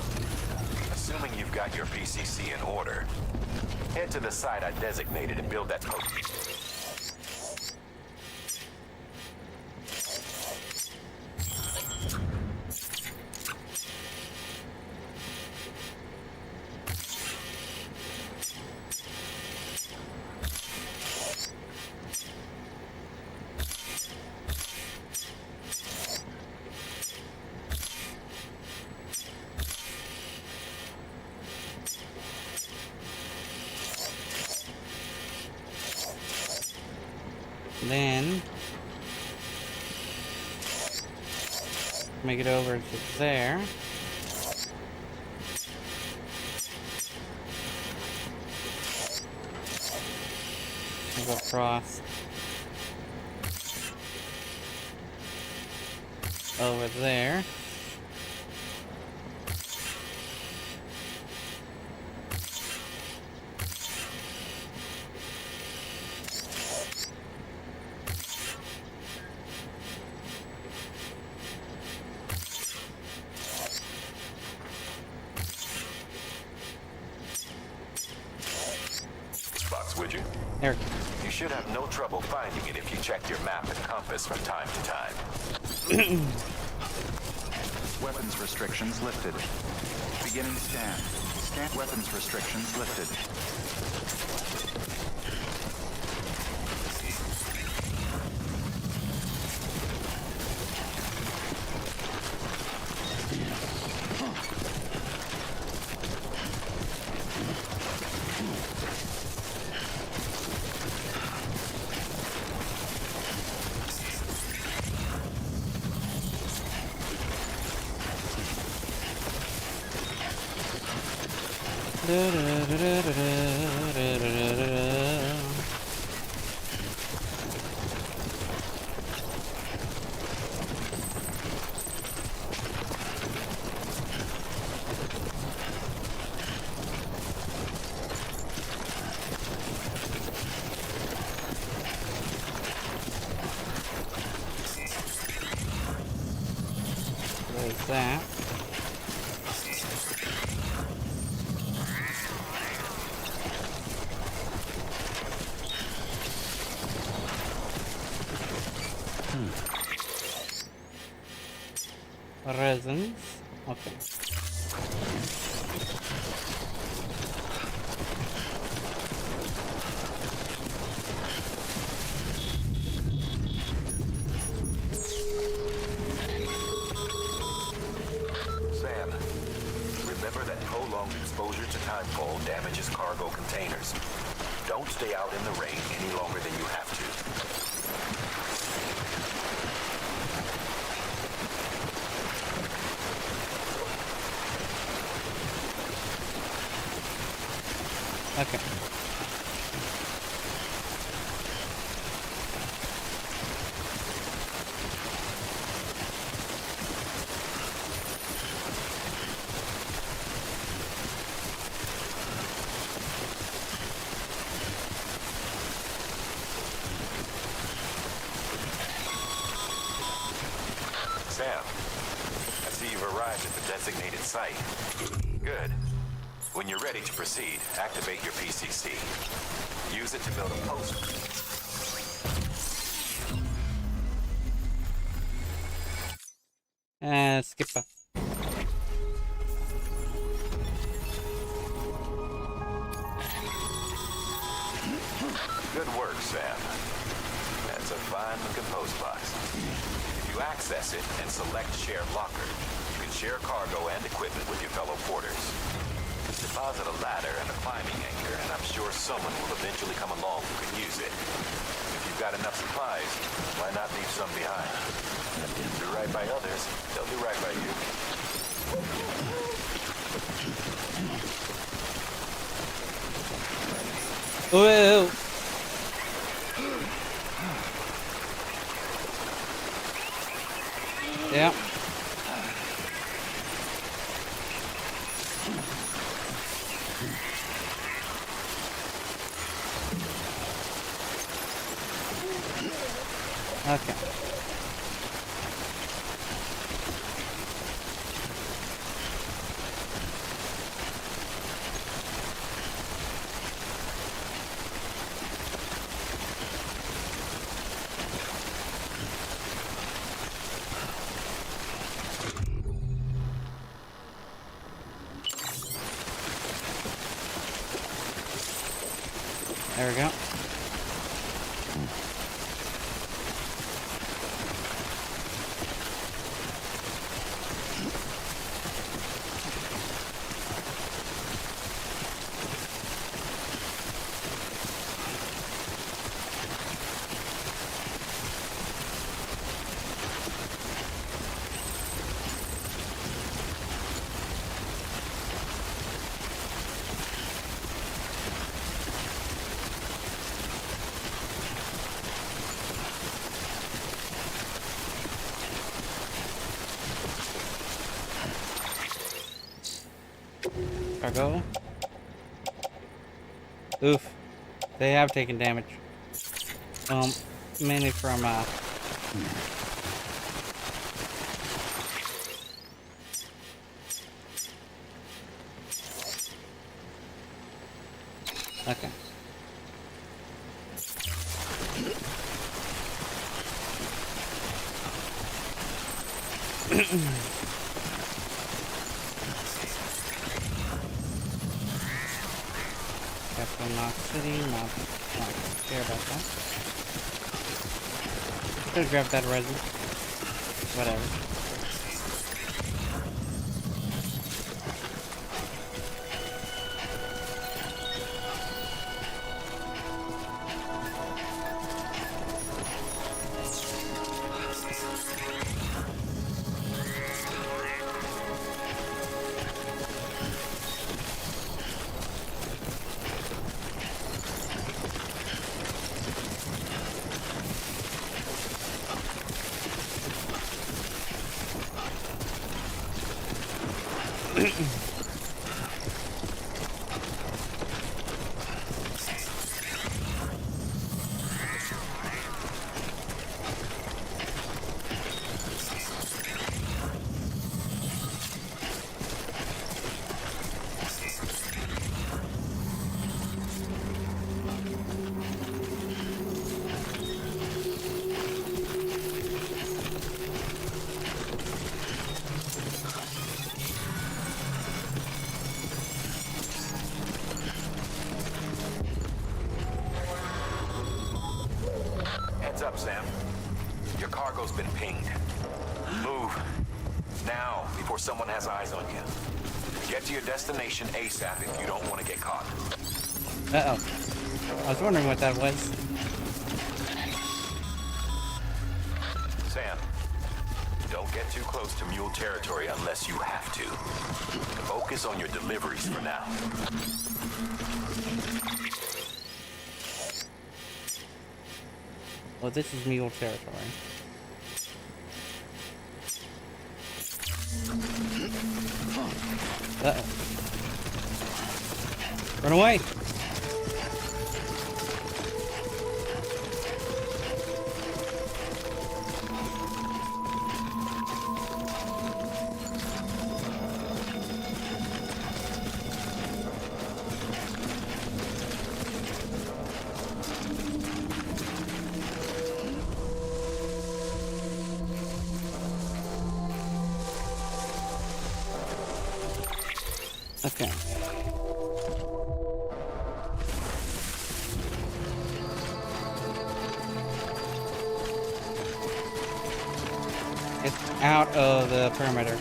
assuming you've got your PCC in order, head to the site I designated and build that post. Then make it over to there. And go across over there. Would you? There. You should have no trouble finding it if you check your map and compass from time to time. Weapons restrictions lifted. Beginning scan. Scan weapons restrictions lifted. There's that. Resins. Okay. Sam, remember that prolonged exposure to timefall damages cargo containers. Don't stay out in the rain any longer than you have to. Okay. Sam, I see you've arrived at the designated site. Good. When you're ready to proceed, activate your PCC. Use it to build a post. Skippa. Good work, Sam. That's a fine-looking post box. If you access it and select Share Locker, you can share cargo and equipment with your fellow porters. Deposit a ladder and a climbing anchor, and I'm sure someone will eventually come along who can use it. If you've got enough supplies, why not leave some behind? Do right by others, they'll do right by you. Whoa! Yeah. Okay. There we go. Cargo. Oof. They have taken damage. Mainly from, okay. Capital Knox City, not care about that. Should have grabbed that resin. Whatever. Heads up, Sam. Your cargo's been pinged. Move. Now, before someone has eyes on you. Get to your destination ASAP if you don't want to get caught. Uh-oh. I was wondering what that was. Sam, don't get too close to mule territory unless you have to. Focus on your deliveries for now. Well, this is mule territory. Uh-oh. Run away! Okay. It's out of the perimeter.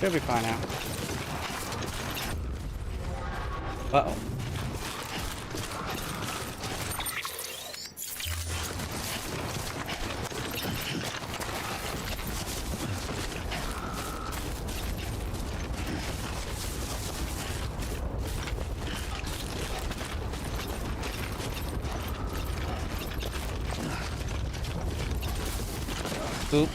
Should be fine now. Uh-oh. Oop.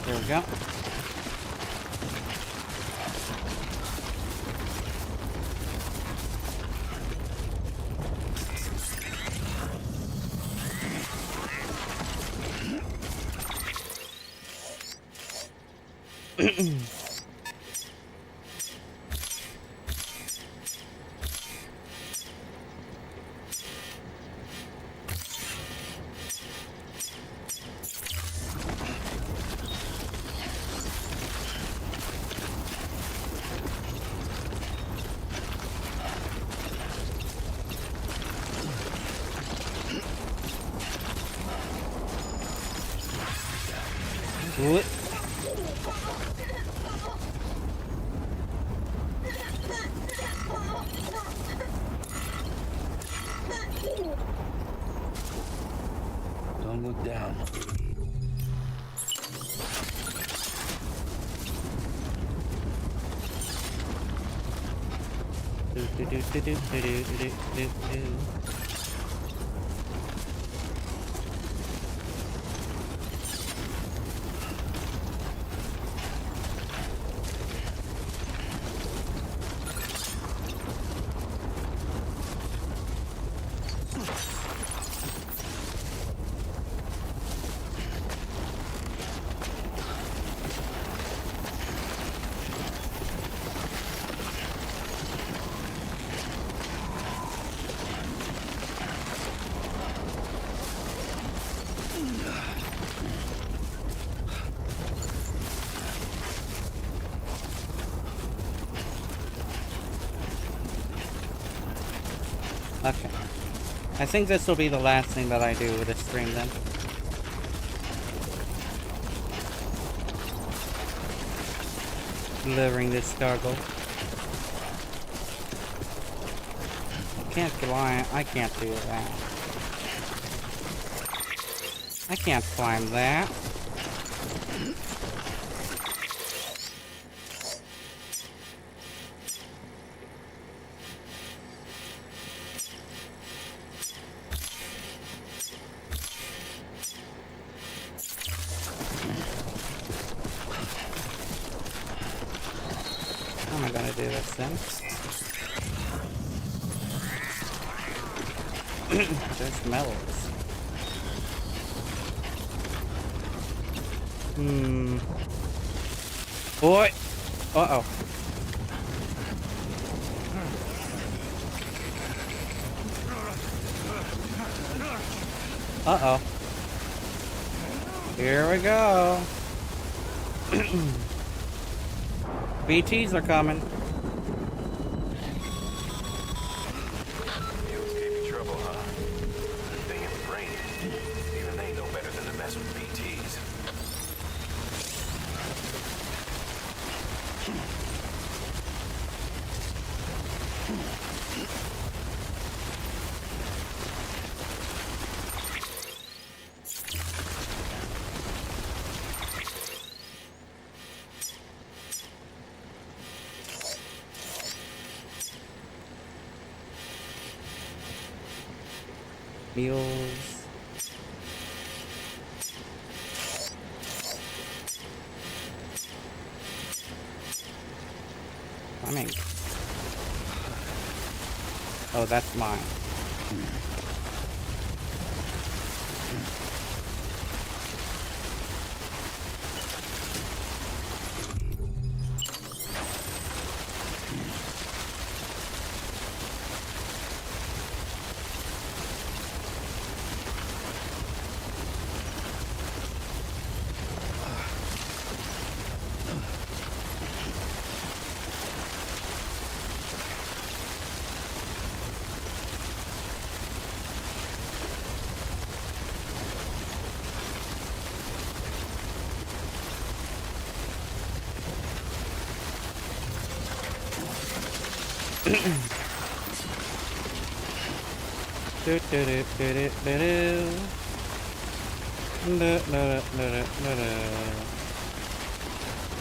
There we go. What? Don't look down. Okay. I think this will be the last thing that I do with this stream then. Delivering this cargo. Can't climb. I can't do that. I can't climb that. How am I gonna do this then? There's metals. Boy! Uh-oh. Uh-oh. Here we go. BTs are coming. Mules gave you trouble, huh? They ain't brain. Even they know better than to mess with BTs. Mules. Coming. Oh, that's mine.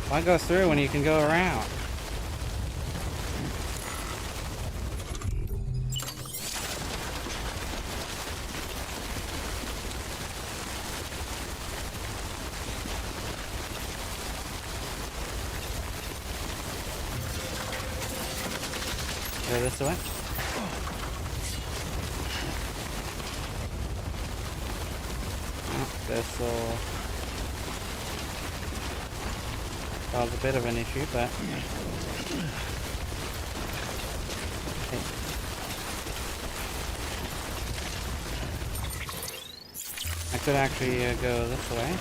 Why go through when you can go around? Go this way. This will cause a bit of an issue, but I could actually go this way.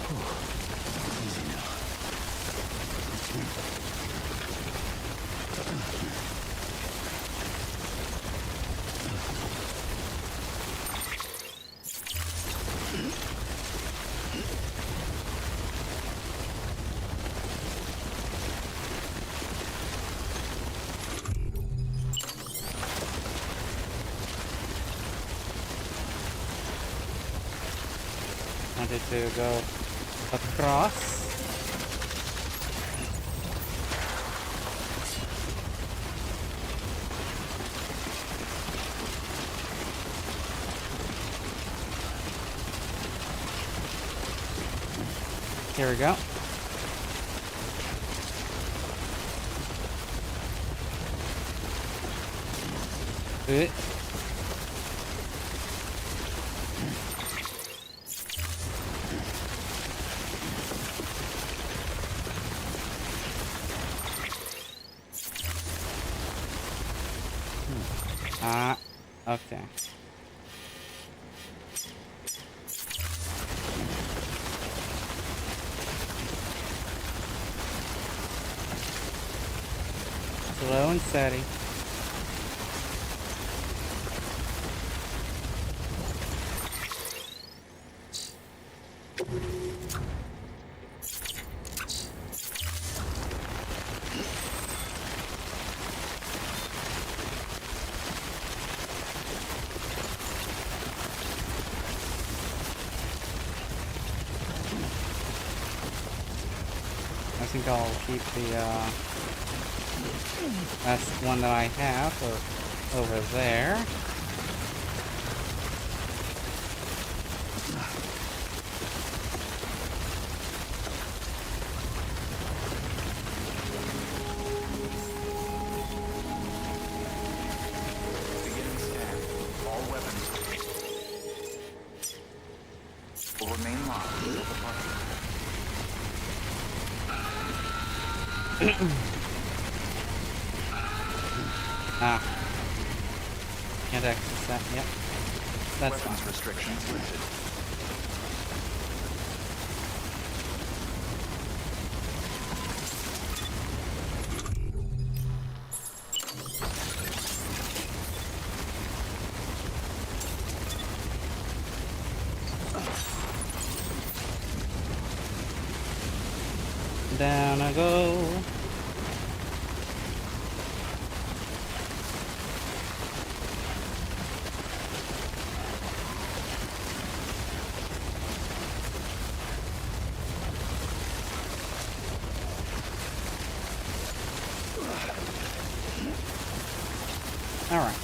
Wanted to go across. Here we go. Good. Okay. Slow and steady. I think I'll keep the that's one that I have over there. Beginning scan. All weapons will remain locked until the party. Can't access that. Yep. That's Weapons fine. restrictions lifted. Down I go. All right.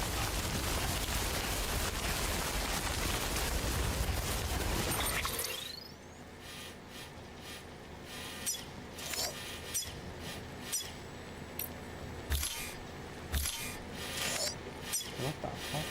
What the fuck?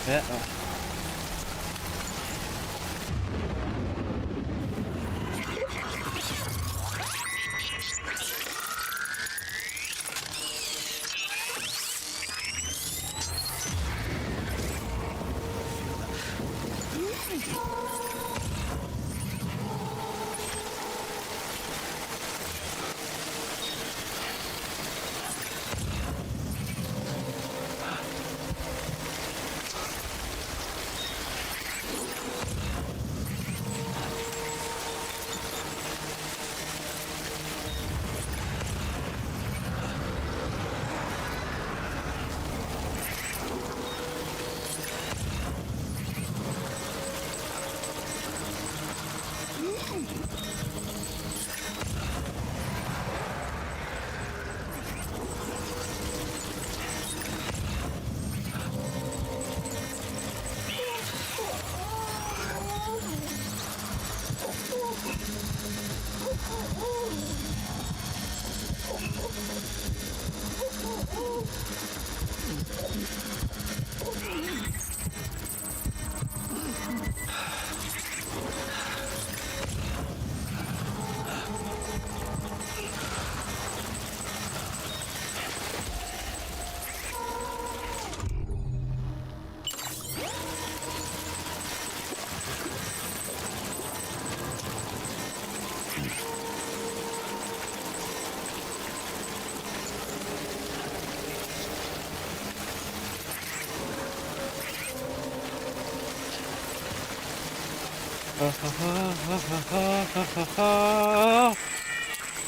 Uh-oh.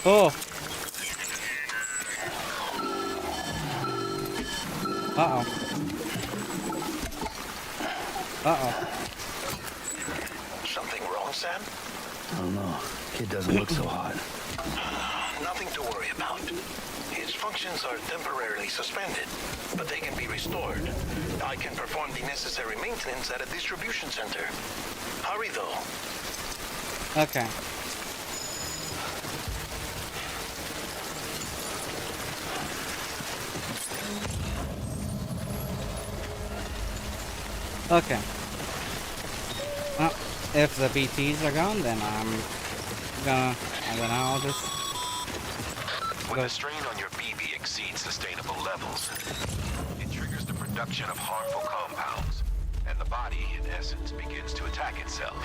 Oh. Uh-oh. Uh-oh. Something wrong, Sam? I don't know. Kid doesn't look so hot. Nothing to worry about. His functions are temporarily suspended, but they can be restored. I can perform the necessary maintenance at a distribution center. Hurry, though. Okay. Okay. Well, if the BTs are gone, then I'll just... When the strain on your BB exceeds sustainable levels, it triggers the production of harmful compounds, and the body, in essence, begins to attack itself.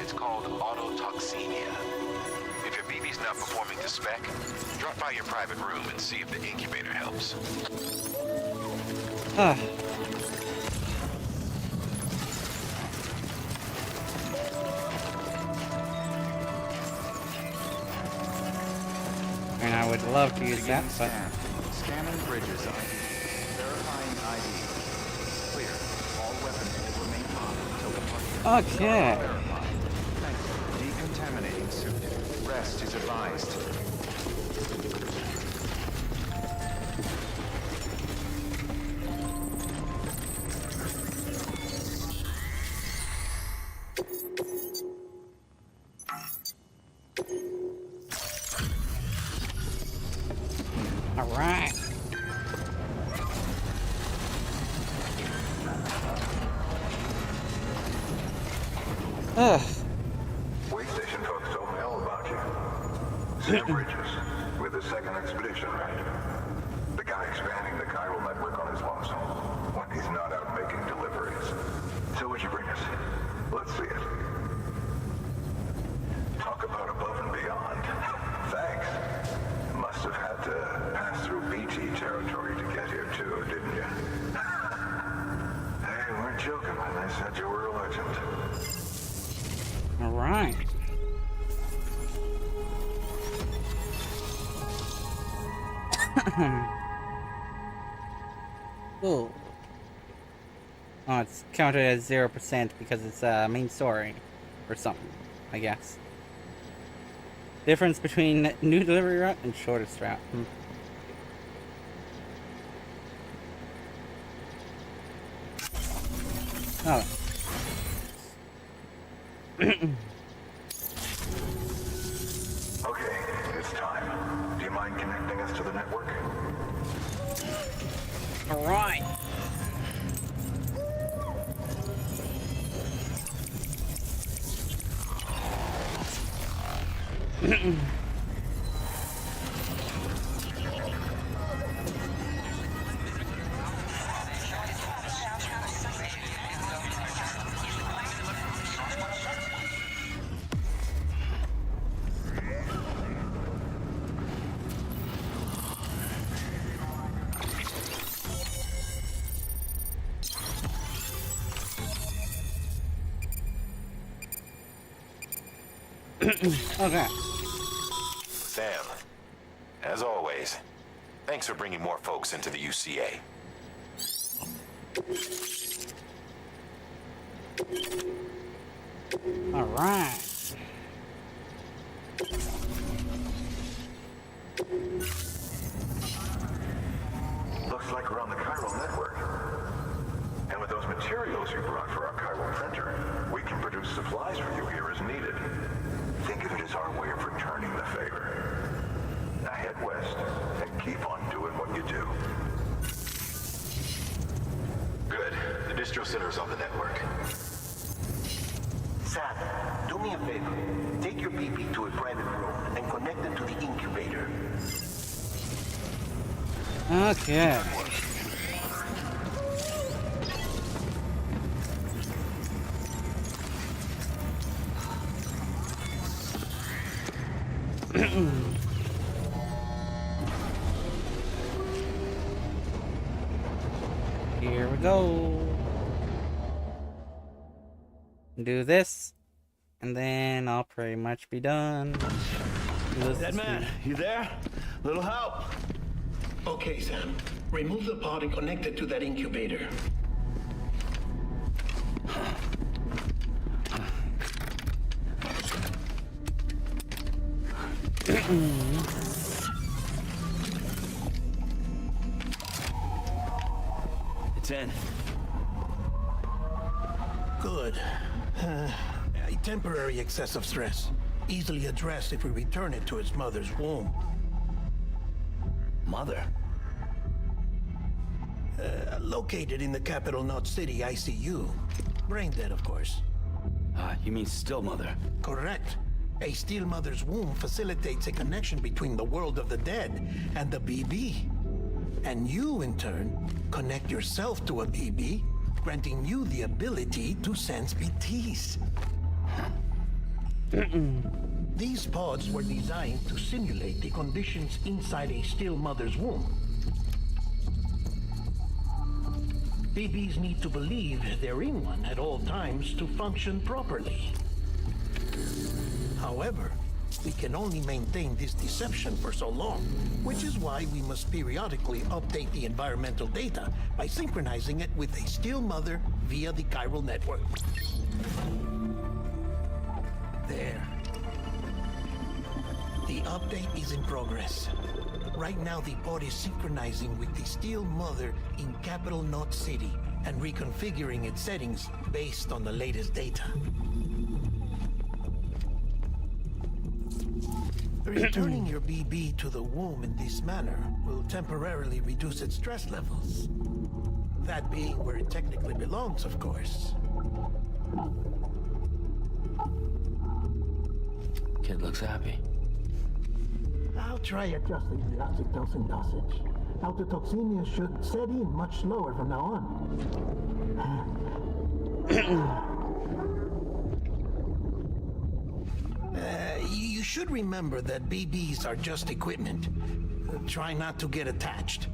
It's called autotoxemia. If your BB's not performing to spec, drop by your private room and see if the incubator helps. And I would love to use that, but... Scanning bridges ID. Verifying ID. Clear. All weapons will remain on until the party. Okay. Verified. Thank you. Decontaminating suit. Rest is advised. Alright. Way station folks told me all about you. Sam Bridges, with the second expedition, right? The guy expanding the chiral network on his lonesome when he's not out making deliveries. So what'd you bring us? Let's see it. Talk about above and beyond. Thanks. Must have had to pass through BT territory to get here too, didn't you? They weren't joking when they said you were a legend. Alright. Ooh. Oh, it's counted as 0% because it's main story or something, I guess. Difference between new delivery route and shortest route. Oh. Okay, it's time. Do you mind connecting us to the network? Alright. Okay. Sam, as always, thanks for bringing more folks into the UCA. All right. Looks like we're on the chiral network. And with those materials you brought for our chiral printer, we can produce supplies for you here as needed. Think of it as our way of returning the favor. Now head west and keep on doing what you do. Good. The distro center's on the network. Sam, do me a favor. Take your BB to a private room and connect it to the incubator. Okay. Here we go. Do this, and then I'll pretty much be done. Dead man, you there? Little help? Okay, Sam. Remove the pod and connect it to that incubator. It's in. Good. A temporary excessive stress. Easily addressed if we return it to its mother's womb. Mother? Located in the capital Knot City ICU. Brain dead, of course. You mean still mother? Correct. A still mother's womb facilitates a connection between the world of the dead and the BB. And you, in turn, connect yourself to a BB, granting you the ability to sense BTs. These pods were designed to simulate the conditions inside a still mother's womb. BBs need to believe they're in one at all times to function properly. However, we can only maintain this deception for so long, which is why we must periodically update the environmental data by synchronizing it with a still mother via the chiral network. There. The update is in progress. Right now, the pod is synchronizing with the still mother in capital Knot City and reconfiguring its settings based on the latest data. Returning your BB to the womb in this manner will temporarily reduce its stress levels. That being where it technically belongs, of course. Kid looks happy. I'll try adjusting the oxytocin dosage. Autotoxemia should set in much slower from now on. You should remember that BBs are just equipment. Try not to get attached.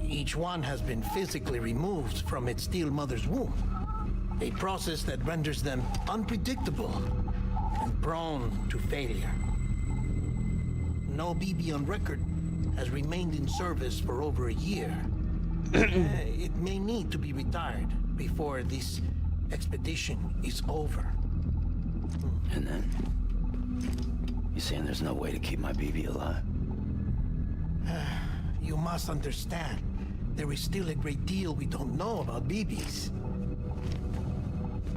Each one has been physically removed from its still mother's womb. A process that renders them unpredictable and prone to failure. No BB on record has remained in service for over a year. It may need to be retired before this expedition is over. And then? You saying there's no way to keep my BB alive? You must understand, there is still a great deal we don't know about BBs.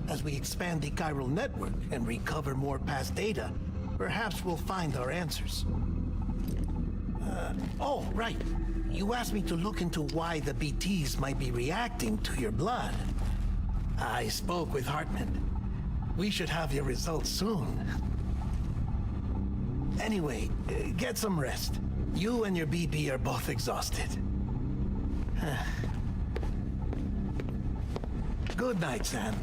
As we expand the chiral network and recover more past data, perhaps we'll find our answers. Oh, right. You asked me to look into why the BTs might be reacting to your blood. I spoke with Hartman. We should have your results soon. Anyway, get some rest. You and your BB are both exhausted. Good night, Sam.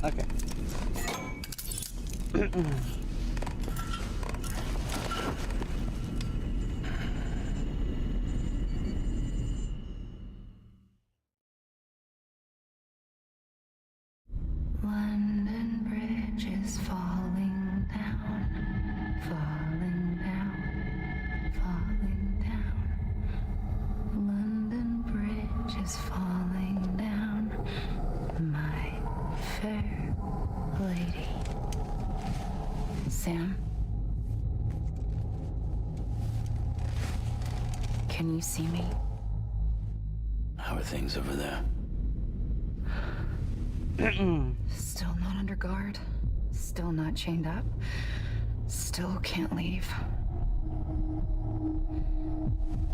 Okay. London Bridge is falling down, falling down, falling down. London Bridge is falling down, my fair lady. Sam? Can you see me? How are things over there? Still not under guard. Still not chained up. Still can't leave.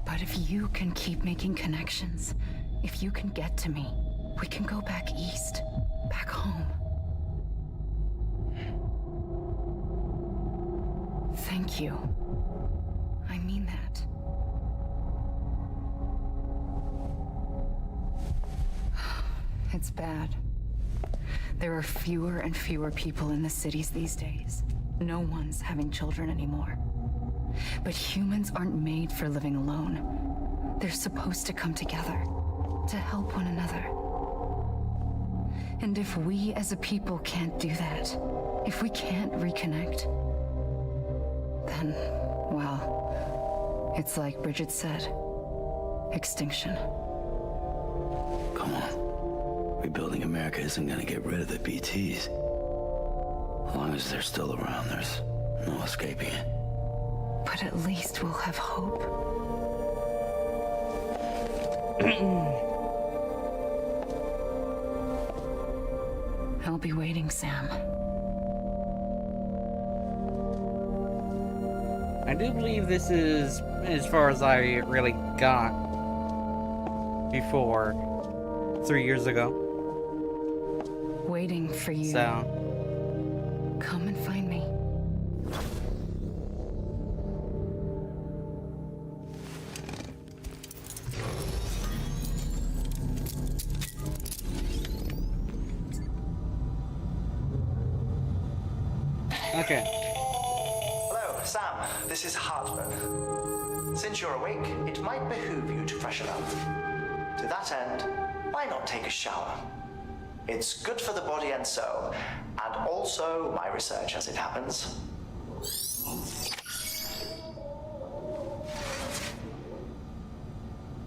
But if you can keep making connections, if you can get to me, we can go back east, back home. Thank you. I mean that. It's bad. There are fewer and fewer people in the cities these days. No one's having children anymore. But humans aren't made for living alone. They're supposed to come together, to help one another. And if we as a people can't do that, if we can't reconnect, then, well, it's like Bridget said, extinction. Come on. Rebuilding America isn't gonna get rid of the BTs. As long as they're still around, there's no escaping it. But at least we'll have hope. I'll be waiting, Sam. I do believe this is as far as I really got before 3 years ago. Waiting for you. So, come and find me. okay. Hello, Sam. This is Hartman. Since you're awake, it might behoove you to freshen up. To that end, why not take a shower? It's good for the body and soul, and also my research as it happens.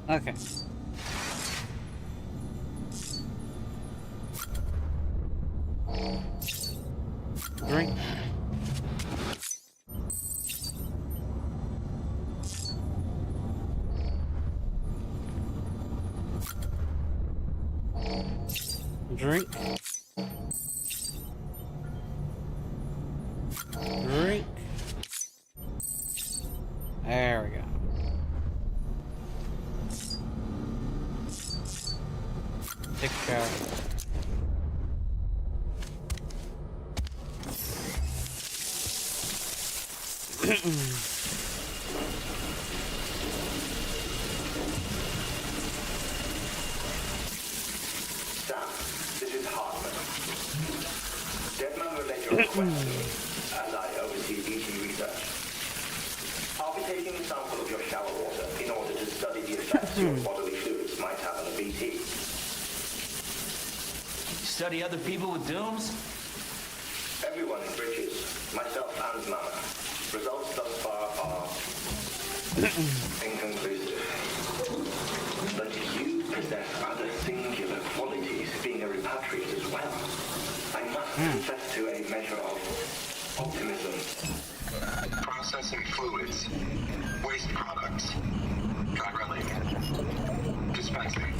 Okay. Drink. Drink. Drink. There we go. Take a shower. This is Hartman. Deadman relayed your request to me, and I oversee BT research. I'll be taking a sample of your shower water in order to study the effects your bodily fluids might have on a BT. Study other people with dooms? Everyone in Bridges, myself and Mama. Results thus far are inconclusive. But you possess other singular qualities, being a repatriate as well. I must confess to a measure of optimism. Processing fluids, waste products, chiralium, dispensing.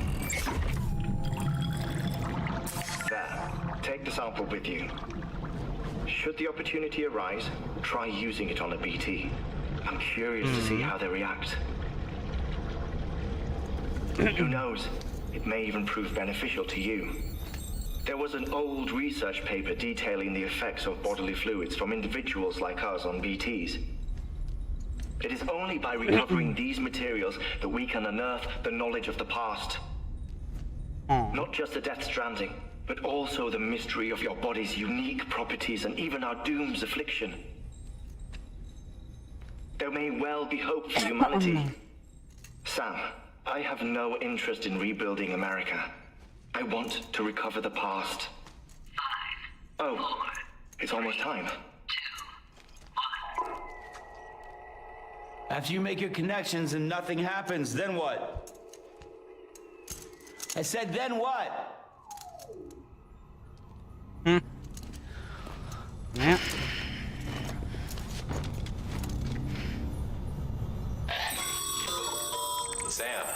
There, take the sample with you. Should the opportunity arise, try using it on a BT. I'm curious to see how they react. Who knows? It may even prove beneficial to you. There was an old research paper detailing the effects of bodily fluids from individuals like us on BTs. It is only by recovering these materials that we can unearth the knowledge of the past. Not just the Death Stranding, but also the mystery of your body's unique properties and even our doom's affliction. There may well be hope for humanity. Sam, I have no interest in rebuilding America. I want to recover the past. 5, 4, it's almost time. After you make your connections and nothing happens, then what? I said, then what? Yeah. Sam,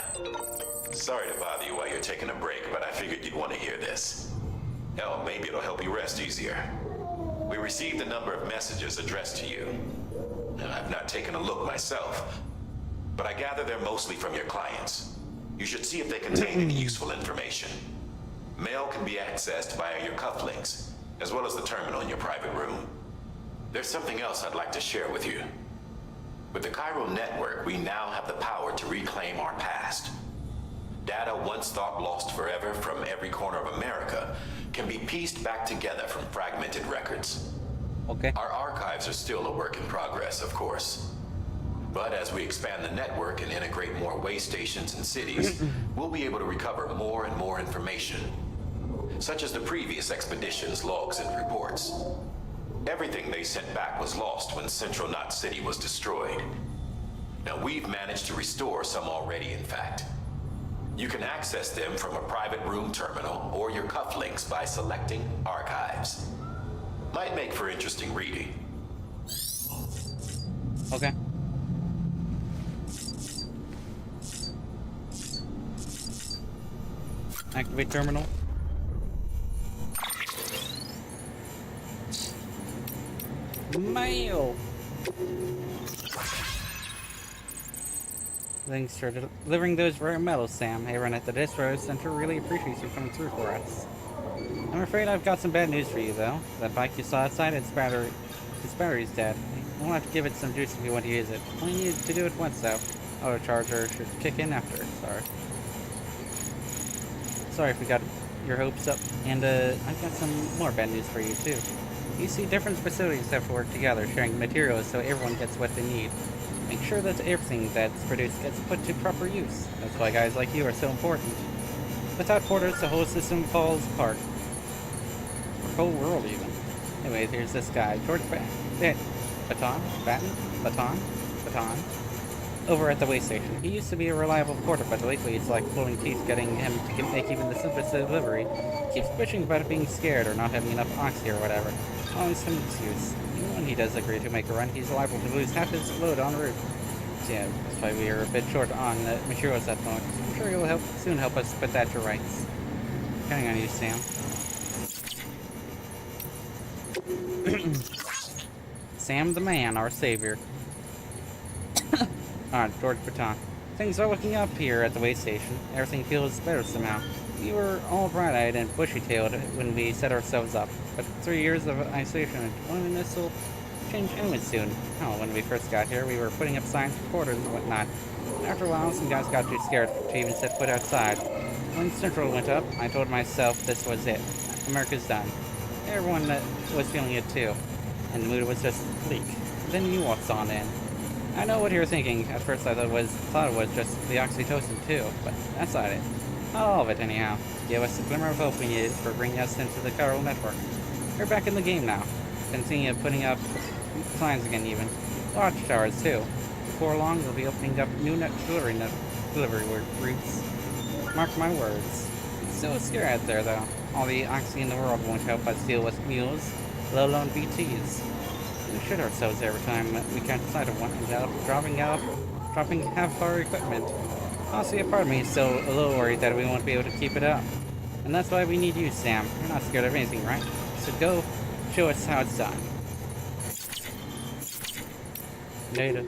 sorry to bother you while you're taking a break, but I figured you'd want to hear this. Hell, maybe it'll help you rest easier. We received a number of messages addressed to you. Now, I've not taken a look myself, but I gather they're mostly from your clients. You should see if they contain any useful information. Mail can be accessed via your cufflinks, as well as the terminal in your private room. There's something else I'd like to share with you. With the Cairo network, we now have the power to reclaim our past. Data once thought lost forever from every corner of America can be pieced back together from fragmented records. Okay. Our archives are still a work in progress, of course. But as we expand the network and integrate more way stations and cities, we'll be able to recover more and more information, such as the previous expedition's logs and reports. Everything they sent back was lost when Central Knot City was destroyed. Now, we've managed to restore some already, in fact. You can access them from a private room terminal or your cufflinks by selecting Archives. Might make for interesting reading. Okay. Activate terminal. Mail! Thanks for delivering those rare metals, Sam. Everyone at the Distro Center really appreciates you coming through for us. I'm afraid I've got some bad news for you, though. That bike you saw outside, its battery's dead. We'll have to give it some juice if you want to use it. Only need to do it once, though. Auto charger should kick in after. Sorry if we got your hopes up. And I've got some more bad news for you, too. You see, different facilities have to work together, sharing materials so everyone gets what they need. Make sure that everything that's produced gets put to proper use. That's why guys like you are so important. Without porters, the whole system falls apart. The whole world, even. Anyway, here's this guy, George Baton, over at the way station. He used to be a reliable porter, but lately it's like pulling teeth getting him to make even the simplest delivery. Keeps bitching about being scared or not having enough oxy or whatever. Always some excuse. Even when he does agree to make a run, he's liable to lose half his load en route. So yeah, that's why we are a bit short on materials at the moment. I'm sure you'll soon help us put that to rights. Counting on you, Sam. Sam the man, our savior. George Baton. Things are looking up here at the way station. Everything feels better somehow. We were all bright-eyed and bushy-tailed when we set ourselves up, but 3 years of isolation and loneliness will change anyway soon. Oh, when we first got here, we were putting up signs for quarters and whatnot. After a while, some guys got too scared to even set foot outside. When Central went up, I told myself this was it. America's done. Everyone was feeling it too, and the mood was just bleak. Then you walked on in. I know what you're thinking. At first I thought it was just the oxytocin too, but that's not it. Not all of it anyhow. Gave us the glimmer of hope we needed for bringing us into the Cairo network. We're back in the game now. Been seeing you putting up signs again even. Watchtowers too. Before long we'll be opening up new delivery routes. Mark my words. It's so scary out there though. All the oxy in the world won't help us deal with mules, let alone BTs. We shit ourselves every time we catch sight of one and end up dropping half our equipment. Honestly, a part of me is still a little worried that we won't be able to keep it up. And that's why we need you, Sam. You're not scared of anything, right? So go, show us how it's done. Data.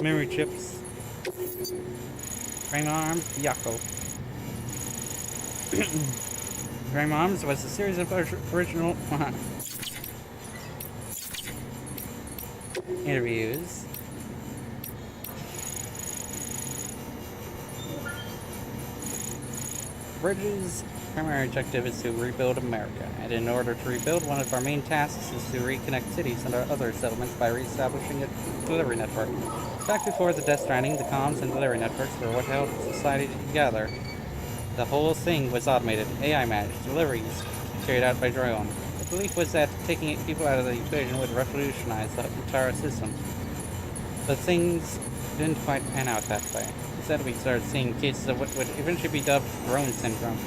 Memory chips. Frame arms. Yako. Frame arms was a series of original interviews. Bridges' primary objective is to rebuild America, and in order to rebuild, one of our main tasks is to reconnect cities and other settlements by reestablishing a delivery network. Back before the Death Stranding, the comms and delivery networks were what held society together. The whole thing was automated, AI managed, deliveries carried out by drone. The belief was that taking people out of the equation would revolutionize the entire system. But things didn't quite pan out that way. Instead, we started seeing cases of what would eventually be dubbed drone syndrome.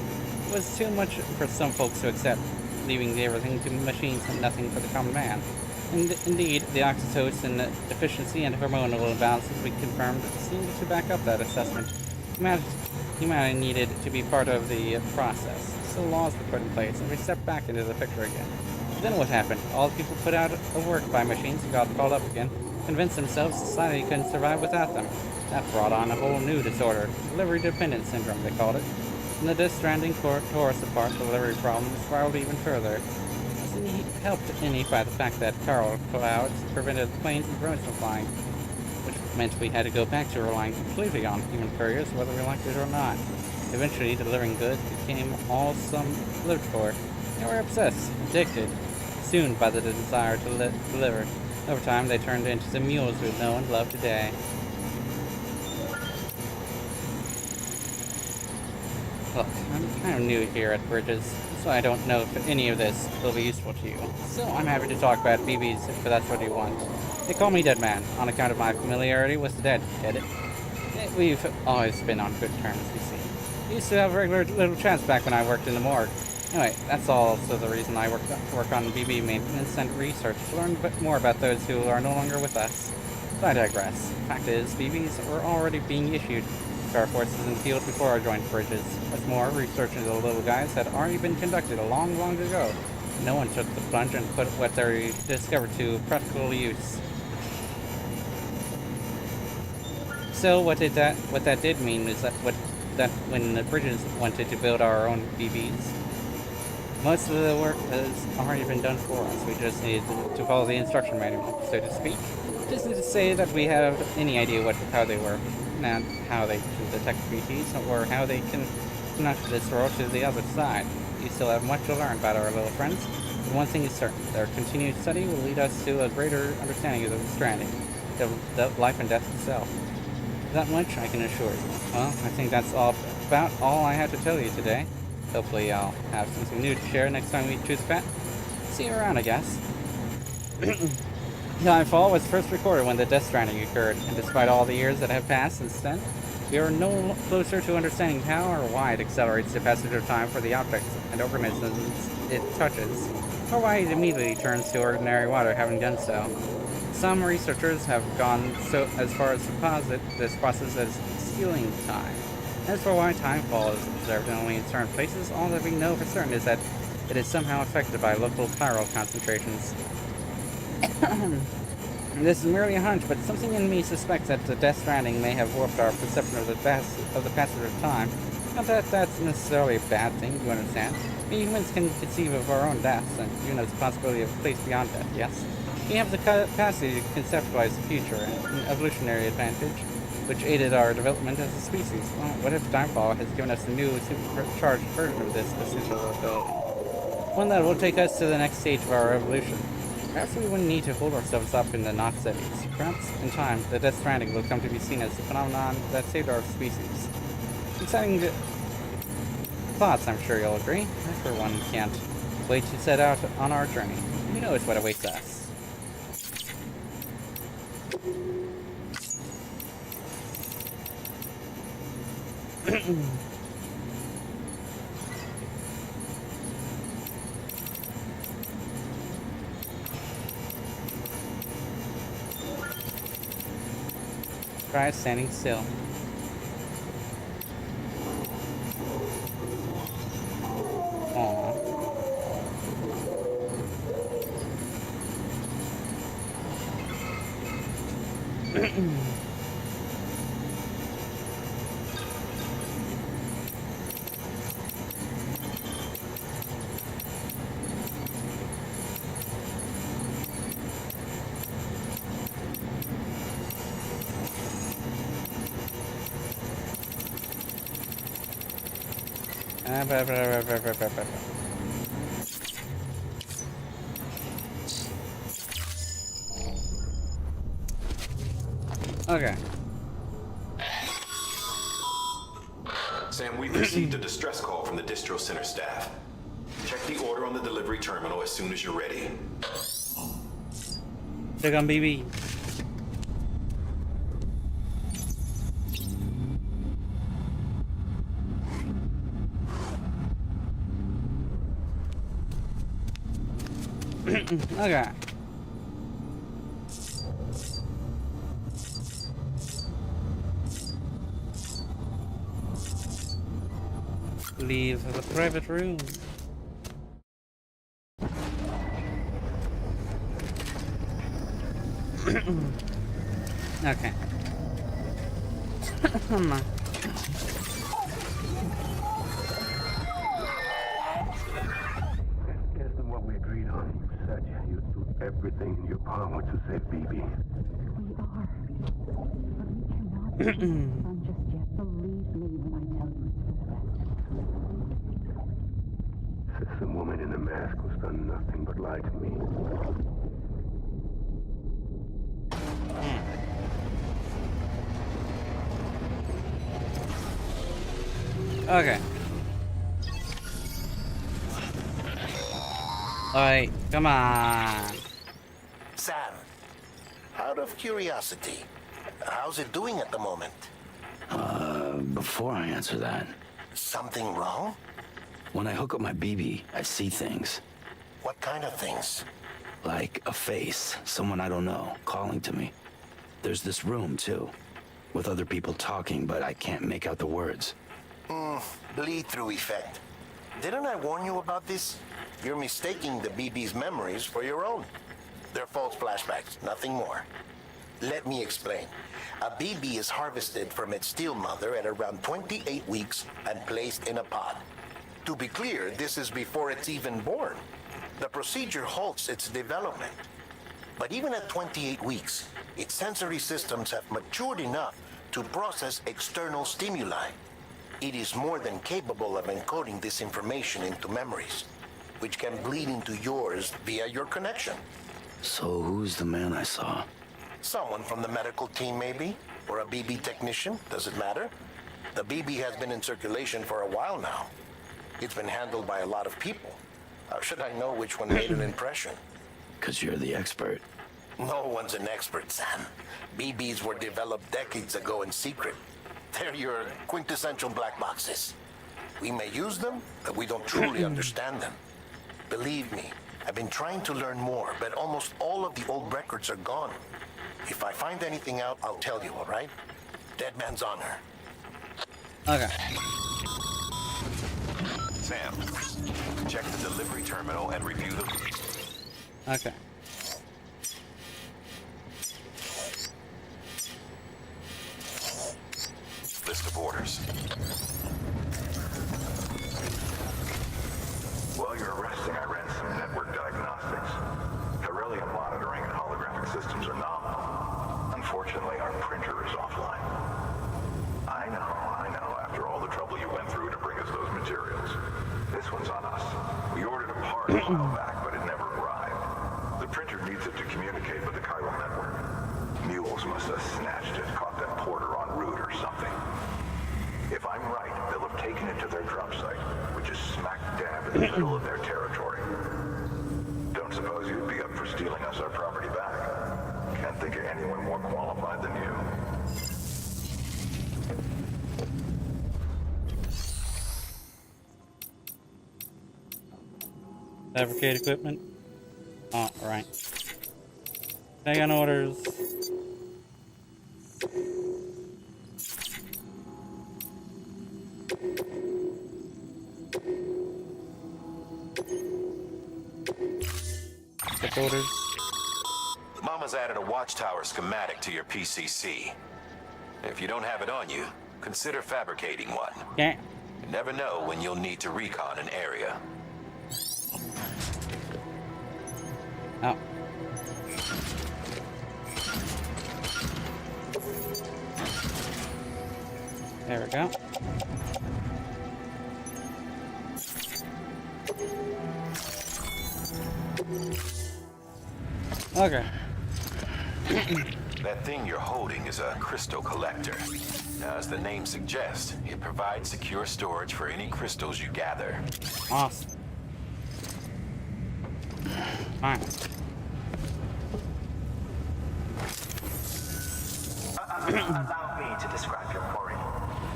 It was too much for some folks to accept, leaving everything to machines and nothing for the common man. And indeed, the oxytocin deficiency and hormonal imbalances we confirmed seemed to back up that assessment. Humanity needed to be part of the process, so laws were put in place, and we stepped back into the picture again. Then what happened? All the people put out of work by machines got called up again, convinced themselves society couldn't survive without them. That brought on a whole new disorder, delivery dependence syndrome, they called it. And the Death Stranding tore us apart, the delivery problem spiraled even further. It helped any by the fact that Carl clouds prevented planes and drones from flying, which meant we had to go back to relying completely on human couriers, whether we liked it or not. Eventually, delivering goods became all some lived for. They were obsessed, addicted, consumed by the desire to deliver. Over time, they turned into the mules we know and love today. Look, I'm kind of new here at Bridges, so I don't know if any of this will be useful to you. So I'm happy to talk about BBs if that's what you want. They call me Dead Man, on account of my familiarity with the dead, get it? We've always been on good terms, you see. We used to have regular little chats back when I worked in the morgue. Anyway, that's also the reason I work on BB maintenance and research, to learn a bit more about those who are no longer with us. But I digress. Fact is, BBs were already being issued to our forces in the field before I joined Bridges. What's more, research into the little guys had already been conducted a long, long ago. No one took the plunge and put what they discovered to practical use. So what that did mean is that when the Bridges wanted to build our own BBs, most of the work has already been done for us. We just needed to follow the instruction manual, so to speak. Just need to say that we have any idea how they work, not how they can detect BTs, or how they can connect this world to the other side. We still have much to learn about our little friends, but one thing is certain: their continued study will lead us to a greater understanding of the Stranding, the life and death itself. That much I can assure you. Well, I think that's about all I had to tell you today. Hopefully I'll have something new to share next time we choose a pet. See you around, I guess. Nightfall was first recorded when the Death Stranding occurred, and despite all the years that have passed since then, we are no closer to understanding how or why it accelerates the passage of time for the objects and organisms it touches, or why it immediately turns to ordinary water, having done so. Some researchers have gone as far as to posit this process as stealing time. As for why timefall is observed only in certain places, all that we know for certain is that it is somehow affected by local chiral concentrations. This is merely a hunch, but something in me suspects that the Death Stranding may have warped our perception of the passage of time. Not that that's necessarily a bad thing, you understand. We humans can conceive of our own deaths, and even as the possibility of a place beyond death, yes? We have the capacity to conceptualize the future, an evolutionary advantage, which aided our development as a species. Well, what if timefall has given us a new, supercharged version of this essential ability? One that will take us to the next stage of our evolution. Perhaps we wouldn't need to hold ourselves up in the not cities. Perhaps, in time, the Death Stranding will come to be seen as the phenomenon that saved our species. Exciting thoughts, I'm sure you'll agree. I, for one, can't wait to set out on our journey. Who knows what awaits us? Try standing still. Aww. Okay. Sam, we've received a distress call from the distro center staff. Check the order on the delivery terminal as soon as you're ready. They're gonna BB. Okay. Leave the private room. Okay. Come on. Isn't what we agreed on. You said you'd do everything in your power to save BB. We are. But we cannot leave son just yet. Believe me when I tell you it's for the best. Says the woman in the mask who's done nothing but lie to me. Okay. Alright, come on. Sam, out of curiosity, how's it doing at the moment? Before I answer that, Something wrong? when I hook up my BB, I see things. What kind of things? Like a face, someone I don't know, calling to me. There's this room, too, with other people talking, but I can't make out the words. Bleed-through effect. Didn't I warn you about this? You're mistaking the BB's memories for your own. They're false flashbacks, nothing more. Let me explain. A BB is harvested from its steel mother at around 28 weeks and placed in a pod. To be clear, this is before it's even born. The procedure halts its development. But even at 28 weeks, its sensory systems have matured enough to process external stimuli. It is more than capable of encoding this information into memories, which can bleed into yours via your connection. So who's the man I saw? Someone from the medical team, maybe? Or a BB technician? Does it matter? The BB has been in circulation for a while now. It's been handled by a lot of people. How should I know which one made an impression? 'Cause you're the expert. No one's an expert, Sam. BBs were developed decades ago in secret. They're your quintessential black boxes. We may use them, but we don't truly understand them. Believe me, I've been trying to learn more, but almost all of the old records are gone. If I find anything out, I'll tell you, all right? Dead man's honor. Okay. Sam, check the delivery terminal and review the... Okay. List of orders. While you're resting, I ran some network diagnostics. Beryllium monitoring and holographic systems are nominal. Unfortunately, our printer is offline. I know. After all the trouble you went through to bring us those materials. This one's on us. We ordered a part a while back, but it never arrived. The printer needs it to communicate with the chiral network. Mules must have snatched it, caught that porter en route or something. If I'm right, they'll have taken it to their drop site, which is smack dab in the middle of their territory. Don't suppose you'd be up for stealing us our property back? Can't think of anyone more qualified than you. Fabricate equipment. Oh, right. Taking orders. Mama's added a watchtower schematic to your PCC. If you don't have it on you, consider fabricating one. Yeah. You never know when you'll need to recon an area. Oh. There we go. Okay. That thing you're holding is a crystal collector. Now, as the name suggests, it provides secure storage for any crystals you gather. Awesome. Fine. Allow me to describe your quarry.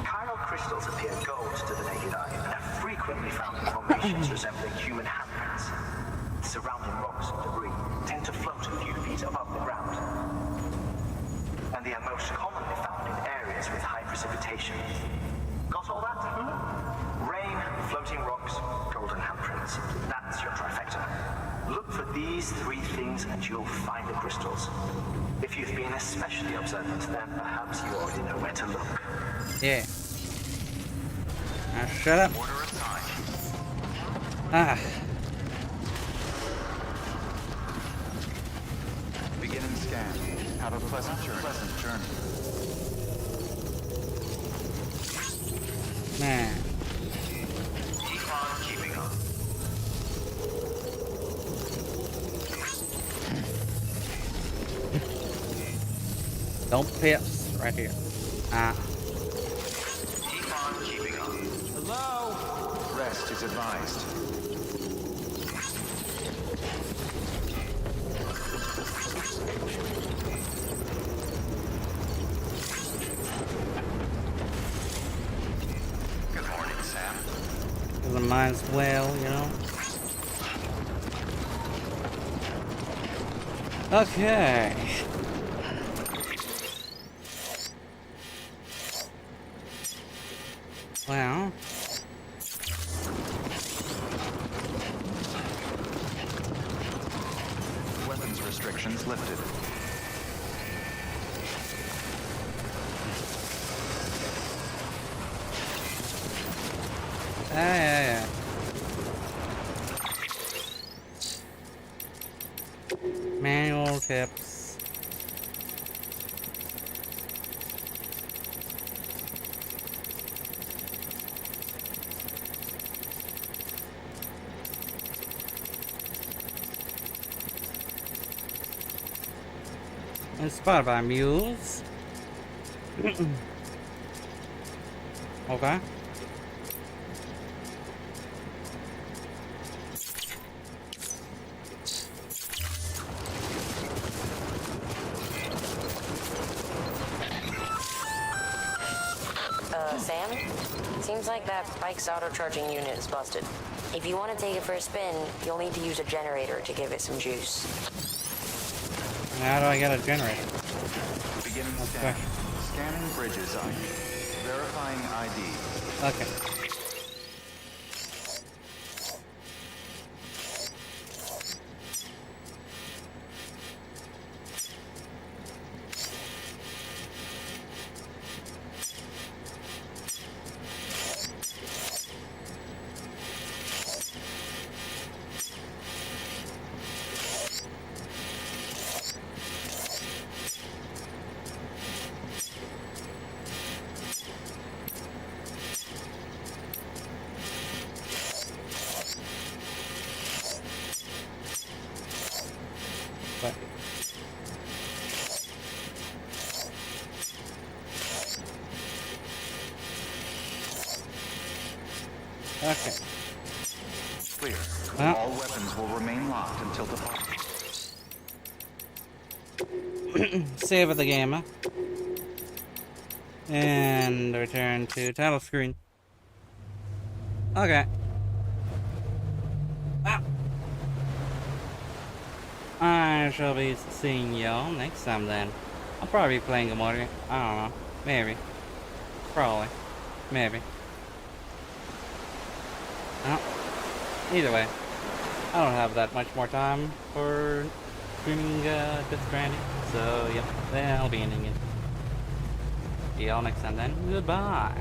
Chiral crystals appear gold to the naked eye and are frequently found in formations resembling human handprints. Surrounding rocks and debris tend to float a few feet above the ground. And they are most commonly found in areas with high precipitation. Got all that? Rain, floating rocks, golden handprints. That's your trifecta. Look for these three things and you'll find the crystals. If you've been especially observant, then perhaps you already know where to look. Yeah. Now shut up. Ah. Beginning scan. Have a pleasant journey. Man. Keep on keeping on. Don't piss right here. Ah. Keep on keeping on. Hello? Rest is advised. Good morning, Sam. Because I might as well, you know. Okay. Well. Weapons restrictions lifted. Yeah. Manual tips. Inspired by mules. Okay. Sam? Seems like that bike's auto-charging unit is busted. If you want to take it for a spin, you'll need to use a generator to give it some juice. How do I get a generator? Beginning scan. Scanning bridges ID. Verifying ID. Okay. But okay. Clear. Well. All weapons will remain locked until departure. Save the game, huh? And return to title screen. Okay. Ah. I shall be seeing y'all next time then. I'll probably be playing a more. I don't know. Maybe. Probably. Maybe. Oh. Either way. I don't have that much more time for streaming Death Stranding. So, yep, then I'll be ending it. See y'all next time then. Goodbye.